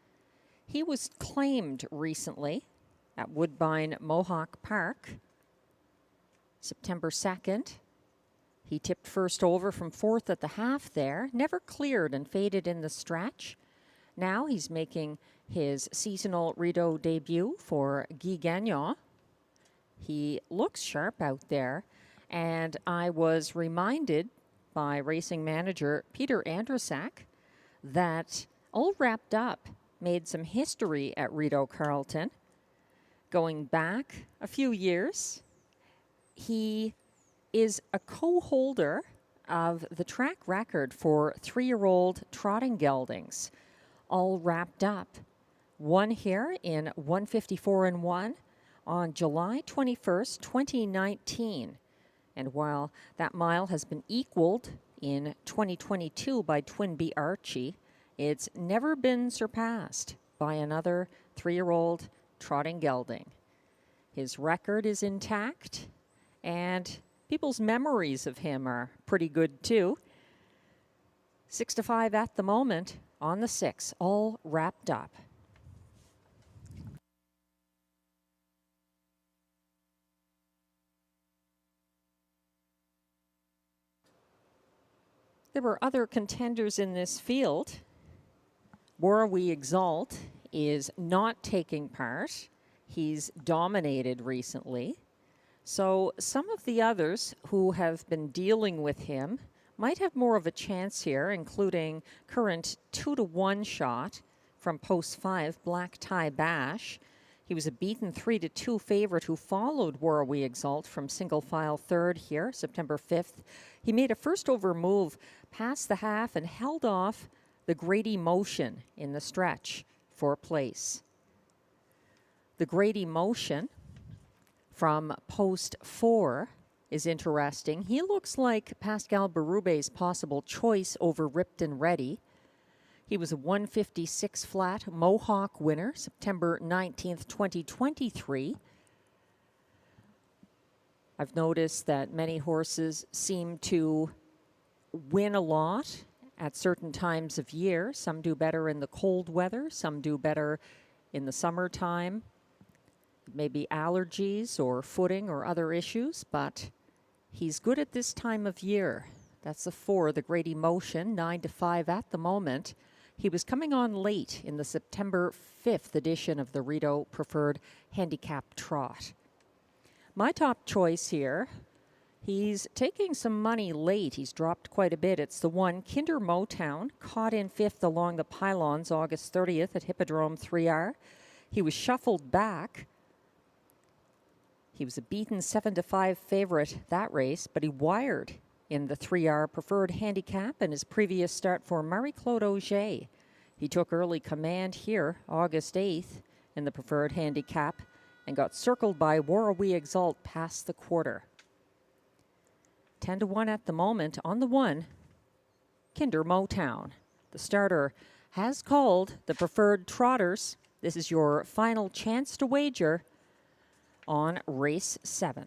Speaker 2: He was claimed recently at Woodbine Mohawk Park, September 2nd. He tipped first over from 4th at the half there, never cleared and faded in the stretch. Now he's making his seasonal Rideau debut for Guy Gagnon. He looks sharp out there, and I was reminded by racing manager Peter Andrusak that All Wrapped Up made some history at Rideau Carleton. Going back a few years, he is a co-holder of the track record for 3-year-old trotting geldings. All Wrapped Up won here in 154-1 on July 21st, 2019. And while that mile has been equaled in 2022 by Twinbee Archie, it's never been surpassed by another 3-year-old trotting gelding. His record is intact, and people's memories of him are pretty good too. 6-5 at the moment on the 6, All Wrapped Up. There were other contenders in this field. Where We Exalt is not taking part. He's dominated recently. So some of the others who have been dealing with him might have more of a chance here, including current 2-1 shot from post 5, Black Tie Bash. He was a beaten 3-2 favorite who followed Where We Exalt from single file third here, September 5th. He made a first over move past the half and held off the Great Emotion in the stretch for place. The Great Emotion from post 4 is interesting. He looks like Pascal Berube's possible choice over Ripped and Ready. He was a 156 flat Mohawk winner, September 19th, 2023. I've noticed that many horses seem to win a lot at certain times of year. Some do better in the cold weather, some do better in the summertime. Maybe allergies or footing or other issues, but he's good at this time of year. That's the 4, the Great Emotion, 9-5 at the moment. He was coming on late in the September 5th edition of the Rideau Preferred Handicap Trot. My top choice here He's taking some money late. He's dropped quite a bit. It's the one, Kinder Motown, caught in 5th along the pylons August 30th at Hippodrome 3R. He was shuffled back. He was a beaten 7-5 favorite that race, but he wired in the 3R preferred handicap in his previous start for Marie-Claude Auger. He took early command here August 8th in the preferred handicap and got circled by War We Exalt past the quarter. 10-1 at the moment on the one, Kinder Motown. The starter has called the preferred trotters. This is your final chance to wager on race 7.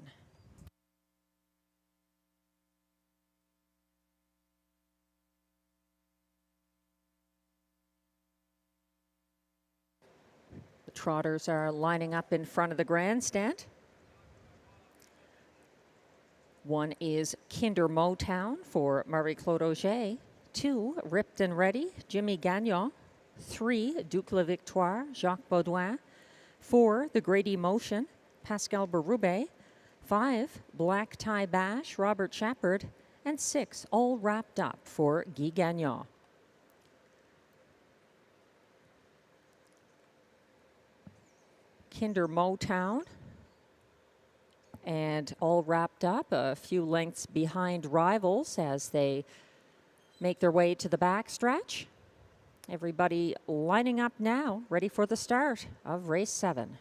Speaker 2: The trotters are lining up in front of the grandstand. One is Kinder Motown for Marie-Claude Auger. 2, Ripped and Ready, Jimmy Gagnon. 3, Duke La Victoire, Jacques Baudouin. 4, The Great Emotion, Pascal Berube. 5, Black Tie Bash, Robert Shepard. And 6, All Wrapped Up for Guy Gagnon. Kinder Motown and All Wrapped Up a few lengths behind rivals as they make their way to the backstretch. Everybody lining up now, ready for the start of race 7.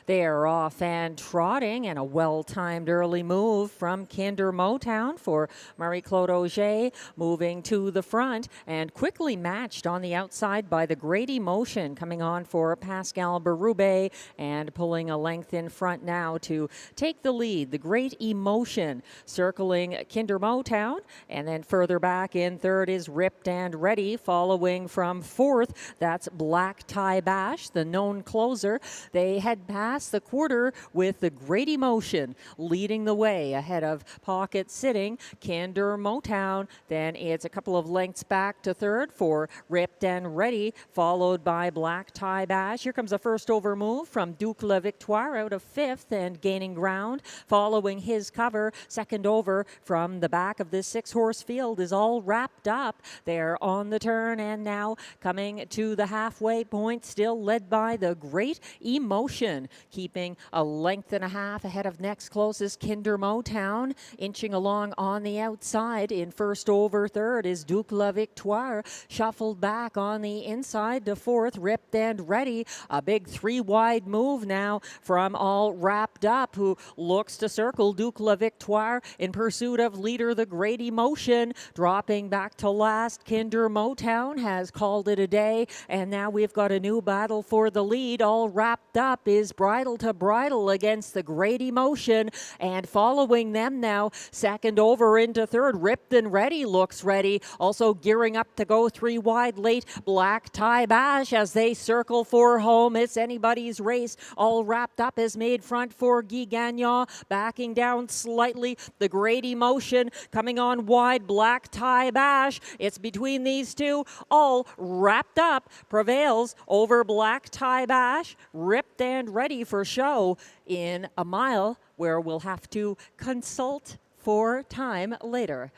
Speaker 2: They're off and trotting, and a well-timed early move from Kinder Motown for Marie-Claude Auger, moving to the front and quickly matched on the outside by the Great Emotion, coming on for Pascal Berube and pulling a length in front now to take the lead. The Great Emotion circling Kinder Motown, and then further back in third is Ripped and Ready, following from fourth. That's Black Tie Bash, the known closer. They head past the quarter with the Great Emotion leading the way ahead of Pocket Sitting, Kinder Motown. Then it's a couple of lengths back to third for Ripped and Ready, followed by Black Tie Bash. Here comes a first over move from Duke La Victoire out of fifth and gaining ground. Following his cover, second over from the back of this 6-horse field is All Wrapped Up. They're on the turn and now coming to the halfway point, still led by the Great Emotion, keeping a length and a half ahead of next closest Kinder Motown. Inching along on the outside in first over third is Duke La Victoire, shuffled back on the inside to fourth, Ripped and Ready. A big 3-wide move now from All Wrapped Up, who looks to circle Duke La Victoire in pursuit of leader the Great Emotion. Dropping back to last, Kinder Motown has called it a day, and now we've got a new battle for the lead. All Wrapped Up is bridle to bridle against the Great Emotion, and following them now, second over into third, Ripped and Ready looks ready, also gearing up to go 3 wide late, Black Tie Bash as they circle for home. It's anybody's race. All Wrapped Up is made front for Guy Gagnon, backing down slightly, the Great Emotion coming on wide, Black Tie Bash. It's between these two. All Wrapped Up prevails over Black Tie Bash. Ripped and Ready for show in a mile where we'll have to consult for time later.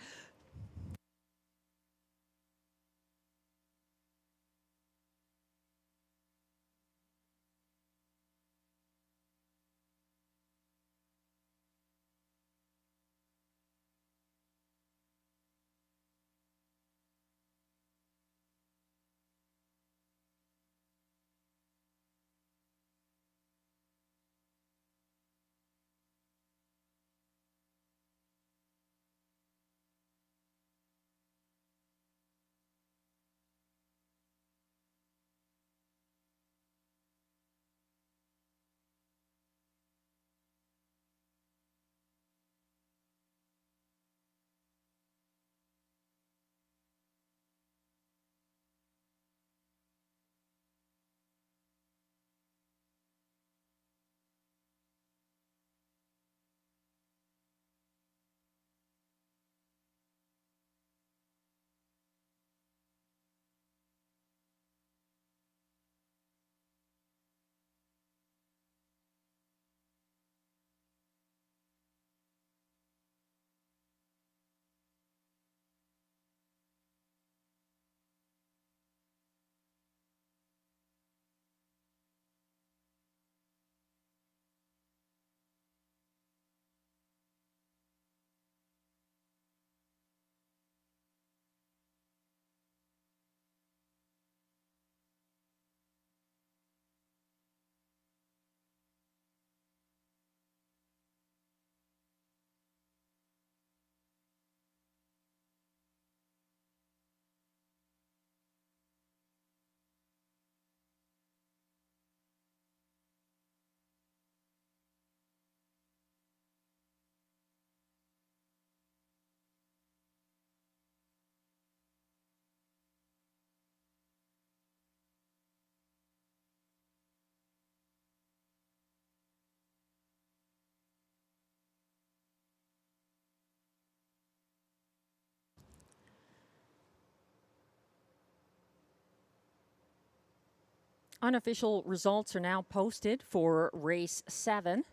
Speaker 2: Unofficial results are now posted for race 7.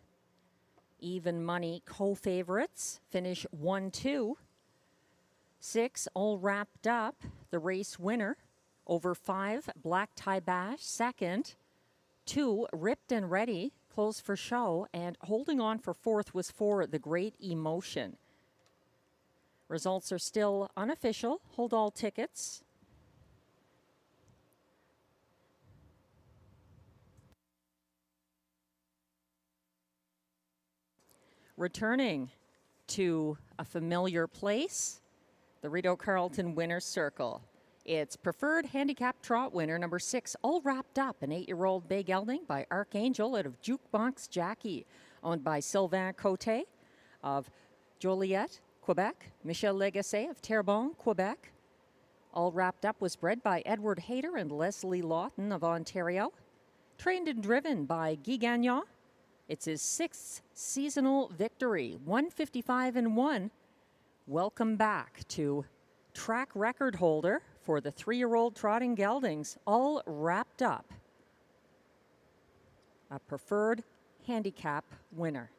Speaker 2: Even money co-favorites finish 1-2. 6 all wrapped up. The race winner over 5 Black Tie Bash second. 2 Ripped and Ready close for show, and holding on for 4th was 4 The Great Emotion. Results are still unofficial. Hold all tickets. Returning to a familiar place, the Rideau Carleton Winner's Circle. It's preferred handicap trot winner number 6, all wrapped up, an 8-year-old bay gelding by Archangel out of Jukebox Jackie, owned by Sylvain Cote of Joliette, Quebec, Michel Legacy of Terrebonne, Quebec. All wrapped up was bred by Edward Hayter and Leslie Lawton of Ontario. Trained and driven by Guy Gagnon. It's his 6th seasonal victory, 155-1. Welcome back to track record holder for the 3-year-old trotting geldings, all wrapped up. A preferred handicap winner.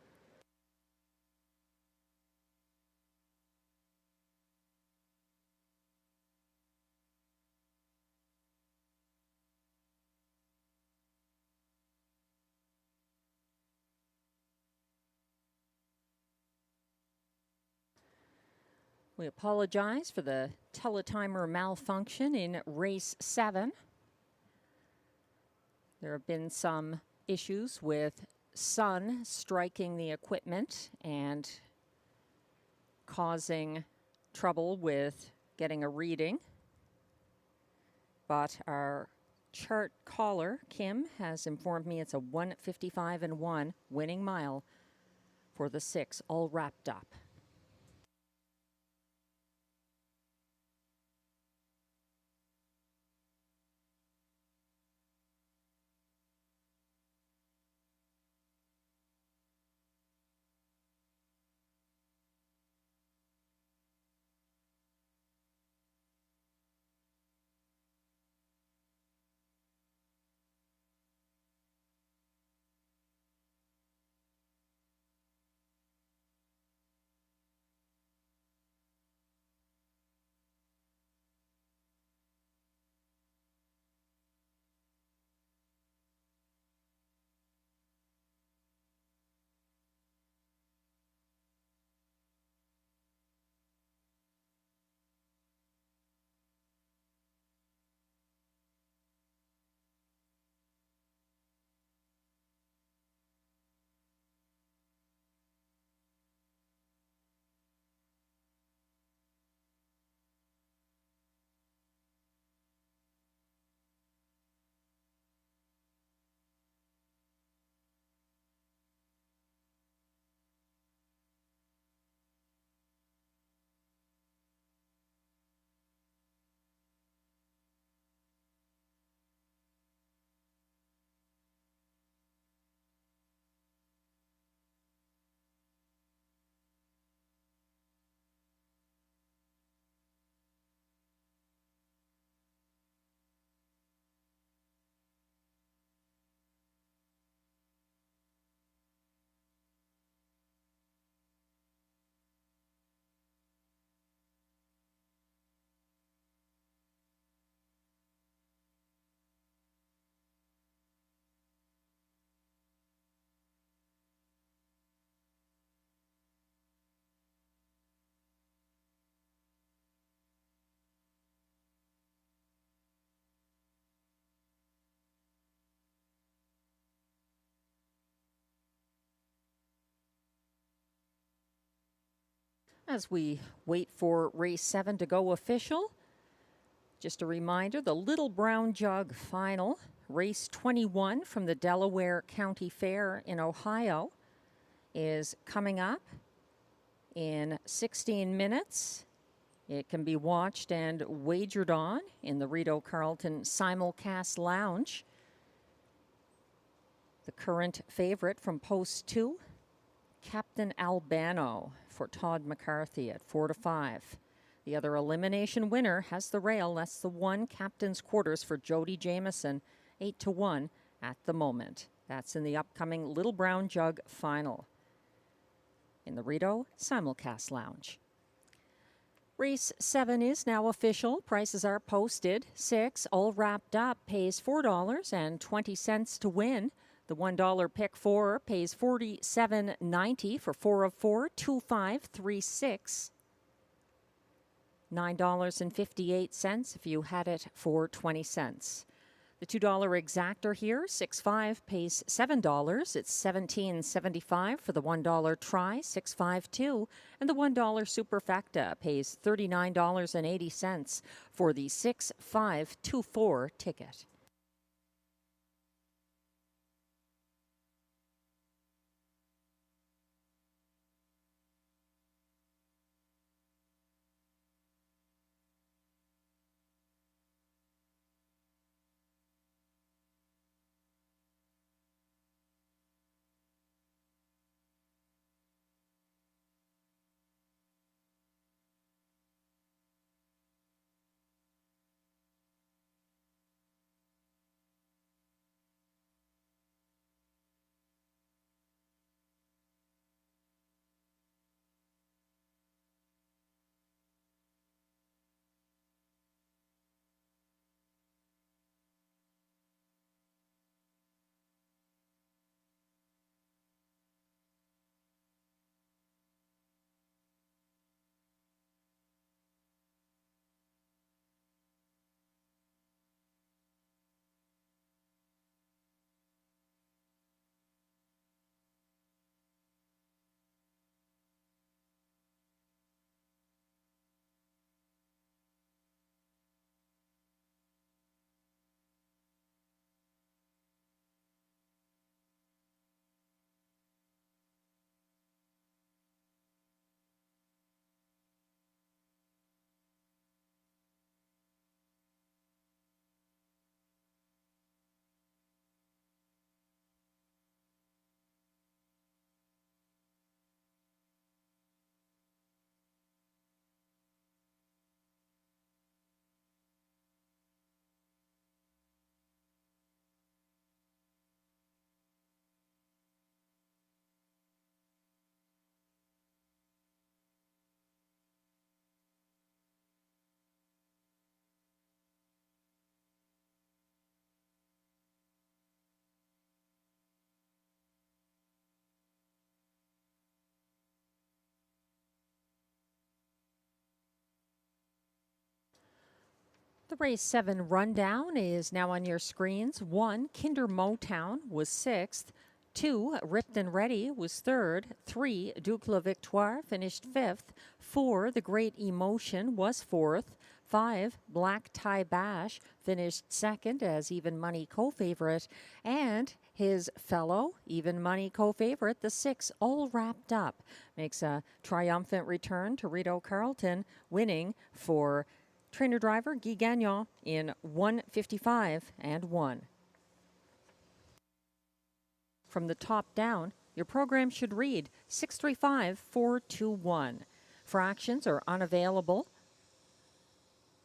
Speaker 2: We apologize for the teletimer malfunction in race 7. There have been some issues with sun striking the equipment and causing trouble with getting a reading. But our chart caller, Kim, has informed me it's a 155-1 winning mile for the 6, all wrapped up. As we wait for race 7 to go official, just a reminder, the Little Brown Jug final, race 21 from the Delaware County Fair in Ohio, is coming up in 16 minutes. It can be watched and wagered on in the Rideau Carleton Simulcast Lounge. The current favorite from Post 2, Captain Albano for Todd McCarthy at 4-5. The other elimination winner has the rail. That's the 1 Captain's Quarters for Jody Jameson, 8-1 at the moment. That's in the upcoming Little Brown Jug final in the Rideau Simulcast Lounge. Race 7 is now official. Prices are posted. 6, all wrapped up, pays $4.20 to win. The $1 pick 4 pays $47.90 for 4 of 4, 2536. $9.58 if you had it for 20 cents. The $2 exactor here, 6.5 pays $7. It's $17.75 for the $1 try, 6.52, and the $1 superfecta pays $39.80 for the 6.524 ticket. The race 7 rundown is now on your screens. 1, Kinder Motown was 6th. 2, Ripped and Ready was 3rd. 3, Duke La Victoire finished 5th. 4, The Great Emotion was 4th. 5, Black Tie Bash finished 2nd as even money co-favorite. And his fellow even money co-favorite, the 6, All Wrapped Up, makes a triumphant return to Rideau Carleton, winning for trainer-driver Guy Gagnon in 1:55.1. From the top down, your program should read 635-421. Fractions are unavailable.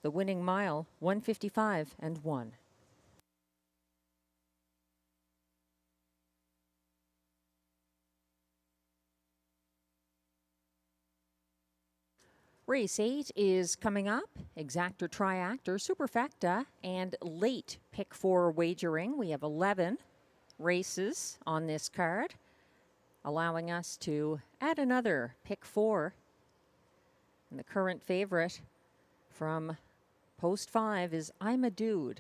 Speaker 2: The winning mile, 1:55.1. Race 8 is coming up. Exactor, triactor, superfecta, and late pick 4 wagering. We have 11 races on this card, allowing us to add another pick 4. And the current favorite from post 5 is I'm a Dude.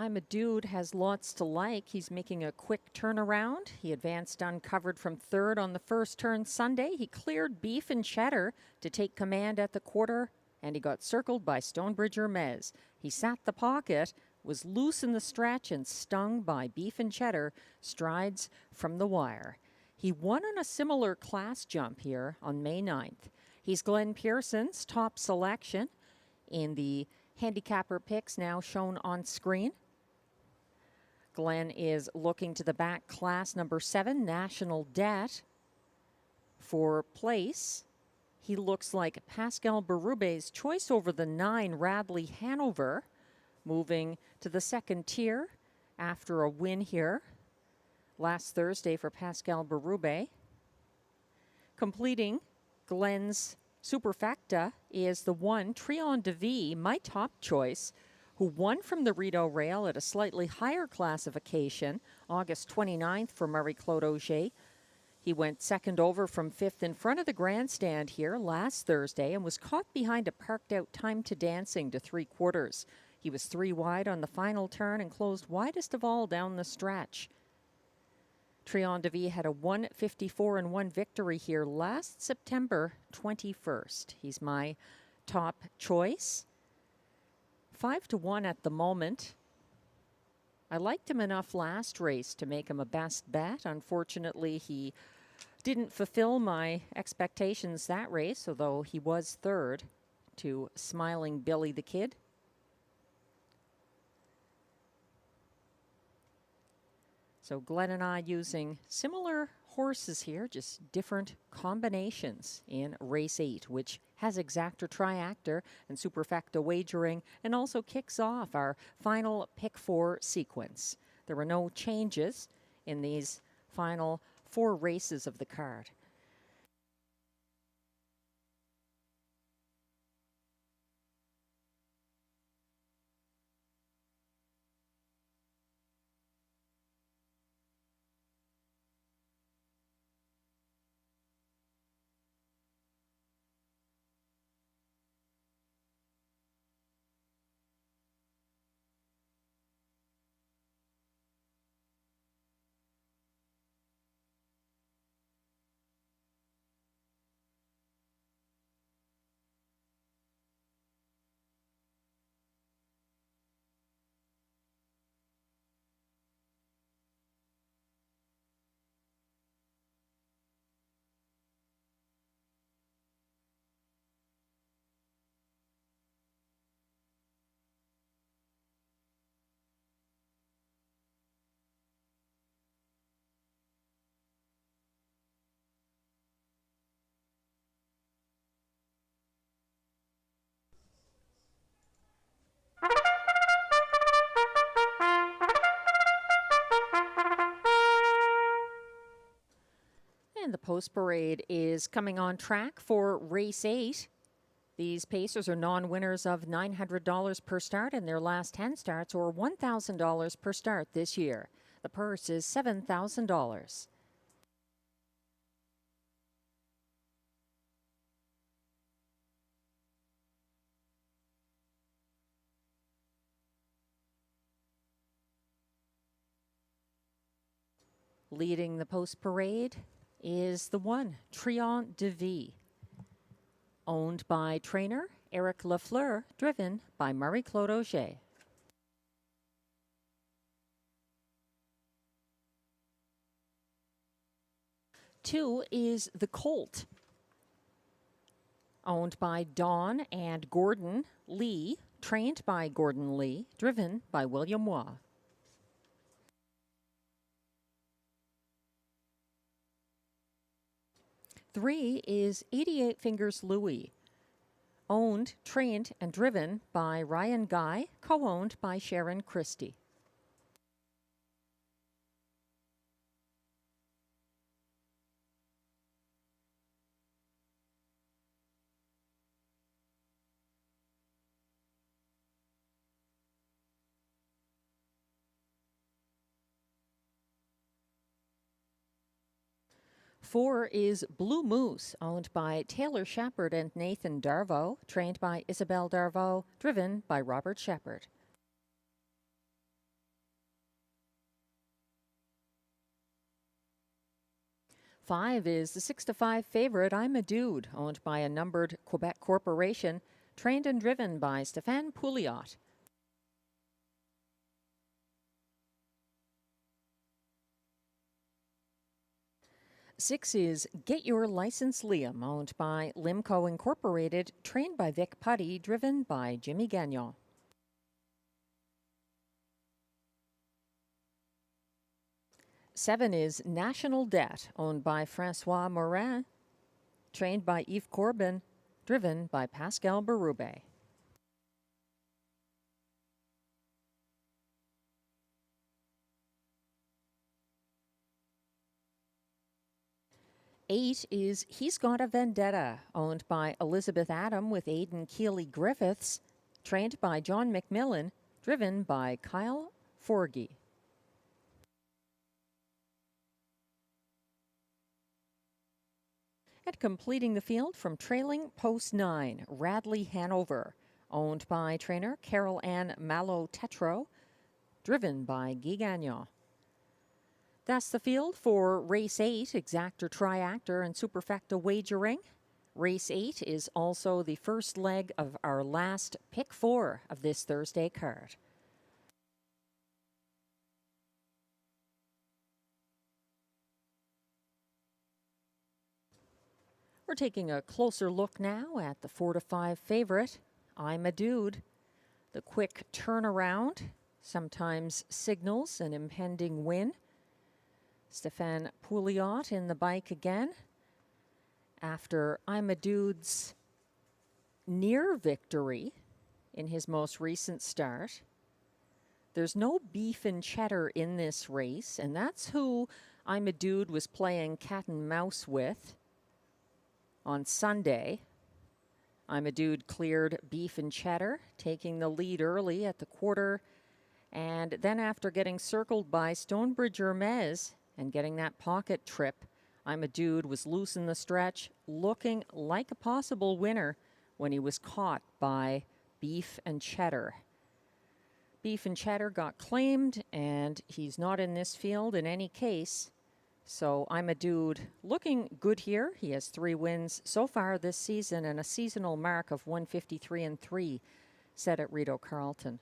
Speaker 2: I'm a Dude has lots to like. He's making a quick turnaround. He advanced uncovered from 3rd on the first turn Sunday. He cleared Beef and Cheddar to take command at the quarter, and he got circled by Stonebridge Hermes. He sat the pocket, was loose in the stretch, and stung by Beef and Cheddar strides from the wire. He won on a similar class jump here on May 9th. He's Glenn Pearson's top selection in the handicapper picks now shown on screen. Glenn is looking to the back, class number 7, National Debt. for place. He looks like Pascal Berube's choice over the 9 Radley Hanover, moving to the second tier after a win here last Thursday for Pascal Berube. Completing Glenn's Superfecta is the 1 Trion de Vie, my top choice, who won from the Rideau Rail at a slightly higher classification, August 29th for Marie-Claude Auger. He went second over from 5th in front of the grandstand here last Thursday and was caught behind a parked-out Time to Dancing to 3/4. He was 3 wide on the final turn and closed widest of all down the stretch. Trion de Vie had a 1:54-1 victory here last September 21st. He's my top choice. 5-1 at the moment. I liked him enough last race to make him a best bet. Unfortunately, he didn't fulfill my expectations that race, although he was third to Smiling Billy the Kid. So Glenn and I using similar horses here, just different combinations in race 8, which has exactor triactor and superfecta wagering, and also kicks off our final pick 4 sequence. There were no changes in these final 4 races of the card. And the post parade is coming on track for race 8. These pacers are non-winners of $900 per start in their last 10 starts, or $1,000 per start this year. The purse is $7,000. Leading the post parade is the 1 Trion de Vie, owned by trainer Eric Lafleur, driven by Marie-Claude Auger. Two is the Colt, owned by Dawn and Gordon Lee, trained by Gordon Lee, driven by William Waugh. 3 is 88 Fingers Louie, owned, trained, and driven by Ryan Guy, co-owned by Sharon Christie. Four is Blue Moose, owned by Taylor Shepard and Nathan Darvo, trained by Isabel Darvo, driven by Robert Shepard. Five is the 6-5 favorite, I'm a Dude, owned by a numbered Quebec corporation, trained and driven by Stéphane Pouliot. 6 is Get Your License Liam, owned by Limco Incorporated, trained by Vic Putty, driven by Jimmy Gagnon. 7 is National Debt, owned by Francois Morin, trained by Yves Corbin, driven by Pascal Berube. Eight is He's Got a Vendetta, owned by Elizabeth Adam with Aidan Keeley Griffiths, trained by John McMillan, driven by Kyle Forgy. And completing the field from trailing post 9, Radley Hanover, owned by trainer Carol Ann Malo-Tetro, driven by Guy Gagnon. That's the field for Race 8, Exactor, Triactor, and Superfecta wagering. Race 8 is also the first leg of our last Pick 4 of this Thursday card. We're taking a closer look now at the 4 to 5 favorite, I'm a Dude. The quick turnaround sometimes signals an impending win. Stéphane Pouliot in the bike again. After I'm a Dude's near victory in his most recent start, there's no beef and cheddar in this race, and that's who I'm a Dude was playing cat and mouse with on Sunday. I'm a Dude cleared beef and cheddar, taking the lead early at the quarter, and then after getting circled by Stonebridge Hermes and getting that pocket trip, I'm a Dude was loose in the stretch, looking like a possible winner when he was caught by Beef and Cheddar. Beef and Cheddar got claimed, and he's not in this field in any case. So I'm a Dude looking good here. He has 3 wins so far this season and a seasonal mark of 153-3 set at Rideau Carleton.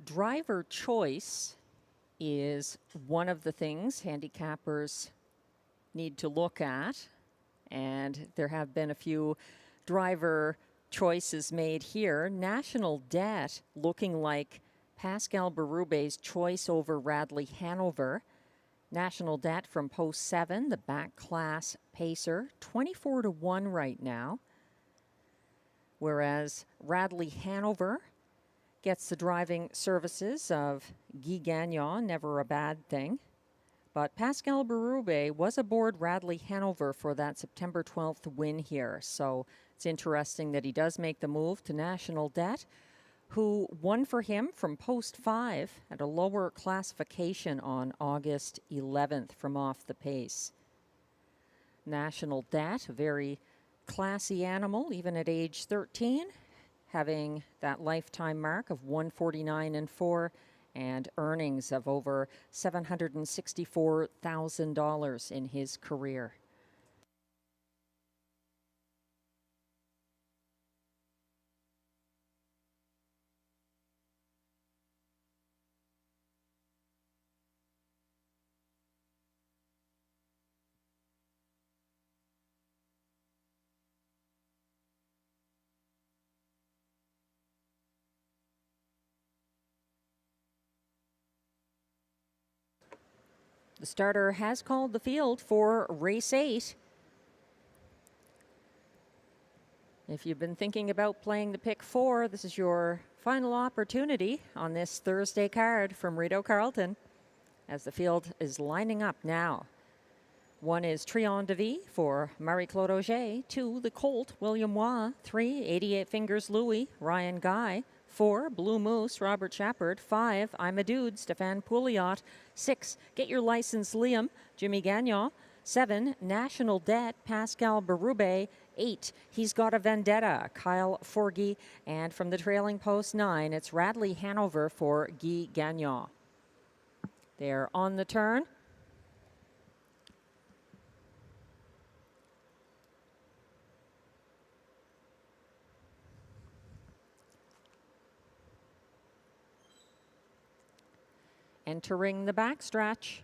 Speaker 2: Driver choice is one of the things handicappers need to look at, and there have been a few driver choices made here. National Debt looking like Pascal Berube's choice over Radley Hanover. National Debt from post 7, the back class pacer, 24-1 right now. Whereas Radley Hanover gets the driving services of Guy Gagnon, never a bad thing. But Pascal Berube was aboard Radley Hanover for that September 12th win here. So it's interesting that he does make the move to National Debt, who won for him from post 5 at a lower classification on August 11th from off the pace. National Debt, a very classy animal, even at age 13, having that lifetime mark of 149-4 and earnings of over $764,000 in his career. The starter has called the field for race 8. If you've been thinking about playing the pick 4, this is your final opportunity on this Thursday card from Rideau Carleton as the field is lining up now. 1 is Trion de Vie for Marie-Claude Auger. 2, the Colt, William Waugh. 3, 88 Fingers Louis, Ryan Guy. 4, Blue Moose, Robert Shepard. 5, I'm a Dude, Stéphane Pouliot. 6, Get Your License, Liam, Jimmy Gagnon. 7, National Debt, Pascal Berube. 8, He's Got a Vendetta, Kyle Forgy. And from the trailing post 9, it's Radley Hanover for Guy Gagnon. They're on the turn. Entering the backstretch.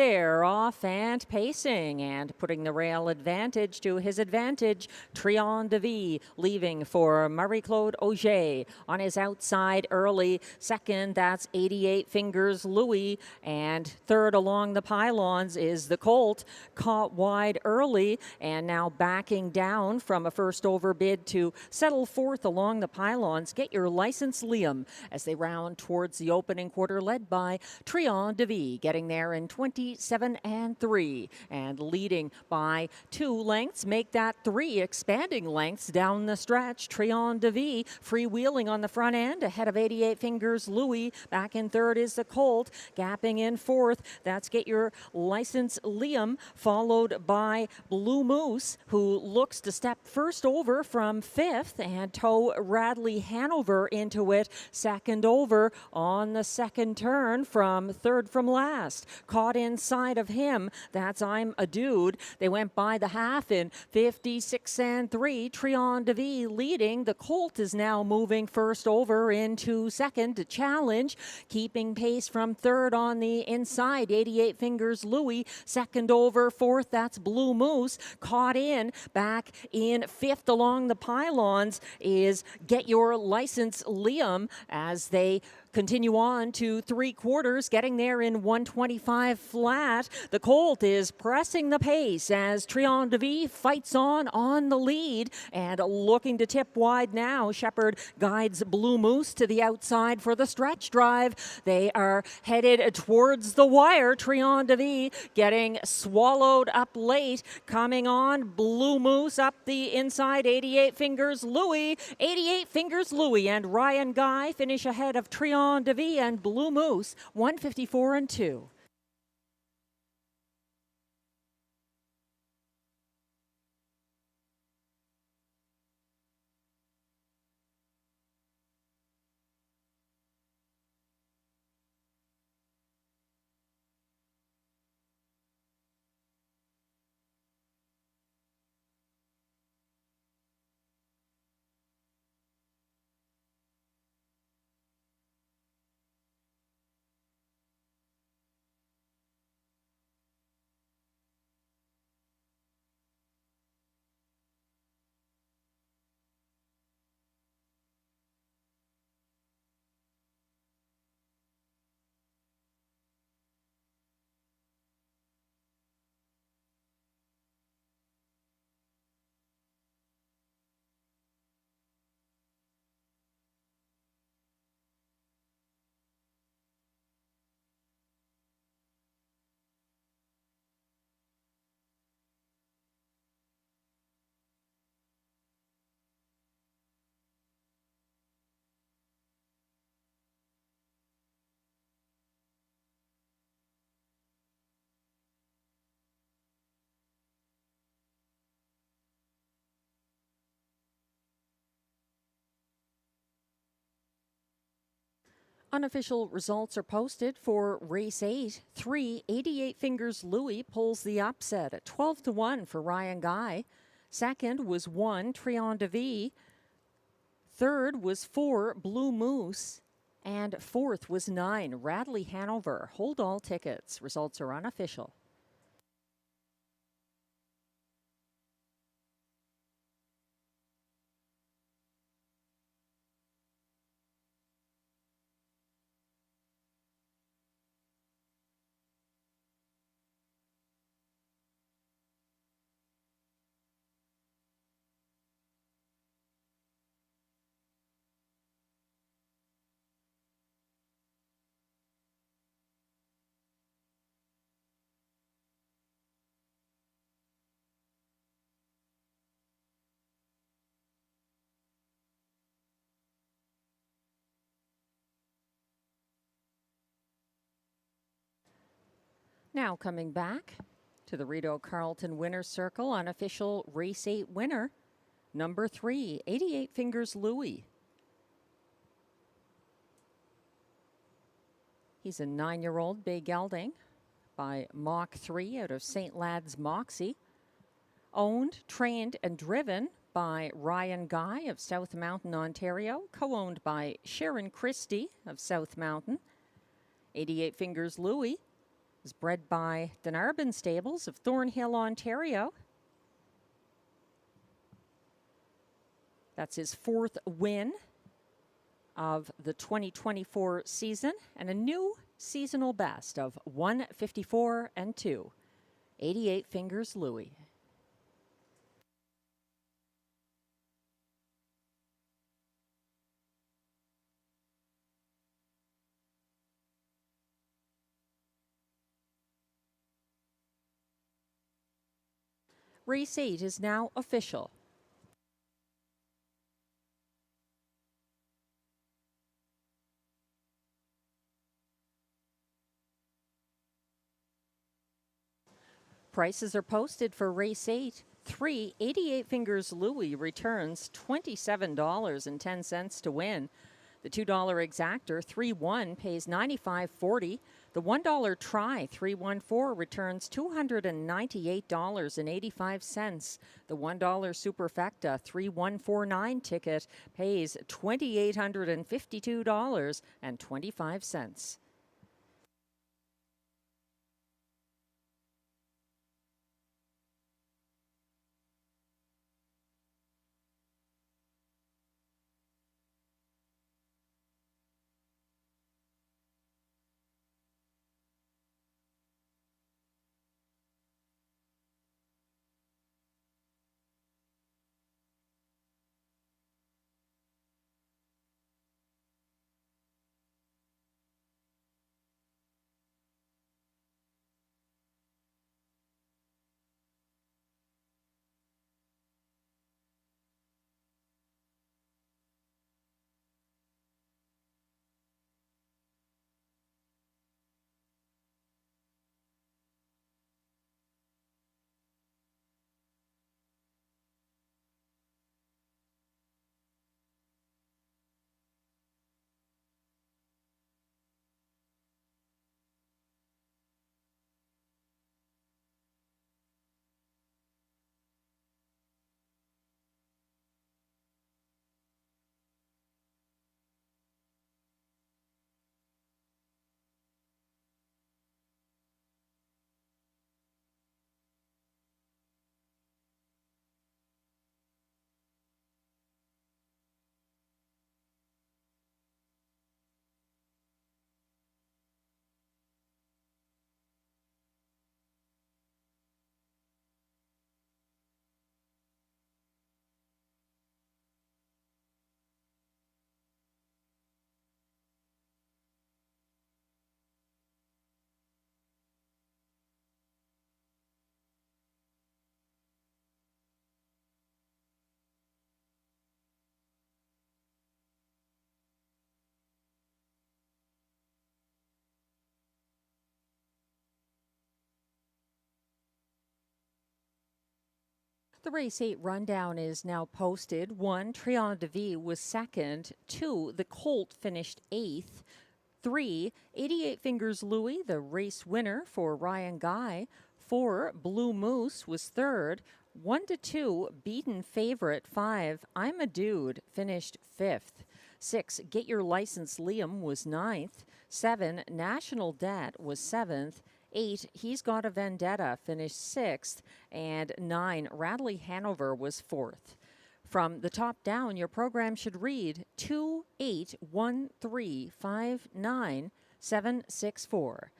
Speaker 2: there, off and pacing, and putting the rail advantage to his advantage. Trion de Vie leaving for Marie-Claude Auger on his outside early. Second, that's 88 Fingers Louis, and third along the pylons is the Colt, caught wide early and now backing down from a first over bid to settle fourth along the pylons. Get Your License, Liam, as they round towards the opening quarter, led by Trion de Vie, getting there in 27 and 3, and leading by 2 lengths. Make that 3 expanding lengths down the stretch. Trion de Vie freewheeling on the front end ahead of 88 Fingers Louis. Back in third is the Colt, gapping in fourth. That's Get Your License, Liam, followed by Blue Moose, who looks to step first over from fifth and tow Radley Hanover into it second over on the second turn from third from last. Caught inside of him, that's I'm a Dude. They went by the half in 56 and 3. Trion de Vie leading. The Colt is now moving first over into second to challenge, keeping pace from third on the inside. 88 Fingers Louis, second over. Fourth, that's Blue Moose. Caught in, back in fifth along the pylons is Get Your License, Liam, as they continue on to 3/4, getting there in 125 flat. The Colt is pressing the pace as Trion de Vie fights on the lead and looking to tip wide now. Shepard guides Blue Moose to the outside for the stretch drive. They are headed towards the wire. Trion de Vie getting swallowed up late. Coming on, Blue Moose up the inside. 88 Fingers Louis. 88 Fingers Louis and Ryan Guy finish ahead of Trion de Vie and Blue Moose, 154 and 2. Unofficial results are posted for race 8. 3, 88 Fingers Louis pulls the upset at 12-1 for Ryan Guy. Second was 1, Trion de Vie. Third was 4, Blue Moose. And fourth was 9, Radley Hanover. Hold all tickets. Results are unofficial. Now coming back to the Rideau Carleton Winner's Circle, unofficial race 8 winner, number 3, 88 Fingers Louis. He's a 9-year-old bay gelding by Mach 3 out of St. Lad's Moxie. Owned, trained, and driven by Ryan Guy of South Mountain, Ontario. Co-owned by Sharon Christie of South Mountain. 88 Fingers Louis is bred by Dunarbin Stables of Thornhill, Ontario. That's his 4th win of the 2024 season and a new seasonal best of 154 and 2. 88 Fingers Louie. Race 8 is now official. Prices are posted for race 8. 3, 88 Fingers Louie returns $27.10 to win. The $2 exactor 3-1 pays $95.40. The $1 try 314 returns $298.85. The $1 superfecta 3149 ticket pays $2,852.25. The race 8 rundown is now posted. 1, Trion de Vie was second. 2, the Colt finished 8th. 3, 88 Fingers Louie, the race winner for Ryan Guy. 4, Blue Moose was third. 1 to 2, beaten favorite. 5, I'm a Dude finished 5th. 6, Get Your License Liam was 9th. 7, National Debt was 7th. 8, He's Got a Vendetta finished 6th. And 9, Radley Hanover was 4th. From the top down, your program should read 2-8-1-3-5-9-7-6-4.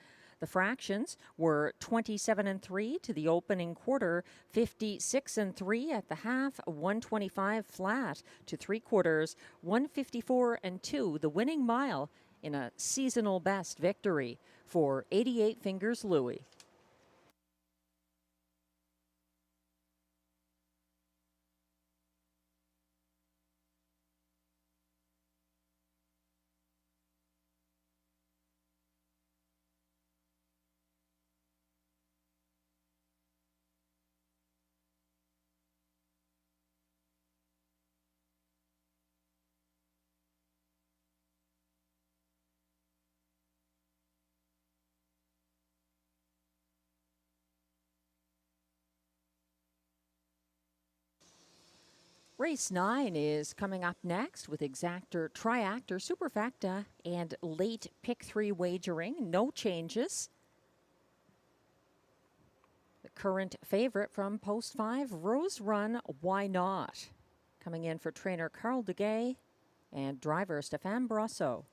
Speaker 2: The fractions were 27 and 3 to the opening quarter, 56 and 3 at the half, 125 flat to 3/4, 154 and 2 the winning mile in a seasonal best victory for 88 Fingers Louie. Race 9 is coming up next with exactor, triactor, superfecta, and late pick 3 wagering. No changes. current favorite from Post 5, Rose Run, Why Not? Coming in for trainer Carl Duguay and driver Stéphane Brosseau.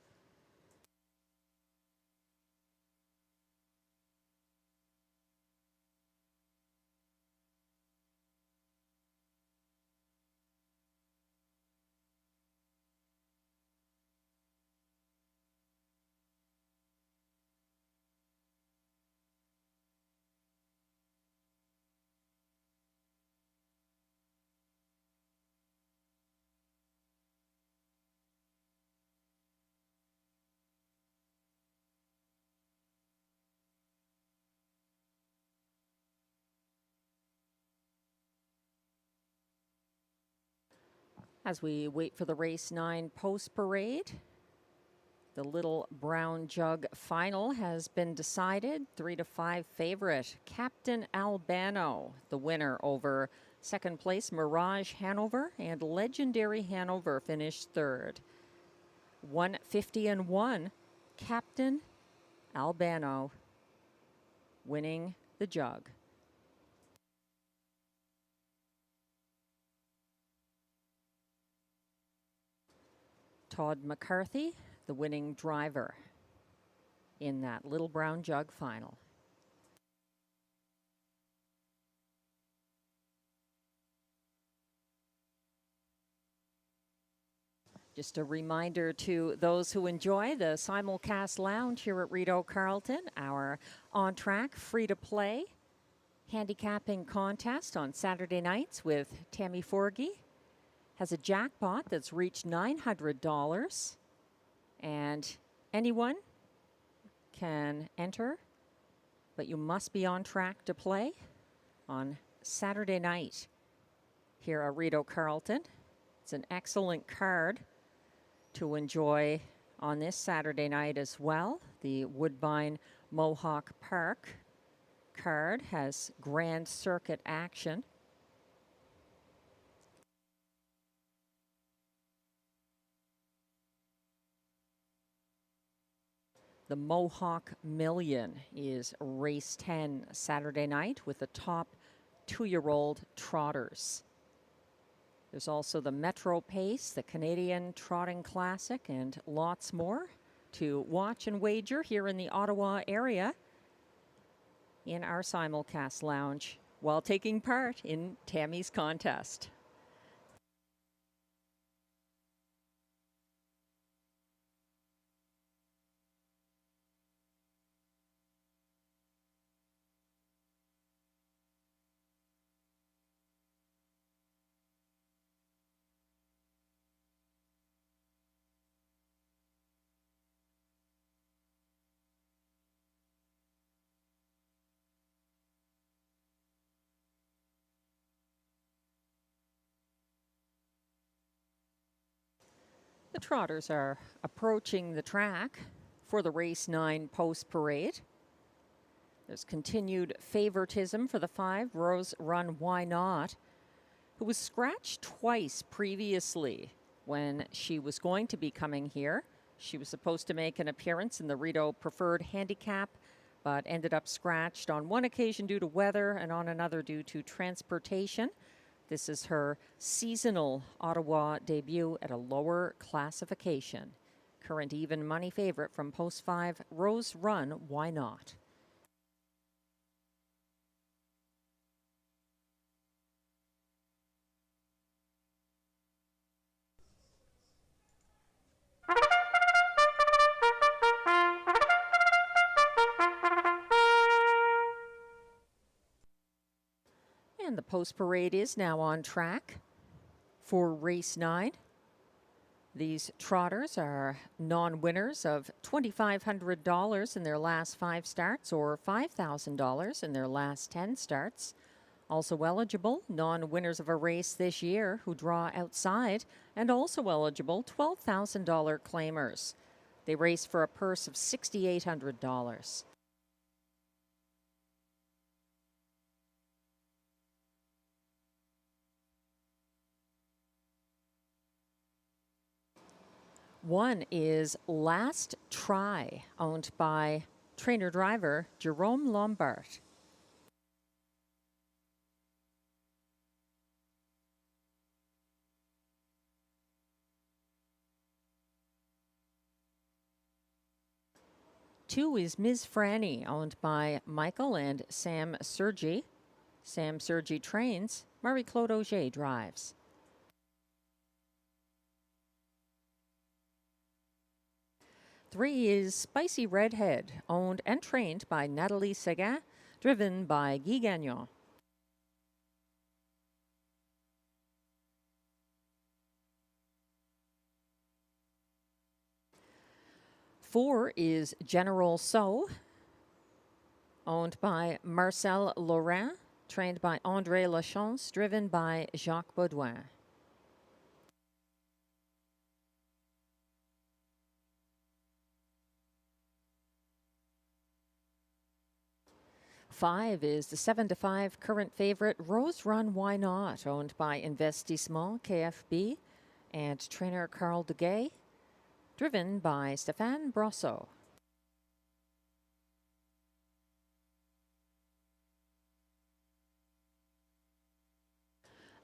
Speaker 2: As we wait for the race 9 post parade, the Little Brown Jug final has been decided. 3-5 favorite, Captain Albano, the winner over second place Mirage Hanover, and Legendary Hanover finished third. 150-1, Captain Albano winning the jug. Todd McCarthy, the winning driver in that Little Brown Jug final. Just a reminder to those who enjoy the simulcast lounge here at Rideau Carleton, our on-track, free-to-play handicapping contest on Saturday nights with Tammy Forgy has a jackpot that's reached $900, and anyone can enter, but you must be on track to play on Saturday night here at Rideau Carleton. It's an excellent card to enjoy on this Saturday night as well. The Woodbine Mohawk Park card has Grand Circuit action. The Mohawk Million is race 10 Saturday night with the top 2-year-old trotters. There's also the Metro Pace, the Canadian Trotting Classic, and lots more to watch and wager here in the Ottawa area in our simulcast lounge while taking part in Tammy's contest. The trotters are approaching the track for the race 9 post parade. There's continued favoritism for the 5, Rose Run Why Not, who was scratched twice previously when she was going to be coming here. She was supposed to make an appearance in the Rideau Preferred Handicap, but ended up scratched on one occasion due to weather and on another due to transportation. This is her seasonal Ottawa debut at a lower classification. Current even money favorite from Post 5, Rose Run Why Not? And the post parade is now on track for race 9. These trotters are non-winners of $2,500 in their last 5 starts or $5,000 in their last 10 starts. Also eligible, non-winners of a race this year who draw outside, and also eligible $12,000 claimers. They race for a purse of $6,800. One is Last Try, owned by trainer-driver Jerome Lombard. 2 is Ms. Franny, owned by Michael and Sam Sergi. Sam Sergi trains. Marie-Claude Auger drives. Three is Spicy Redhead, owned and trained by Nathalie Seguin, driven by Guy Gagnon. Four is General So, owned by Marcel Laurent, trained by André Lachance, driven by Jacques Baudouin. Five is the 7-5 current favorite Rose Run Why Not, owned by Investissement KFB and trainer Carl Degay, driven by Stéphane Brosseau.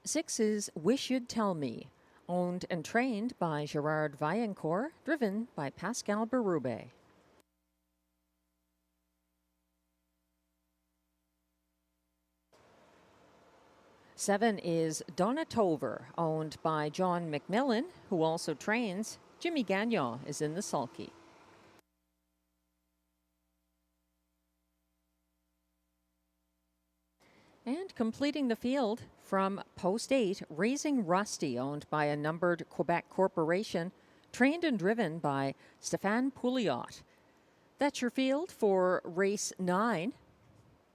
Speaker 2: Six is Wish You'd Tell Me, owned and trained by Gerard Vaillancourt, driven by Pascal Berube. Seven is Donna Tover, owned by John McMillan, who also trains. Jimmy Gagnon is in the sulky. And completing the field from post 8, Raising Rusty, owned by a numbered Quebec corporation, trained and driven by Stéphane Pouliot. That's your field for race 9.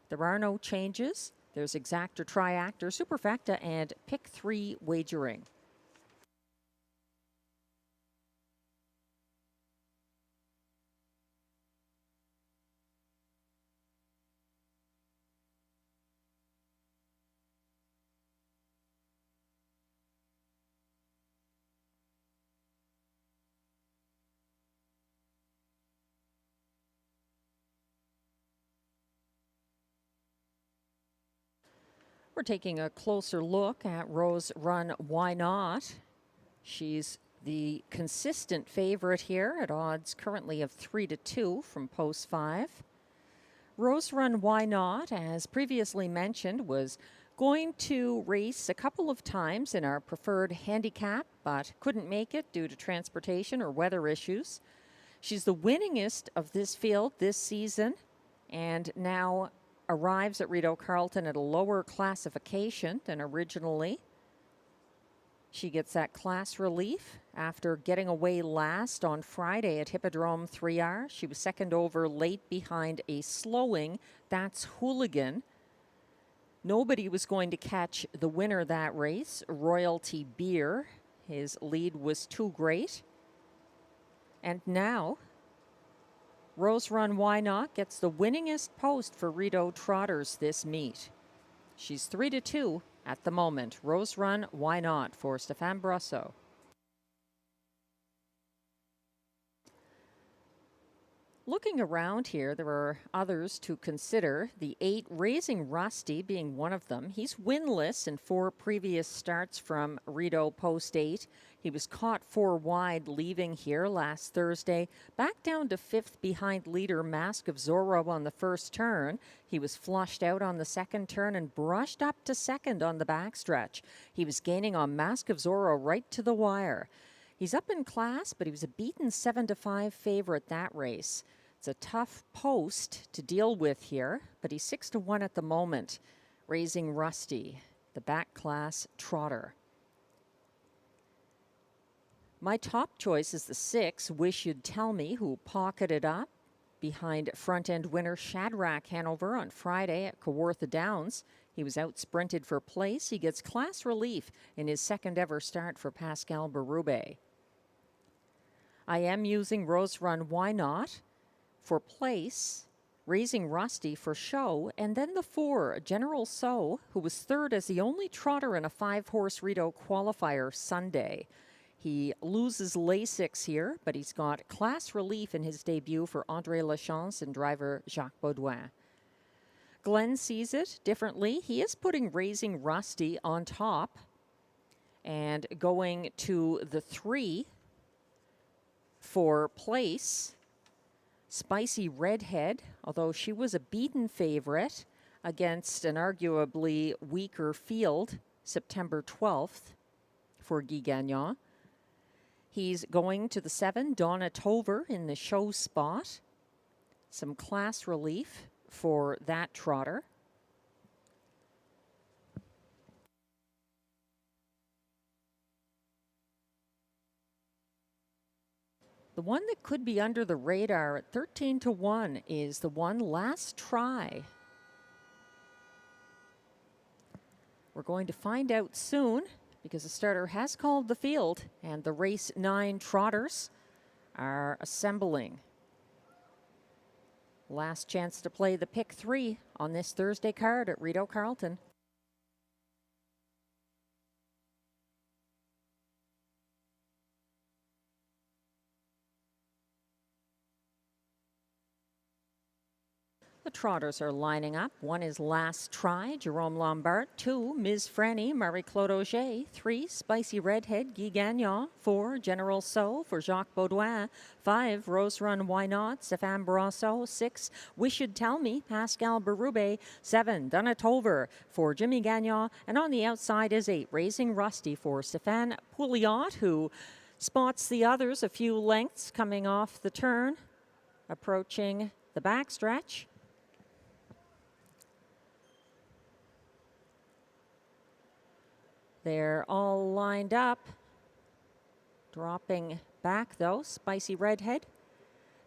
Speaker 2: There are no changes. There's exactor, triactor, superfecta, and pick 3 wagering. We're taking a closer look at Rose Run Why Not. She's the consistent favorite here at odds currently of 3-2 from post 5. Rose Run Why Not, as previously mentioned, was going to race a couple of times in our preferred handicap, but couldn't make it due to transportation or weather issues. She's the winningest of this field this season, and now arrives at Rideau Carleton at a lower classification than originally. She gets that class relief after getting away last on Friday at Hippodrome 3R. She was second over late behind a slowing. That's Hooligan. Nobody was going to catch the winner that race, Royalty Beer. His lead was too great. And now Rose Run Why Not gets the winningest post for Rideau Trotters this meet. She's 3-2 at the moment. Rose Run Why Not for Stéphane Brosseau. Looking around here, there are others to consider. The 8, Raising Rusty, being one of them. He's winless in 4 previous starts from Rideau Post 8. He was caught 4 wide leaving here last Thursday, back down to 5th behind leader Mask of Zorro on the first turn. He was flushed out on the second turn and brushed up to second on the backstretch. He was gaining on Mask of Zorro right to the wire. He's up in class, but he was a beaten 7-5 favorite that race. It's a tough post to deal with here, but he's 6-1 at the moment. Raising Rusty, the back class trotter. My top choice is the 6, Wish You'd Tell Me, who pocketed up behind front-end winner Shadrach Hanover on Friday at Kawartha Downs. He was out-sprinted for place. He gets class relief in his second ever start for Pascal Berube. I am using Rose Run Why Not for place, Raising Rusty for show, and then the 4, General So, who was third as the only trotter in a 5-horse Rideau qualifier Sunday. He loses Lasix here, but he's got class relief in his debut for André Lachance and driver Jacques Baudouin. Glenn sees it differently. He is putting Raising Rusty on top and going to the 3 for place. Spicy Redhead, although she was a beaten favorite against an arguably weaker field September 12th for Guy Gagnon. He's going to the 7, Donna Tover in the show spot. Some class relief for that trotter. The one that could be under the radar at 13-1 is the one Last Try. We're going to find out soon because the starter has called the field and the race 9 trotters are assembling. Last chance to play the pick 3 on this Thursday card at Rideau Carleton. The trotters are lining up. 1 is Last Try, Jerome Lombard. 2, Ms. Franny, Marie-Claude Auger. 3, Spicy Redhead, Guy Gagnon. 4, General So for Jacques Baudouin. 5, Rose Run Why Not, Stéphane Brasseau. 6, Wish You'd Tell Me, Pascal Berube. 7, Donna Tover for Jimmy Gagnon. And on the outside is 8, Raising Rusty for Stéphane Pouliot, who spots the others a few lengths coming off the turn, approaching the backstretch. They're all lined up. Dropping back, though, Spicy Redhead.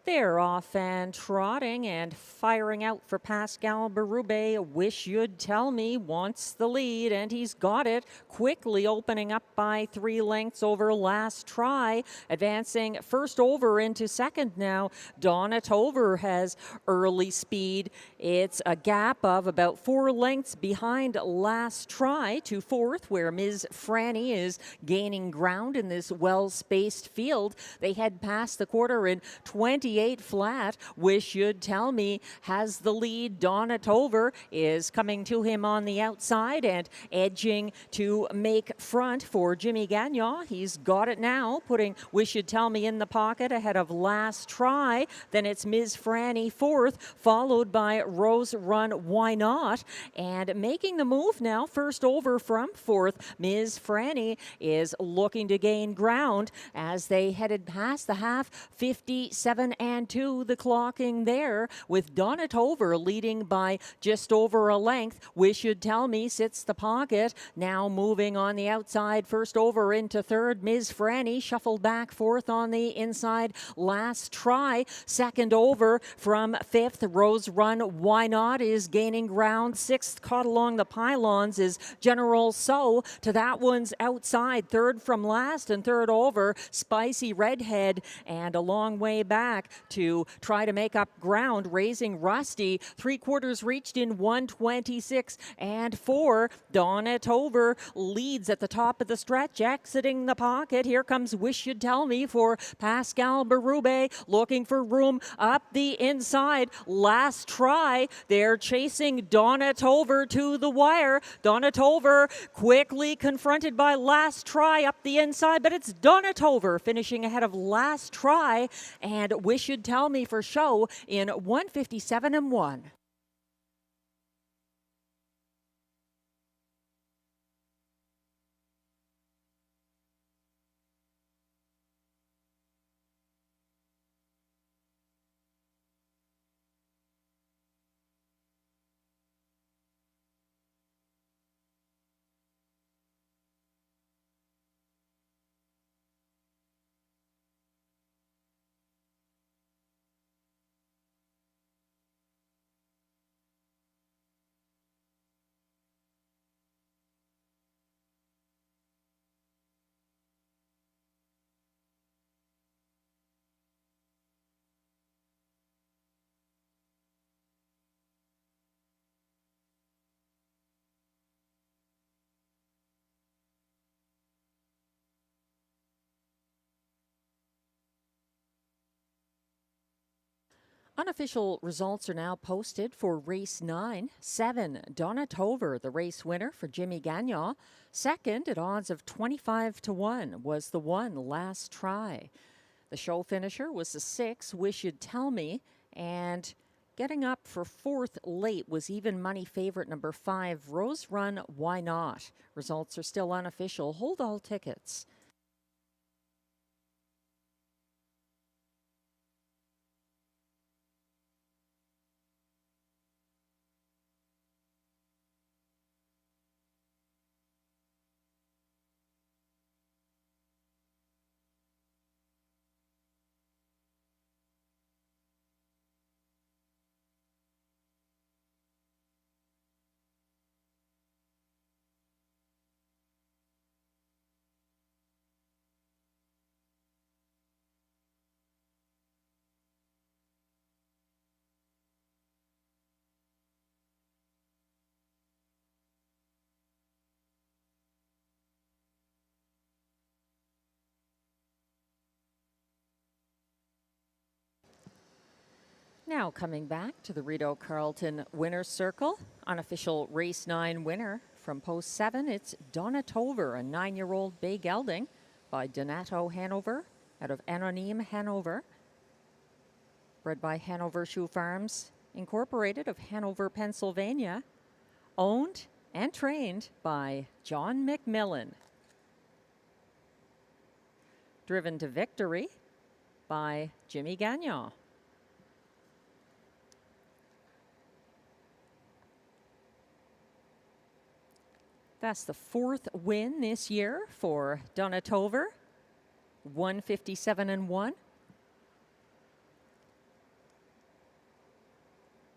Speaker 2: They're off and trotting and firing out for Pascal Berube. Wish You'd Tell Me wants the lead, and he's got it. Quickly opening up by 3 lengths over Last Try. Advancing first over into second now. Donna Tover has early speed. It's a gap of about 4 lengths behind Last Try to fourth, where Ms. Franny is gaining ground in this well-spaced field. They head past the quarter in 28 flat. Wish You'd Tell Me has the lead. Donna Tover is coming to him on the outside and edging to make front for Jimmy Gagnon. He's got it now, putting Wish You'd Tell Me in the pocket ahead of Last Try. Then it's Ms. Franny fourth, followed by Rose Run Why Not. And making the move now, first over from fourth. Ms. Franny is looking to gain ground as they headed past the half. 57 and 2, the clocking there, with Donna Tover leading by just over a length. Wish You'd Tell Me sits the pocket. Now moving on the outside, first over into third. Ms. Franny shuffled back fourth on the inside. Last Try, second over from fifth. Rose Run Why Not is gaining ground. Sixth, caught along the pylons, is General So. To that one's outside. Third from last and third over, Spicy Redhead. And a long way back to try to make up ground, Raising Rusty. 3/4 reached in 1:26 and 4. Donna Tover leads at the top of the stretch, exiting the pocket. Here comes Wish You'd Tell Me for Pascal Berube, looking for room up the inside. Last Try, they're chasing Donna Tover to the wire. Donna Tover quickly confronted by Last Try up the inside, but it's Donna Tover finishing ahead of Last Try, and Wish You'd Tell Me for show in 1:57 and 1. Unofficial results are now posted for race 9. 7, Donna Tover, the race winner for Jimmy Gagnon. Second, at odds of 25 to 1, was the 1, Last Try. The show finisher was the 6, Wish You'd Tell Me. And getting up for fourth late was even money favorite number 5, Rose Run Why Not. Results are still unofficial. Hold all tickets. Now coming back to the Rideau Carleton Winner's Circle, unofficial Race 9 winner from Post 7, it's Donna Tover, a 9-year-old bay gelding by Donato Hanover out of Anonyme, Hanover. Bred by Hanover Shoe Farms Incorporated of Hanover, Pennsylvania. Owned and trained by John McMillan. Driven to victory by Jimmy Gagnon. That's the 4th win this year for Donna Tover, 157-1.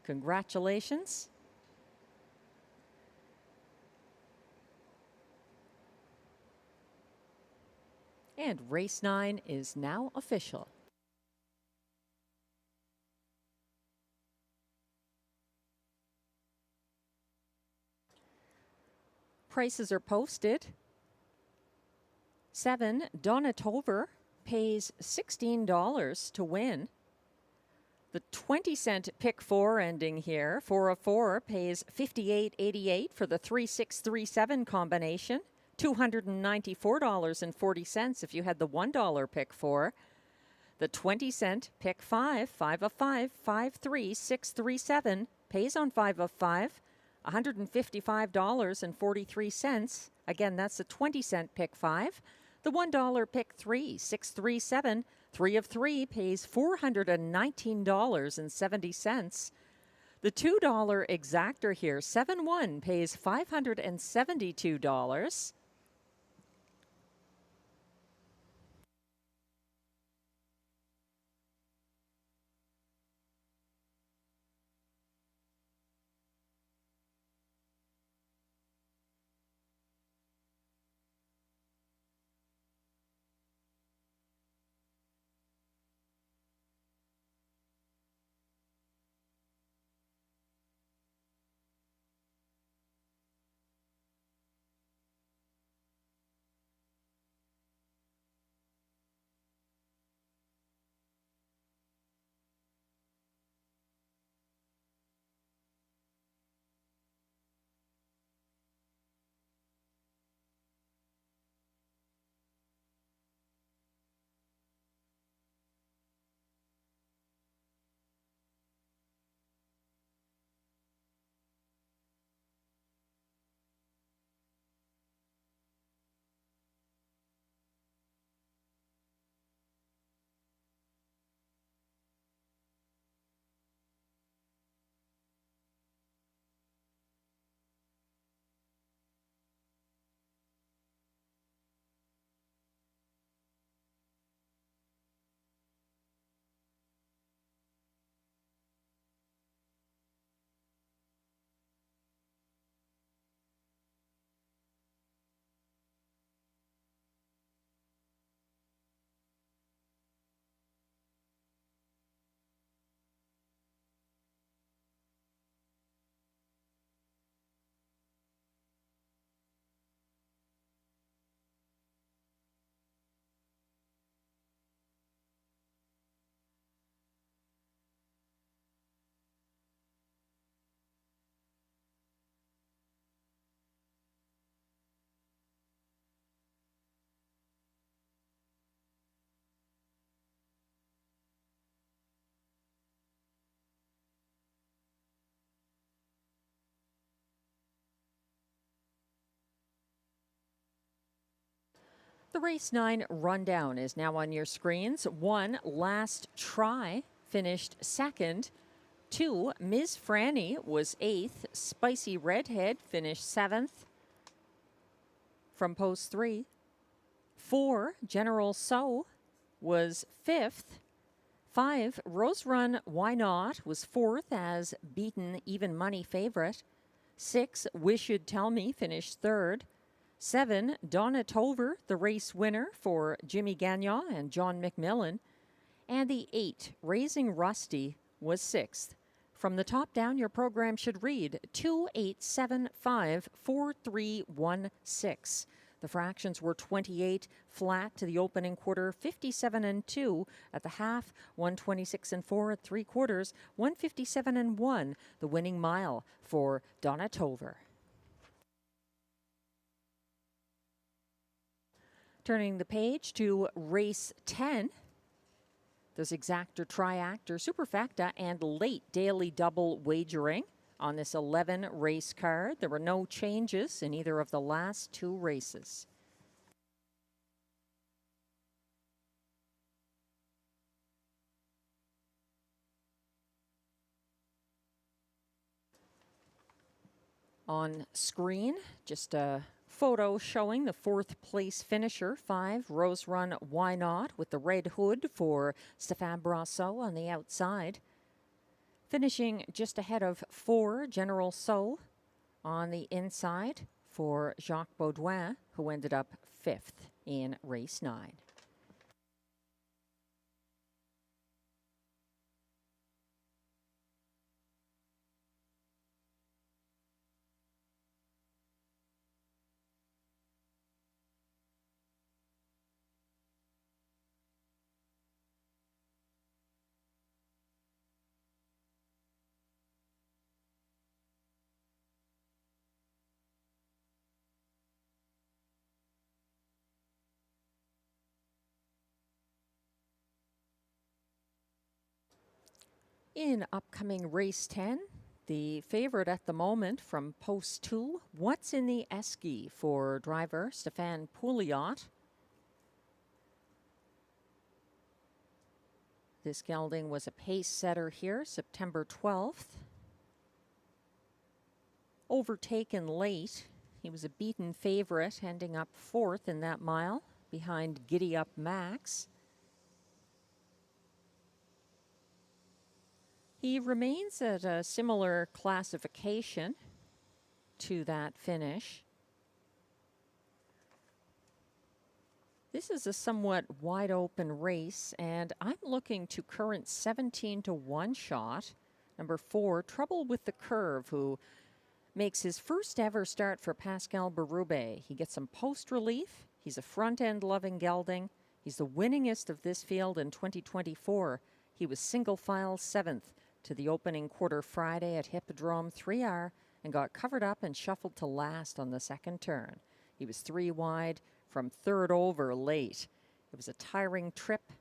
Speaker 2: Congratulations. And race 9 is now official. Prices are posted. 7, Donna Tover pays $16 to win. The 20-cent pick 4 ending here, 4 of 4, pays $58.88 for the 3-6-3-7 combination. $294.40 if you had the $1 pick 4. The 20-cent pick 5, 5 of 5, 5-3-6-3-7, pays on 5 of 5. $155.43. Again, that's the 20-cent pick 5. The $1 pick 3, 637, 3 of 3 pays $419.70. The $2 exactor here, 7-1, pays $572. The race 9 rundown is now on your screens. 1, Last Try, finished second. 2, Ms. Franny was 8th. Spicy Redhead finished 7th from post 3. 4, General So was 5th. 5, Rose Run Why Not was 4th as beaten even money favorite. 6, Wish You'd Tell Me finished 3rd. 7, Donna Tover, the race winner for Jimmy Gagnon and John McMillan. And the 8, Raising Rusty, was 6th. From the top down, your program should read 28754316. The fractions were 28 flat to the opening quarter, 57 and 2 at the half, 126 and 4 at 3/4, 157 and 1, the winning mile for Donna Tover. Turning the page to race 10. There's exactor, triactor, superfecta, and late daily double wagering on this 11 race card. There were no changes in either of the last 2 races. On screen, just a photo showing the 4th place finisher, 5, Rose Run Why Not, with the red hood for Stéphane Brassot on the outside. Finishing just ahead of 4, General So on the inside for Jacques Baudouin, who ended up 5th in race 9. In upcoming race 10, the favorite at the moment from post 2, What's in the Esky for driver Stéphane Pouliot. This gelding was a pace setter here, September 12th. Overtaken late. He was a beaten favorite, ending up 4th in that mile behind Giddy Up Max. He remains at a similar classification to that finish. This is a somewhat wide open race, and I'm looking to current 17 to 1 shot. Number 4, Trouble with the Curve, who makes his first ever start for Pascal Berube. He gets some post relief. He's a front end loving gelding. He's the winningest of this field in 2024. He was single file 7th to the opening quarter Friday at Hippodrome 3R and got covered up and shuffled to last on the second turn. He was 3 wide from 3rd over late. It was a tiring trip,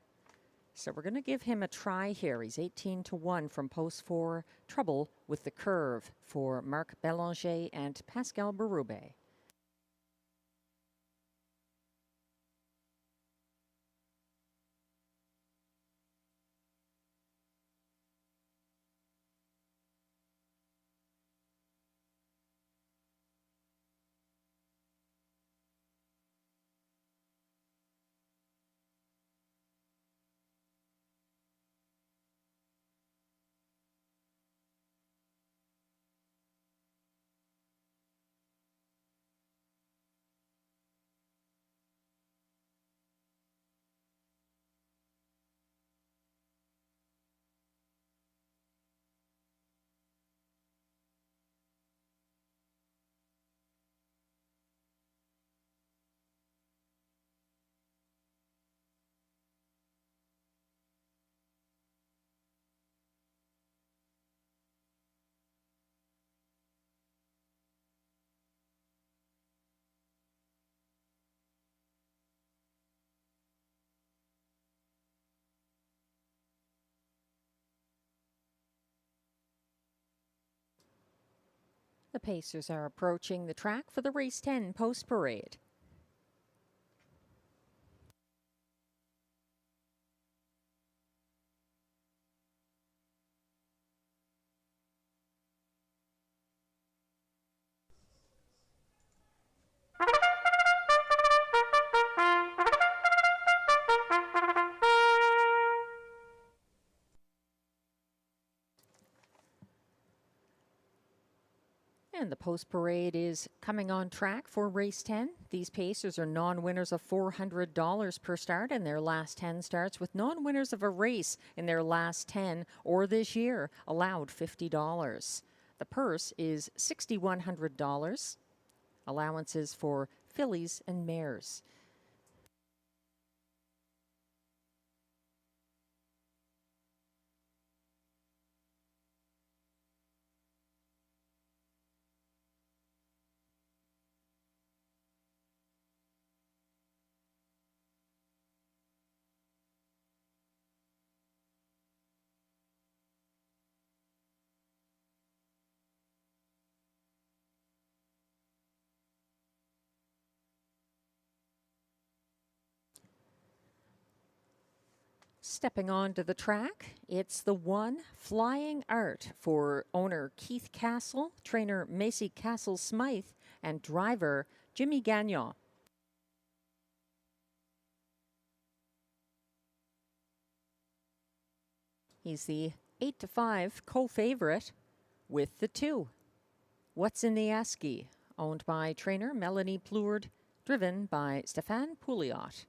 Speaker 2: so we're going to give him a try here. He's 18 to 1 from post 4. Trouble with the Curve for Marc Bélanger and Pascal Berube. The Pacers are approaching the track for the race 10 post parade. And the post parade is coming on track for race 10. These pacers are non-winners of $400 per start in their last 10 starts, with non-winners of a race in their last 10 or this year allowed $50. The purse is $6,100. Allowances for fillies and mares. Stepping onto the track, it's the one Flying Art for owner Keith Castle, trainer Macy Castle-Smythe, and driver Jimmy Gagnon. He's the 8-5 co-favorite with the 2. What's in the Esky, owned by trainer Melanie Plourde, driven by Stéphane Pouliot.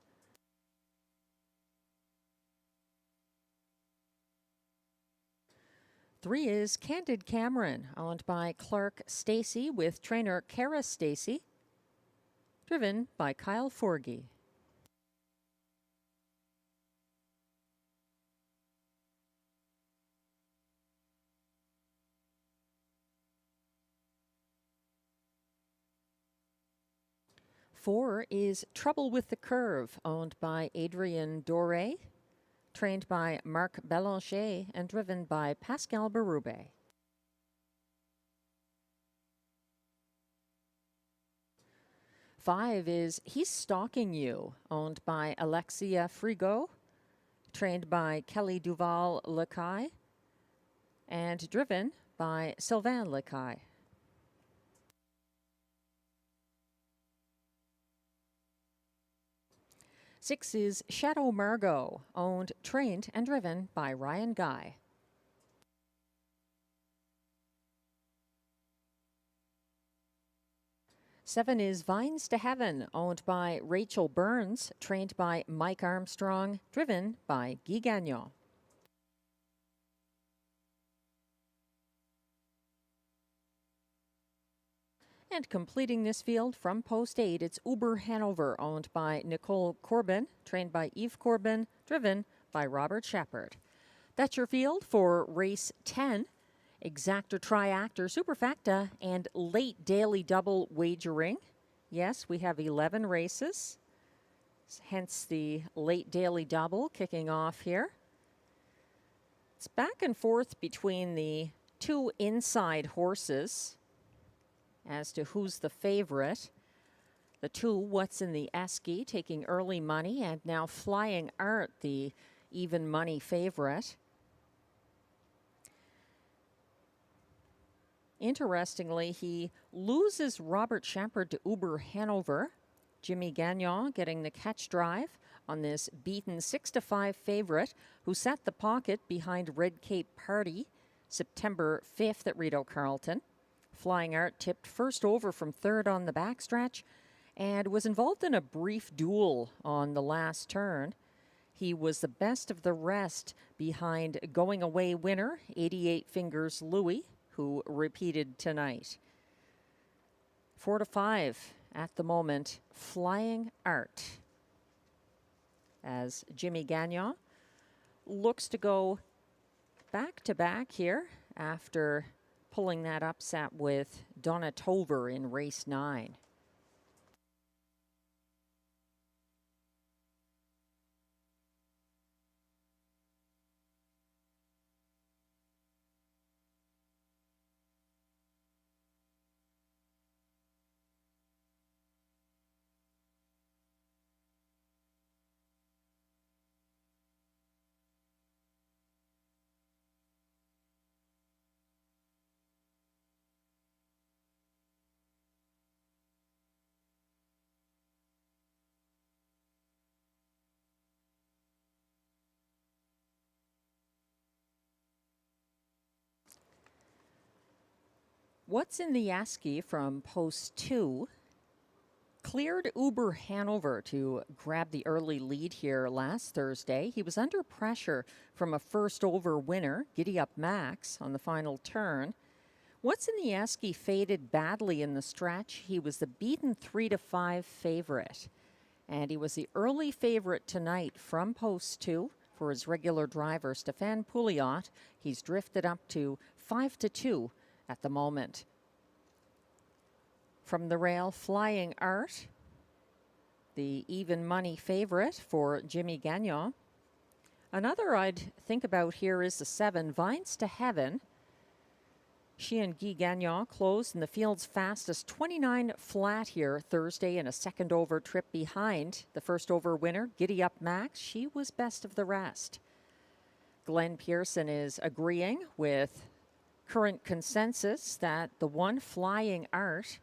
Speaker 2: Three is Candid Cameron, owned by Clark Stacey with trainer Kara Stacey, driven by Kyle Forgy. Four is Trouble with the Curve, owned by Adrian Doré, trained by Marc Bélanger and driven by Pascal Berube. Five is He's Stalking You, owned by Alexia Frigo, trained by Kelly Duval-Lacaille, and driven by Sylvain Lacaille. Six is Shadow Margot, owned, trained, and driven by Ryan Guy. Seven is Vines to Heaven, owned by Rachel Burns, trained by Mike Armstrong, driven by Guy Gagnon. And completing this field from post 8, it's Uber Hanover, owned by Nicole Corbin, trained by Yves Corbin, driven by Robert Shepard. That's your field for race 10. Exactor, Triactor, Superfecta, and late daily double wagering. Yes, we have 11 races, hence the late daily double kicking off here. It's back and forth between the 2 inside horses as to who's the favorite. The 2, What's in the Esky, taking early money, and now Flying Art, the even money favorite. Interestingly, he loses Robert Shepard to Uber Hanover. Jimmy Gagnon getting the catch drive on this beaten 6-5 favorite who set the pocket behind Red Cape Party September 5th at Rideau Carleton. Flying Art tipped first over from third on the backstretch and was involved in a brief duel on the last turn. He was the best of the rest behind going away winner 88 Fingers Louis, who repeated tonight. 4-5 at the moment, Flying Art, as Jimmy Gagnon looks to go back-to-back here after pulling that upset with Donna Tover in race 9. What's in the Esky from post 2 cleared Uber Hanover to grab the early lead here last Thursday. He was under pressure from a first over winner, Giddy Up Max, on the final turn. What's in the Esky faded badly in the stretch. He was the beaten 3-5 favorite. And he was the early favorite tonight from post 2 for his regular driver, Stefan Pouliot. He's drifted up to 5-2 at the moment. From the rail, Flying Art, the even money favorite for Jimmy Gagnon. Another I'd think about here is the 7, Vines to Heaven. She and Guy Gagnon closed in the field's fastest 29 flat here Thursday in a second over trip behind the first over winner, Giddy Up Max. She was best of the rest. Glenn Pearson is agreeing with current consensus that the 1, Flying Art,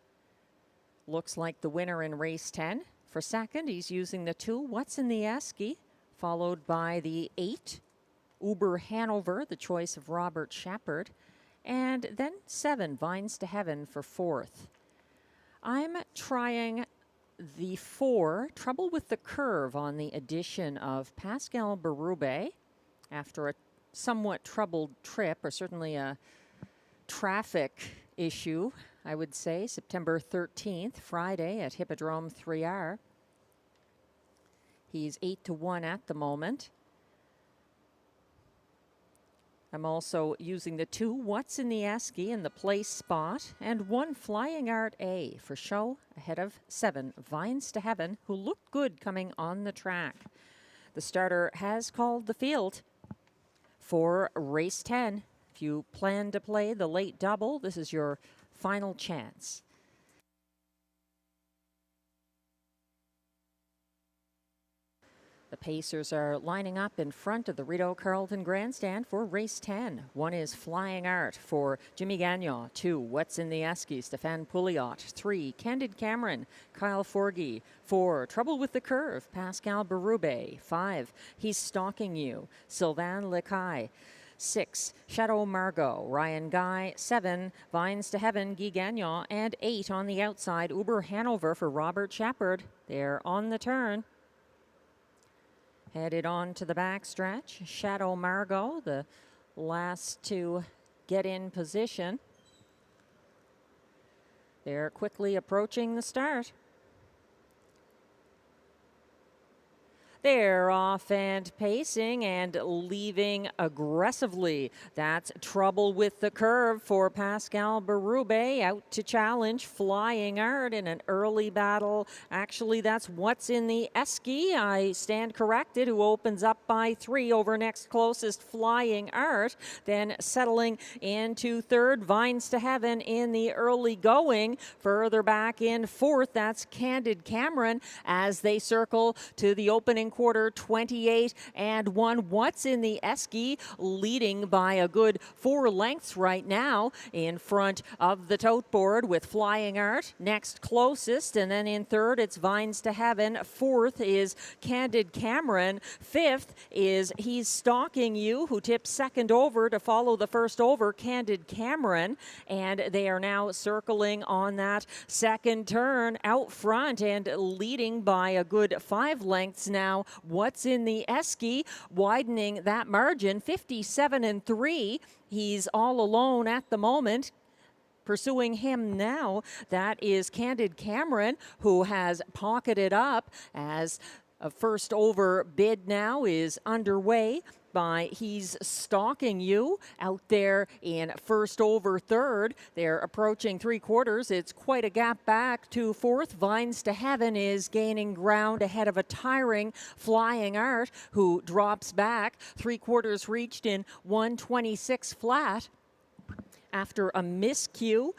Speaker 2: looks like the winner in race 10. For second, he's using the 2, What's in the Esky, followed by the 8, Uber Hanover, the choice of Robert Shepard, and then 7, Vines to Heaven for fourth. I'm trying the 4, Trouble with the Curve, on the addition of Pascal Berube after a somewhat troubled trip, or certainly a traffic issue, I would say, September 13th, Friday at Hippodrome 3R. He's 8-1 at the moment. I'm also using the 2, What's in the Esky, in the place spot, and 1, Flying Art A for show ahead of 7, Vines to Heaven, who looked good coming on the track. The starter has called the field for race 10. If you plan to play the late double, this is your final chance. The Pacers are lining up in front of the Rideau Carleton Grandstand for race 10. 1 is Flying Art for Jimmy Gagnon. 2, What's in the Esky, Stefan Pouliot. 3, Candid Cameron, Kyle Forgy. 4, Trouble with the Curve, Pascal Berube. 5, He's Stalking You, Sylvain Lecaille. 6, Chateau Margaux, Ryan Guy. 7, Vines to Heaven, Guy Gagnon. And 8 on the outside, Uber Hanover for Robert Shepard. They're on the turn. Headed on to the backstretch, Chateau Margaux, the last to get in position. They're quickly approaching the start. They're off and pacing and leaving aggressively. That's Trouble with the Curve for Pascal Berube, out to challenge Flying Art in an early battle. Actually, that's What's in the Esky, I stand corrected, who opens up by 3 over next closest, Flying Art. Then settling into third, Vines to Heaven in the early going. Further back in fourth, that's Candid Cameron as they circle to the opening quarter, 28 and 1. What's in the Esky, leading by a good 4 lengths right now in front of the tote board, with Flying Art next closest, and then in third it's Vines to Heaven. Fourth is Candid Cameron. Fifth is He's Stalking You, who tips second over to follow the first over, Candid Cameron, and they are now circling on that second turn out front and leading by a good 5 lengths now. What's in the Esky, widening that margin, 57 and 3. He's all alone at the moment. Pursuing him now, that is Candid Cameron, who has pocketed up as a first over bid now is underway by He's Stalking You out there in first over third. They're approaching 3/4. It's quite a gap back to fourth. Vines to Heaven is gaining ground ahead of a tiring Flying Art, who drops back. 3/4 reached in 1:26 flat after a miscue.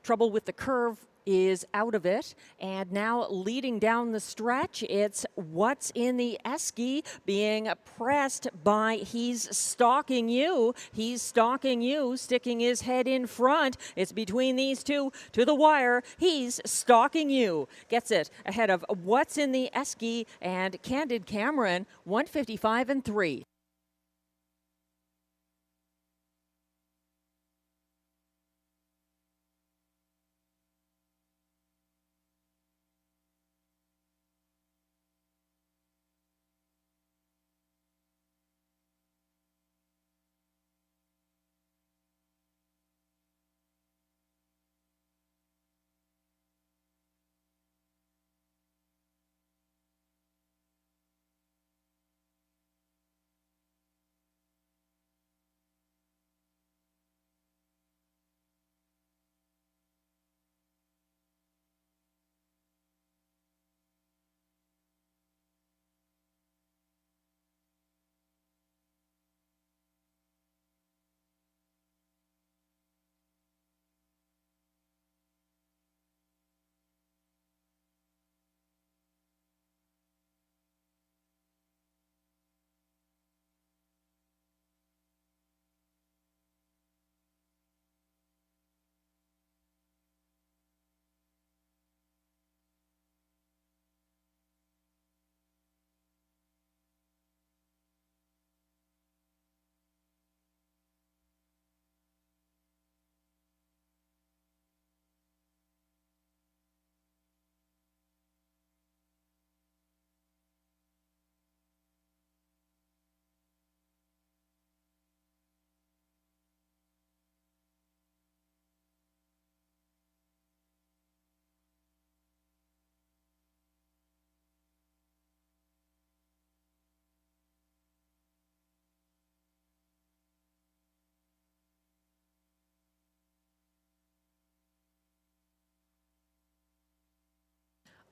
Speaker 2: Trouble with the Curve is out of it, and now leading down the stretch, it's What's in the Esky being pressed by He's Stalking You. He's Stalking You, sticking his head in front. It's between these two to the wire. He's Stalking You gets it ahead of What's in the Esky and Candid Cameron, 155 and 3.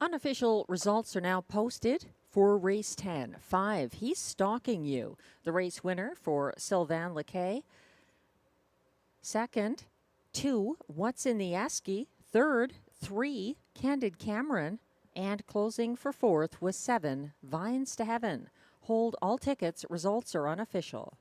Speaker 2: Unofficial results are now posted for race 10. 5, He's Stalking You, the race winner for Sylvain Lequet. Second, 2, What's in the Esky. Third, 3, Candid Cameron. And closing for fourth was 7, Vines to Heaven. Hold all tickets. Results are unofficial.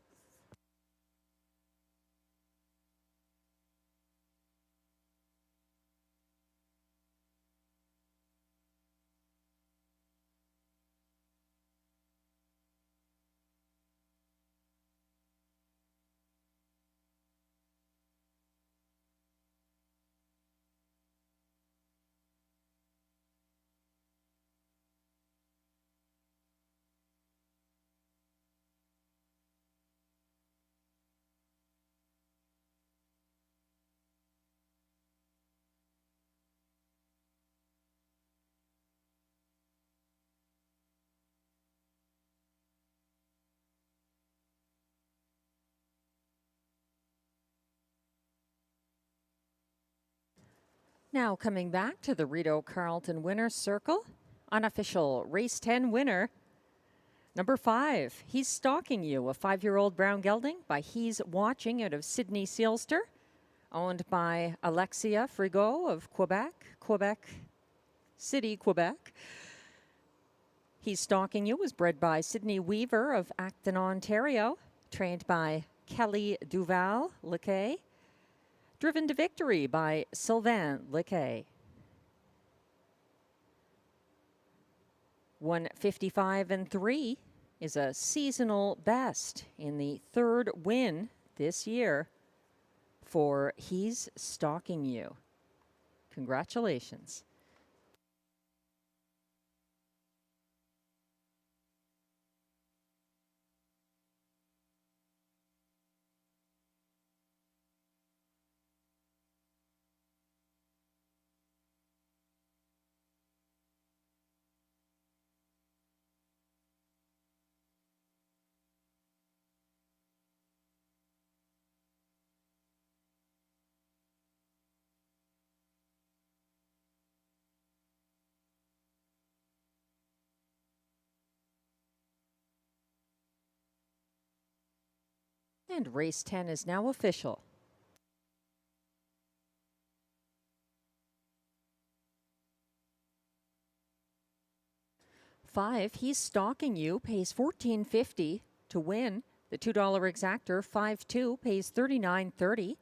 Speaker 2: Now coming back to the Rideau Carleton winner's circle, unofficial race 10 winner, number 5, He's Stalking You, a 5-year-old brown gelding by He's Watching out of Sydney Sealster, owned by Alexia Frigo of Quebec City, Quebec. He's Stalking You was bred by Sydney Weaver of Acton, Ontario, trained by Kelly Duval Lequet, driven to victory by Sylvain Lequet. 155-3 is a seasonal best in the third win this year for He's Stalking You. Congratulations. And race 10 is now official. Five, He's Stalking You pays $14.50 to win. The $2 exactor, 5-2, pays $39.30.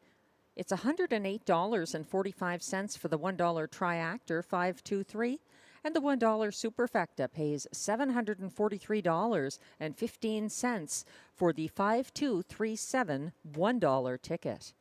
Speaker 2: It's $108.45 for the $1 triactor, 5-2-3. And the $1 superfecta pays $743.15 for the 5-2-3-7 $1 ticket.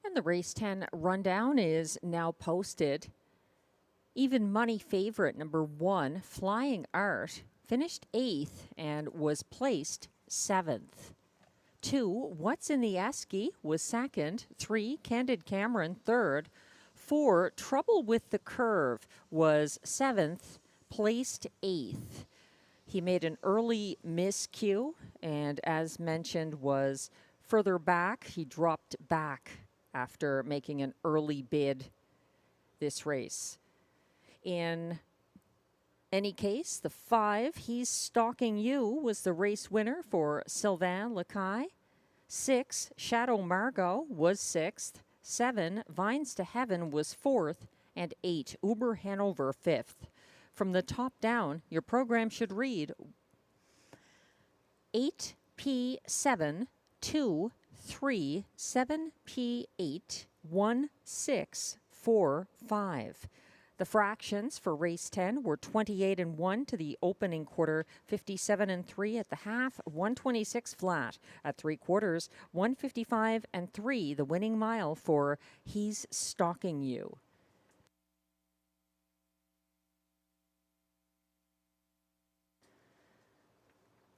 Speaker 2: And the race 10 rundown is now posted. Even money favorite number 1, Flying Art, finished 8th and was placed 7th. 2, What's in the Esky, was 2nd. 3, Candid Cameron, 3rd. 4, Trouble with the Curve, was 7th, placed 8th. He made an early miscue, and as mentioned, was further back. He dropped back after making an early bid this race. In any case, the 5, He's Stalking You, was the race winner for Sylvain Lacaille. 6, Shadow Margot, was 6th. 7, Vines to Heaven, was 4th. And 8, Uber Hanover, 5th. From the top down, your program should read 8P7, 2, 3, 7P8, 1, 6, 4, 5. The fractions for race 10 were 28 and 1 to the opening quarter, 57 and 3 at the half, 126 flat at 3/4, 155 and 3 the winning mile for He's Stalking You.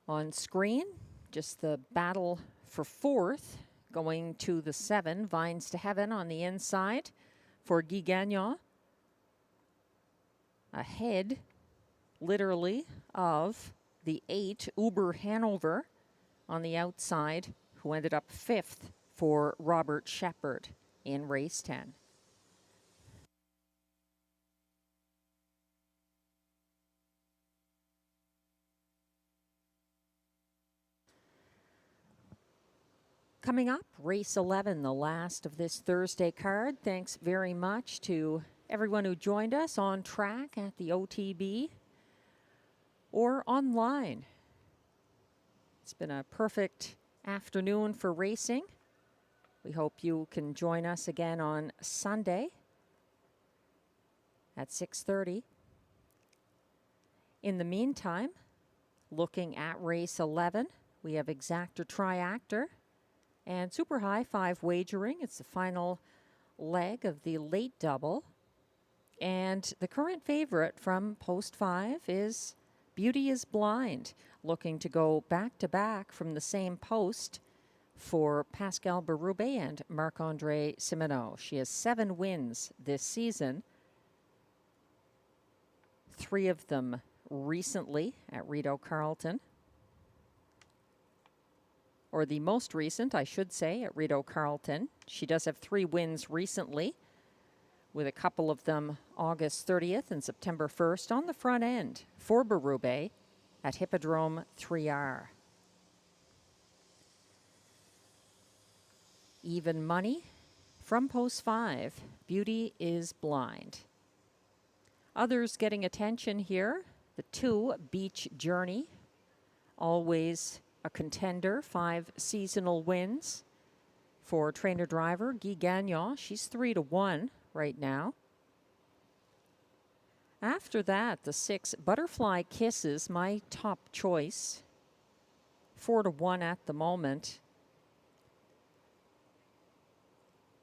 Speaker 2: On screen, just the battle for 4th, going to the 7, Vines to Heaven on the inside for Guy Gagnon. Ahead, literally, of the 8, Uber Hanover on the outside, who ended up 5th for Robert Shepard in race 10. Coming up, race 11, the last of this Thursday card. Thanks very much to everyone who joined us on track at the OTB or online. It's been a perfect afternoon for racing. We hope you can join us again on Sunday at 6:30. In the meantime, looking at race 11, we have exactor triactor and super high 5 wagering. It's the final leg of the late double. And the current favorite from post 5 is Beauty is Blind, looking to go back-to-back from the same post for Pascal Berube and Marc-Andre Simoneau. She has 7 wins this season, 3 of them recently at Rideau Carleton. Or the most recent, I should say, at Rideau Carleton. She does have 3 wins recently, with a couple of them August 30th and September 1st on the front end for Berube at Hippodrome 3R. Even money from post 5, Beauty is Blind. Others getting attention here, the 2, Beach Journey, always a contender, 5 seasonal wins for trainer-driver Guy Gagnon. She's 3-1 right now. After that, the 6, Butterfly Kisses, my top choice, 4-1 at the moment.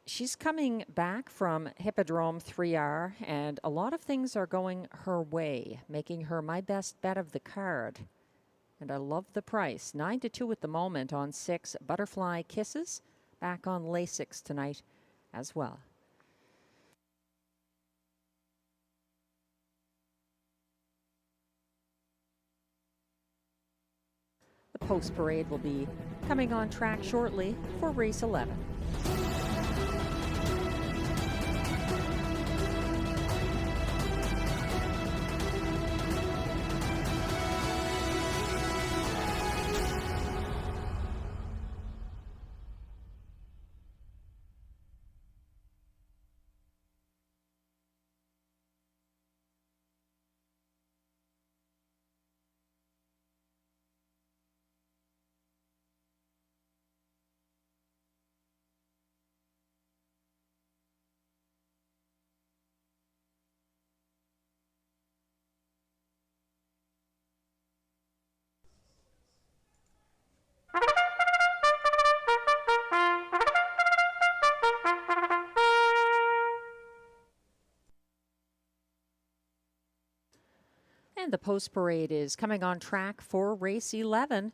Speaker 2: She's coming back from Hippodrome 3R, and a lot of things are going her way, making her my best bet of the card. And I love the price. 9-2 at the moment on 6, Butterfly Kisses. Back on Lasix tonight as well. The post parade will be coming on track shortly for race 11. And the post parade is coming on track for race 11.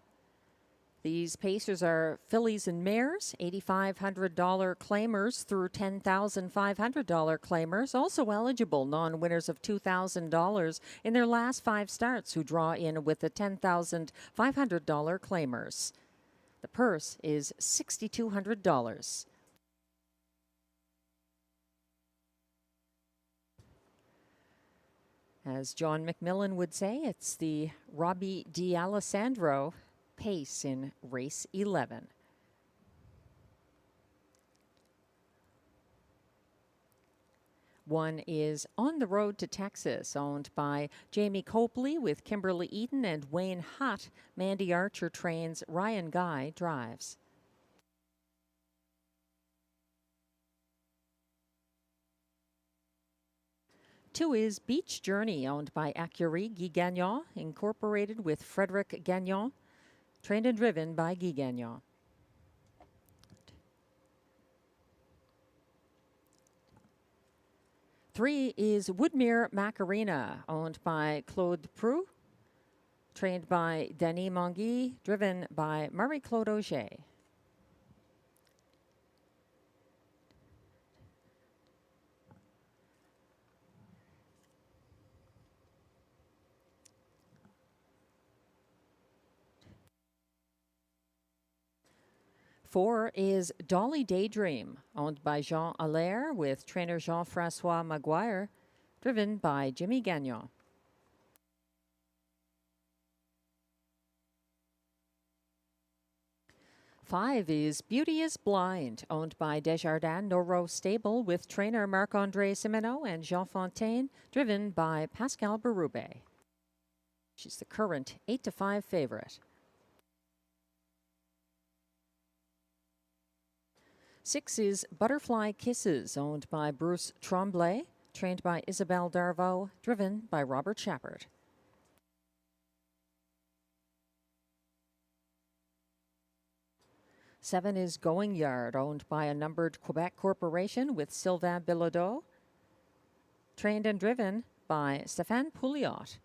Speaker 2: These pacers are fillies and mares, $8,500 claimers through $10,500 claimers. Also eligible non-winners of $2,000 in their last 5 starts who draw in with the $10,500 claimers. The purse is $6,200. As John McMillan would say, it's the Robbie D'Alessandro pace in race 11. One is On the Road to Texas, owned by Jamie Copley with Kimberly Eaton and Wayne Hutt. Mandy Archer trains, Ryan Guy drives. Two is Beach Journey, owned by Accurie Guy Gagnon, incorporated with Frederic Gagnon, trained and driven by Guy Gagnon. Three is Woodmere Macarena, owned by Claude Prou, trained by Denis Monguy, driven by Marie-Claude Auger. Four is Dolly Daydream, owned by Jean Allaire with trainer Jean-Francois Maguire, driven by Jimmy Gagnon. Five is Beauty is Blind, owned by Desjardins Noro Stable with trainer Marc-André Simeneau and Jean Fontaine, driven by Pascal Berube. She's the current 8-5 favorite. 6 is Butterfly Kisses, owned by Bruce Tremblay, trained by Isabelle Darvaux, driven by Robert Shepard. 7 is Going Yard, owned by a numbered Quebec corporation with Sylvain Bilodeau, trained and driven by Stéphane Pouliot.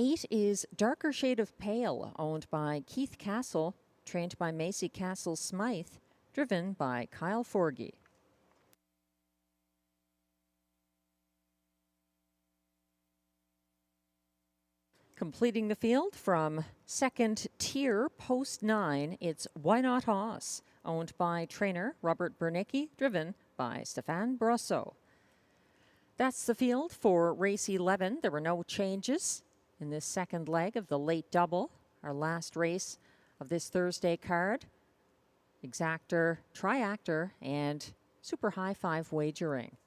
Speaker 2: 8 is Darker Shade of Pale, owned by Keith Castle, trained by Macy Castle Smythe, driven by Kyle Forgy. Completing the field from second tier, post 9, it's Why Not Hoss, owned by trainer Robert Bernicki, driven by Stéphane Brosseau. That's the field for race 11. There were no changes in this second leg of the late double, our last race of this Thursday card. Exactor, Triactor, and Super High 5 wagering.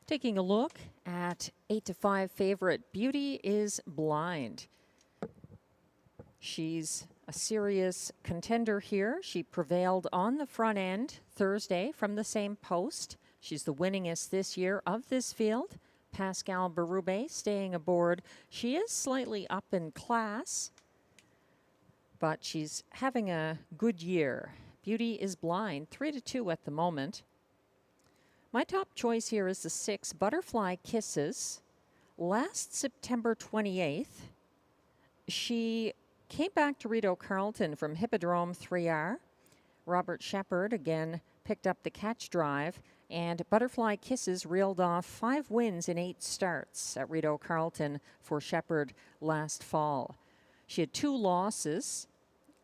Speaker 2: Taking a look at 8-5 favorite Beauty is Blind. She's a serious contender here. She prevailed on the front end Thursday from the same post. She's the winningest this year of this field. Pascal Berube staying aboard. She is slightly up in class, but she's having a good year. Beauty is Blind, 3-2 at the moment. My top choice here is the 6, Butterfly Kisses. Last September 28th, she came back to Rideau Carleton from Hippodrome 3R. Robert Shepard again picked up the catch drive, and Butterfly Kisses reeled off 5 wins in 8 starts at Rideau Carleton for Shepard last fall. She had 2 losses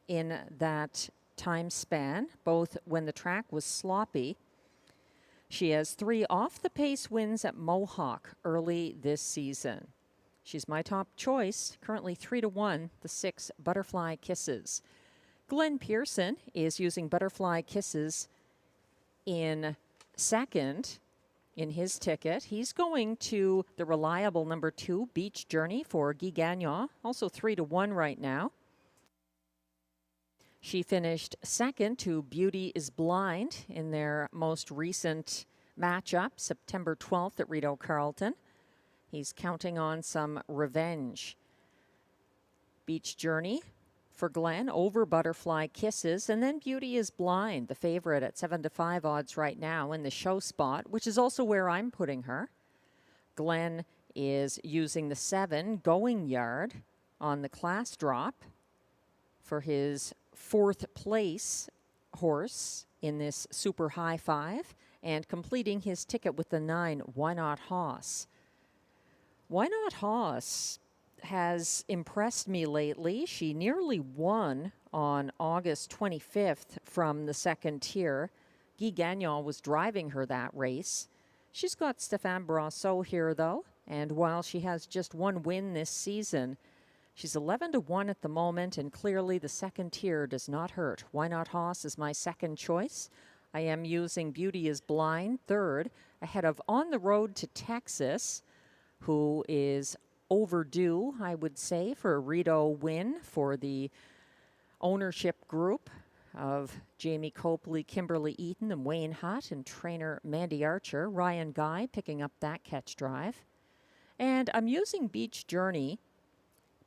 Speaker 2: in that time span, both when the track was sloppy. She has 3 off-the-pace wins at Mohawk early this season. She's my top choice, currently 3-1, the 6, Butterfly Kisses. Glenn Pearson is using Butterfly Kisses in second in his ticket. He's going to the reliable number 2, Beach Journey, for Guy Gagnon, also 3-1 right now. She finished second to Beauty is Blind in their most recent matchup September 12th at Rideau Carleton. He's counting on some revenge. Beach Journey for Glenn over Butterfly Kisses, and then Beauty is Blind, the favorite at 7-5 odds right now in the show spot, which is also where I'm putting her. Glenn is using the 7 Going Yard on the class drop for his 4th place horse in this Super High 5, and completing his ticket with the 9 Why Not Hoss. Why Not Hoss has impressed me lately. She nearly won on August 25th from the second tier. Guy Gagnon was driving her that race. She's got Stéphane Brasseau here, though, and while she has just one win this season, she's 11-1 at the moment, and clearly the second tier does not hurt. Why Not Hoss is my second choice. I am using Beauty is Blind third, ahead of On the Road to Texas, who is overdue, I would say, for a Rideau win for the ownership group of Jamie Copley, Kimberly Eaton, and Wayne Hutt, and trainer Mandy Archer. Ryan Guy picking up that catch drive. And I'm using Beach Journey,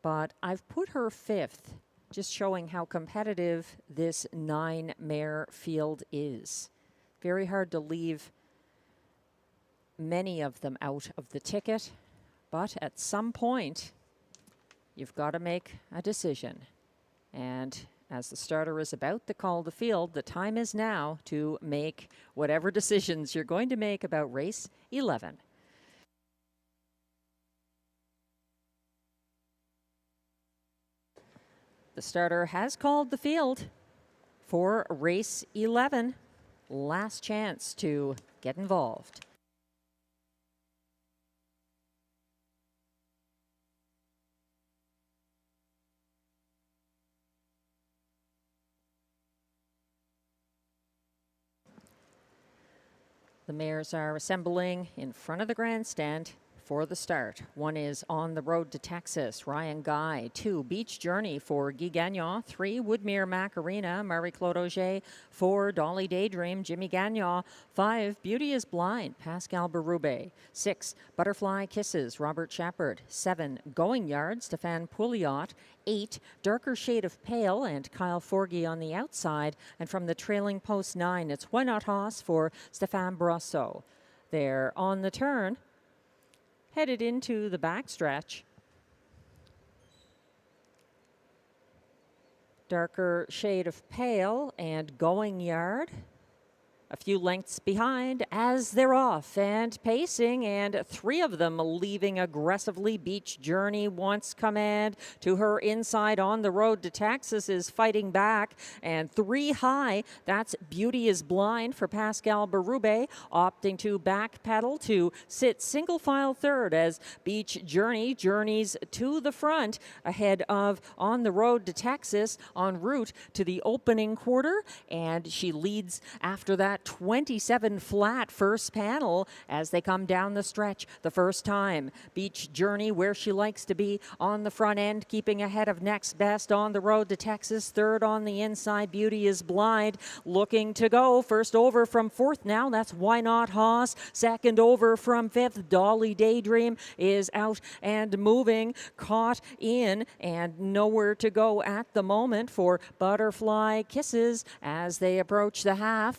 Speaker 2: but I've put her 5th, just showing how competitive this 9-mare field is. Very hard to leave many of them out of the ticket. But at some point, you've got to make a decision. And as the starter is about to call the field, the time is now to make whatever decisions you're going to make about race 11. The starter has called the field for race 11. Last chance to get involved. The mares are assembling in front of the grandstand for the start. 1 is On the Road to Texas, Ryan Guy. 2, Beach Journey for Guy Gagnon. 3, Woodmere Macarena, Marie-Claude Auger. 4, Dolly Daydream, Jimmy Gagnon. 5, Beauty is Blind, Pascal Berube. 6, Butterfly Kisses, Robert Shepard. 7, Going Yard, Stéphane Pouliot. 8, Darker Shade of Pale, and Kyle Forgy on the outside. And from the trailing post 9, it's Why Not Hoss for Stéphane Brasseau. They're on the turn, headed into the backstretch. Darker Shade of Pale and Going Yard a few lengths behind as they're off and pacing, and 3 of them leaving aggressively. Beach Journey wants command to her inside. On the Road to Texas is fighting back, and 3 high, that's Beauty is Blind for Pascal Berube, opting to backpedal to sit single file third as Beach Journey journeys to the front ahead of On the Road to Texas en route to the opening quarter, and she leads after that 27 flat first panel as they come down the stretch the first time. Beach Journey where she likes to be on the front end, keeping ahead of next best On the Road to Texas. Third on the inside, Beauty is Blind, looking to go. First over from 4th now, that's Why Not Hoss. Second over from 5th, Dolly Daydream is out and moving, caught in and nowhere to go at the moment for Butterfly Kisses as they approach the half.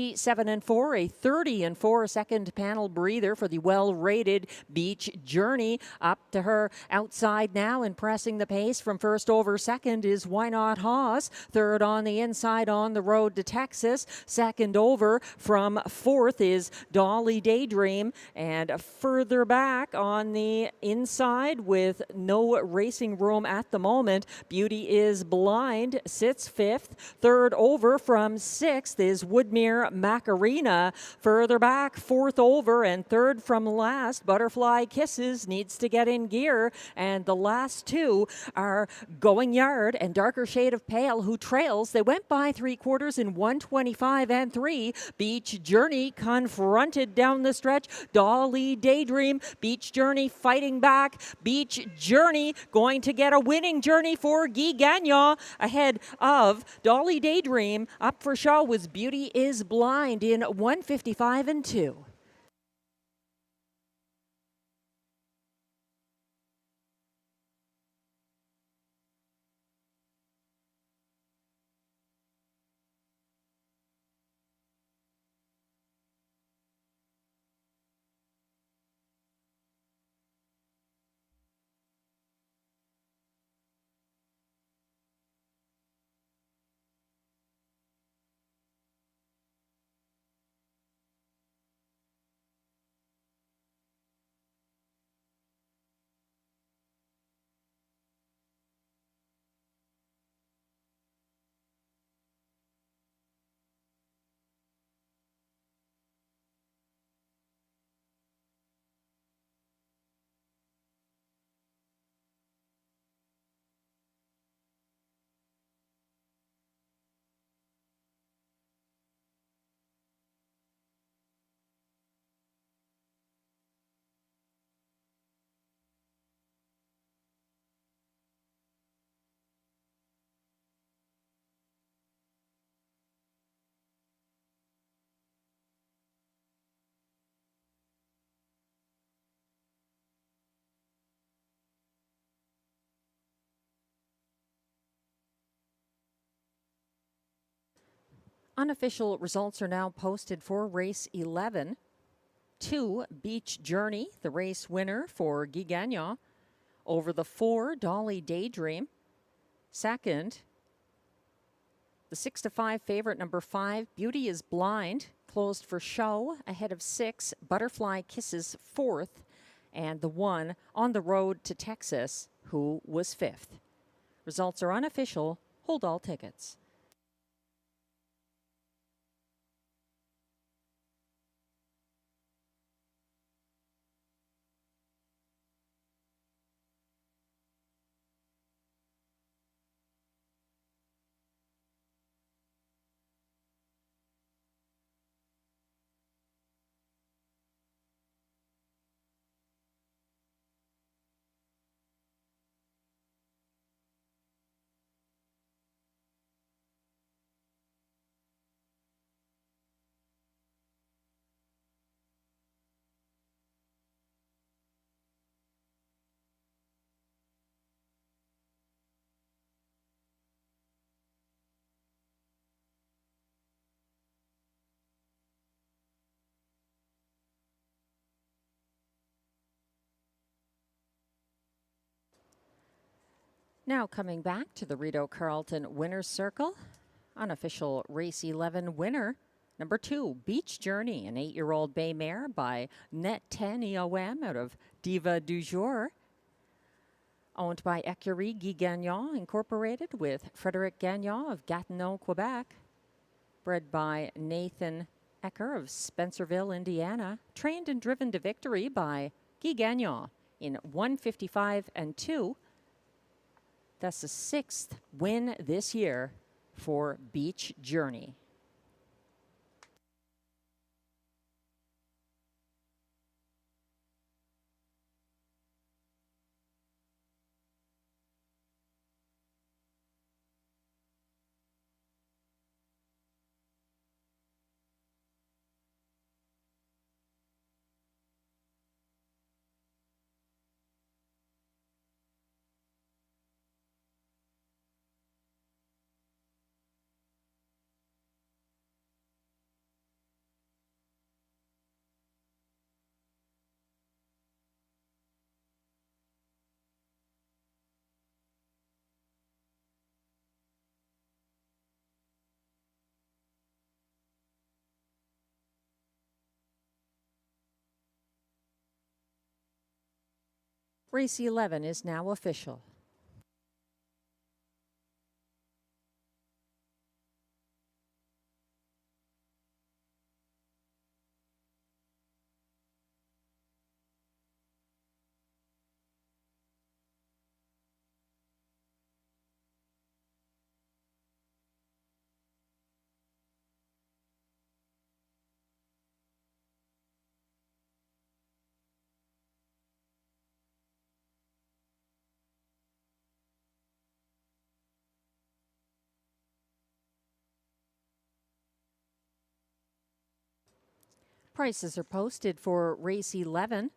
Speaker 2: 57-4, a 30-4 second panel breather for the well-rated Beach Journey. Up to her outside now and pressing the pace from first over second is Why Not Hoss. Third on the inside, On the Road to Texas. Second over from 4th is Dolly Daydream, and further back on the inside with no racing room at the moment, Beauty is Blind sits 5th. Third over from 6th is Woodmere Macarena. Further back, 4th over and 3rd from last, Butterfly Kisses needs to get in gear, and the last 2 are Going Yard and Darker Shade of Pale, who trails. They went by 3/4 in 1:25.3. Beach Journey confronted down the stretch. Dolly Daydream, Beach Journey fighting back. Beach Journey going to get a winning journey for Guy Gagnon ahead of Dolly Daydream. Up for show was Beauty is Blind in 1:55.2. Unofficial results are now posted for race 11. 2, Beach Journey, the race winner for Guy Gagnon. Over the 4, Dolly Daydream. Second, the 6-5 favorite, number 5, Beauty is Blind, closed for show, ahead of 6, Butterfly Kisses, 4th, and the 1, On the Road to Texas, who was 5th. Results are unofficial. Hold all tickets. Now coming back to the Rideau Carleton Winner's Circle, unofficial race 11 winner, number 2, Beach Journey, an 8-year-old bay mare by Net 10 EOM out of Diva du Jour, owned by Écurie Guy Gagnon Incorporated with Frédéric Gagnon of Gatineau, Quebec, bred by Nathan Ecker of Spencerville, Indiana, trained and driven to victory by Guy Gagnon in 155 and 2. That's the 6th win this year for Beach Journey. Race 11 is now official. Prices are posted for race 11.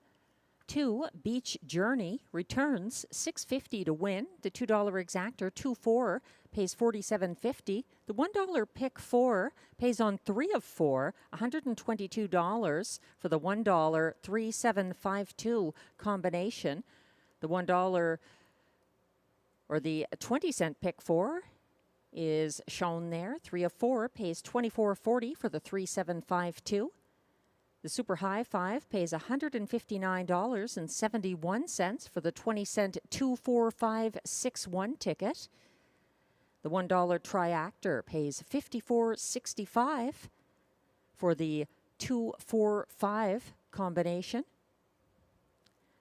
Speaker 2: 2, Beach Journey, returns $6.50 to win. The $2 exactor, 2-4, pays $47.50. The $1 pick 4 pays on 3 of 4, $122 for the $1 3-7-5-2 combination. The $1 or the 20-cent pick 4 is shown there. 3 of 4 pays $24.40 for the 3-7-5-2. The Super High 5 pays $159.71 for the 20-cent 2-4-5-6-1 ticket. The $1 Triactor pays $54.65 for the 2-4-5 combination.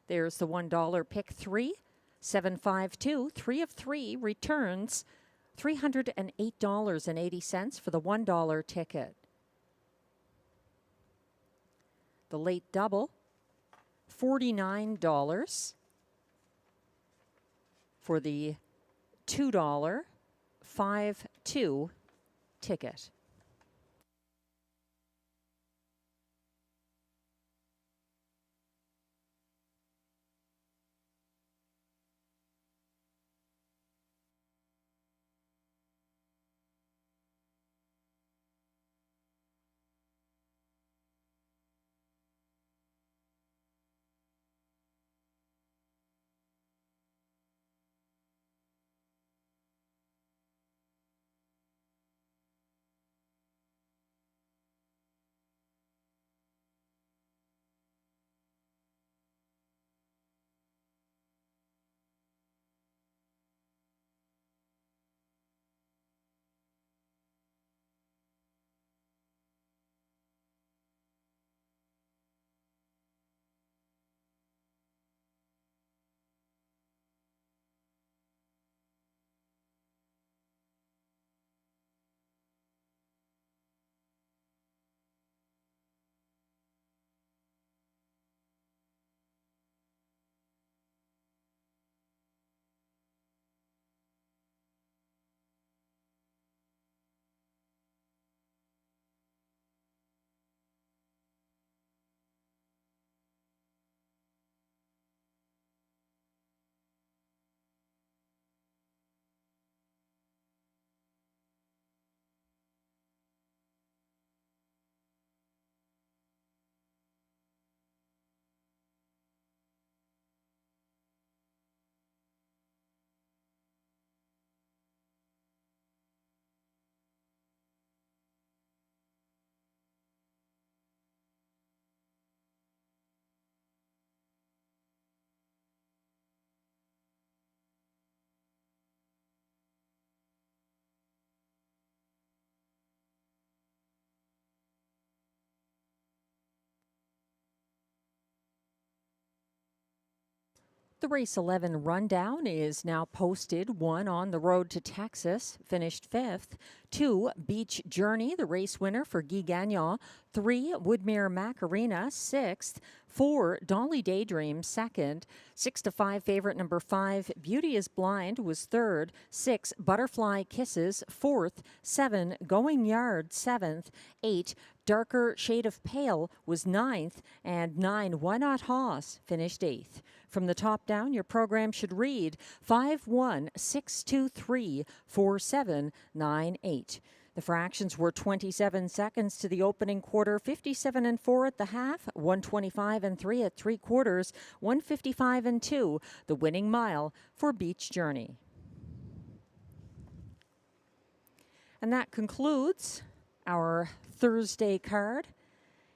Speaker 2: There's the $1 pick 3, 7-5-2, 3 of 3 returns $308.80 for the $1 ticket. The late double, $49 for the $2 5-2 ticket. The race 11 rundown is now posted. 1 on the road to Texas, finished 5th. 2, Beach Journey, the race winner for Guy Gagnon. 3, Woodmere Macarena, 6th. 4, Dolly Daydream, 2nd. 6 to 5 favorite number 5, Beauty is Blind, was 3rd. 6, Butterfly Kisses, 4th. 7, Going Yard, 7th. 8, Darker Shade of Pale was 9th, and 9, Why Not Hoss, finished 8th. From the top down, your program should read 5-1-6-2-3-4-7-9-8. The fractions were 27 seconds to the opening quarter, 57 and 4 at the half, 125 and 3 at 3/4, 155 and 2, the winning mile for Beach Journey. And that concludes our Thursday card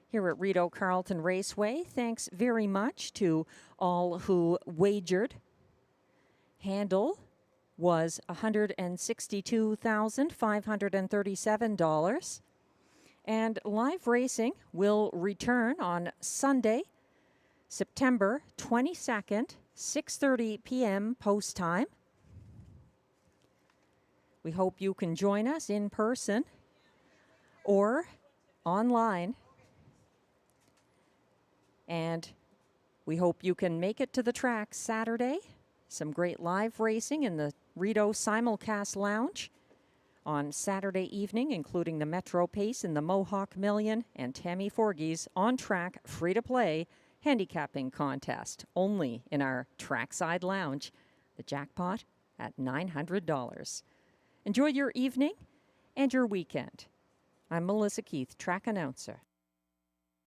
Speaker 2: here at Rideau Carleton Raceway. Thanks very much to all who wagered. Handle was $162,537. And live racing will return on Sunday, September 22nd, 6:30 p.m. post time. We hope you can join us in person or online. And we hope you can make it to the track Saturday. Some great live racing in the Rideau Simulcast Lounge on Saturday evening, including the Metro Pace and the Mohawk Million and Tammy Forgey's on-track free-to-play handicapping contest, only in our Trackside Lounge. The jackpot at $900. Enjoy your evening and your weekend. I'm Melissa Keith, track announcer.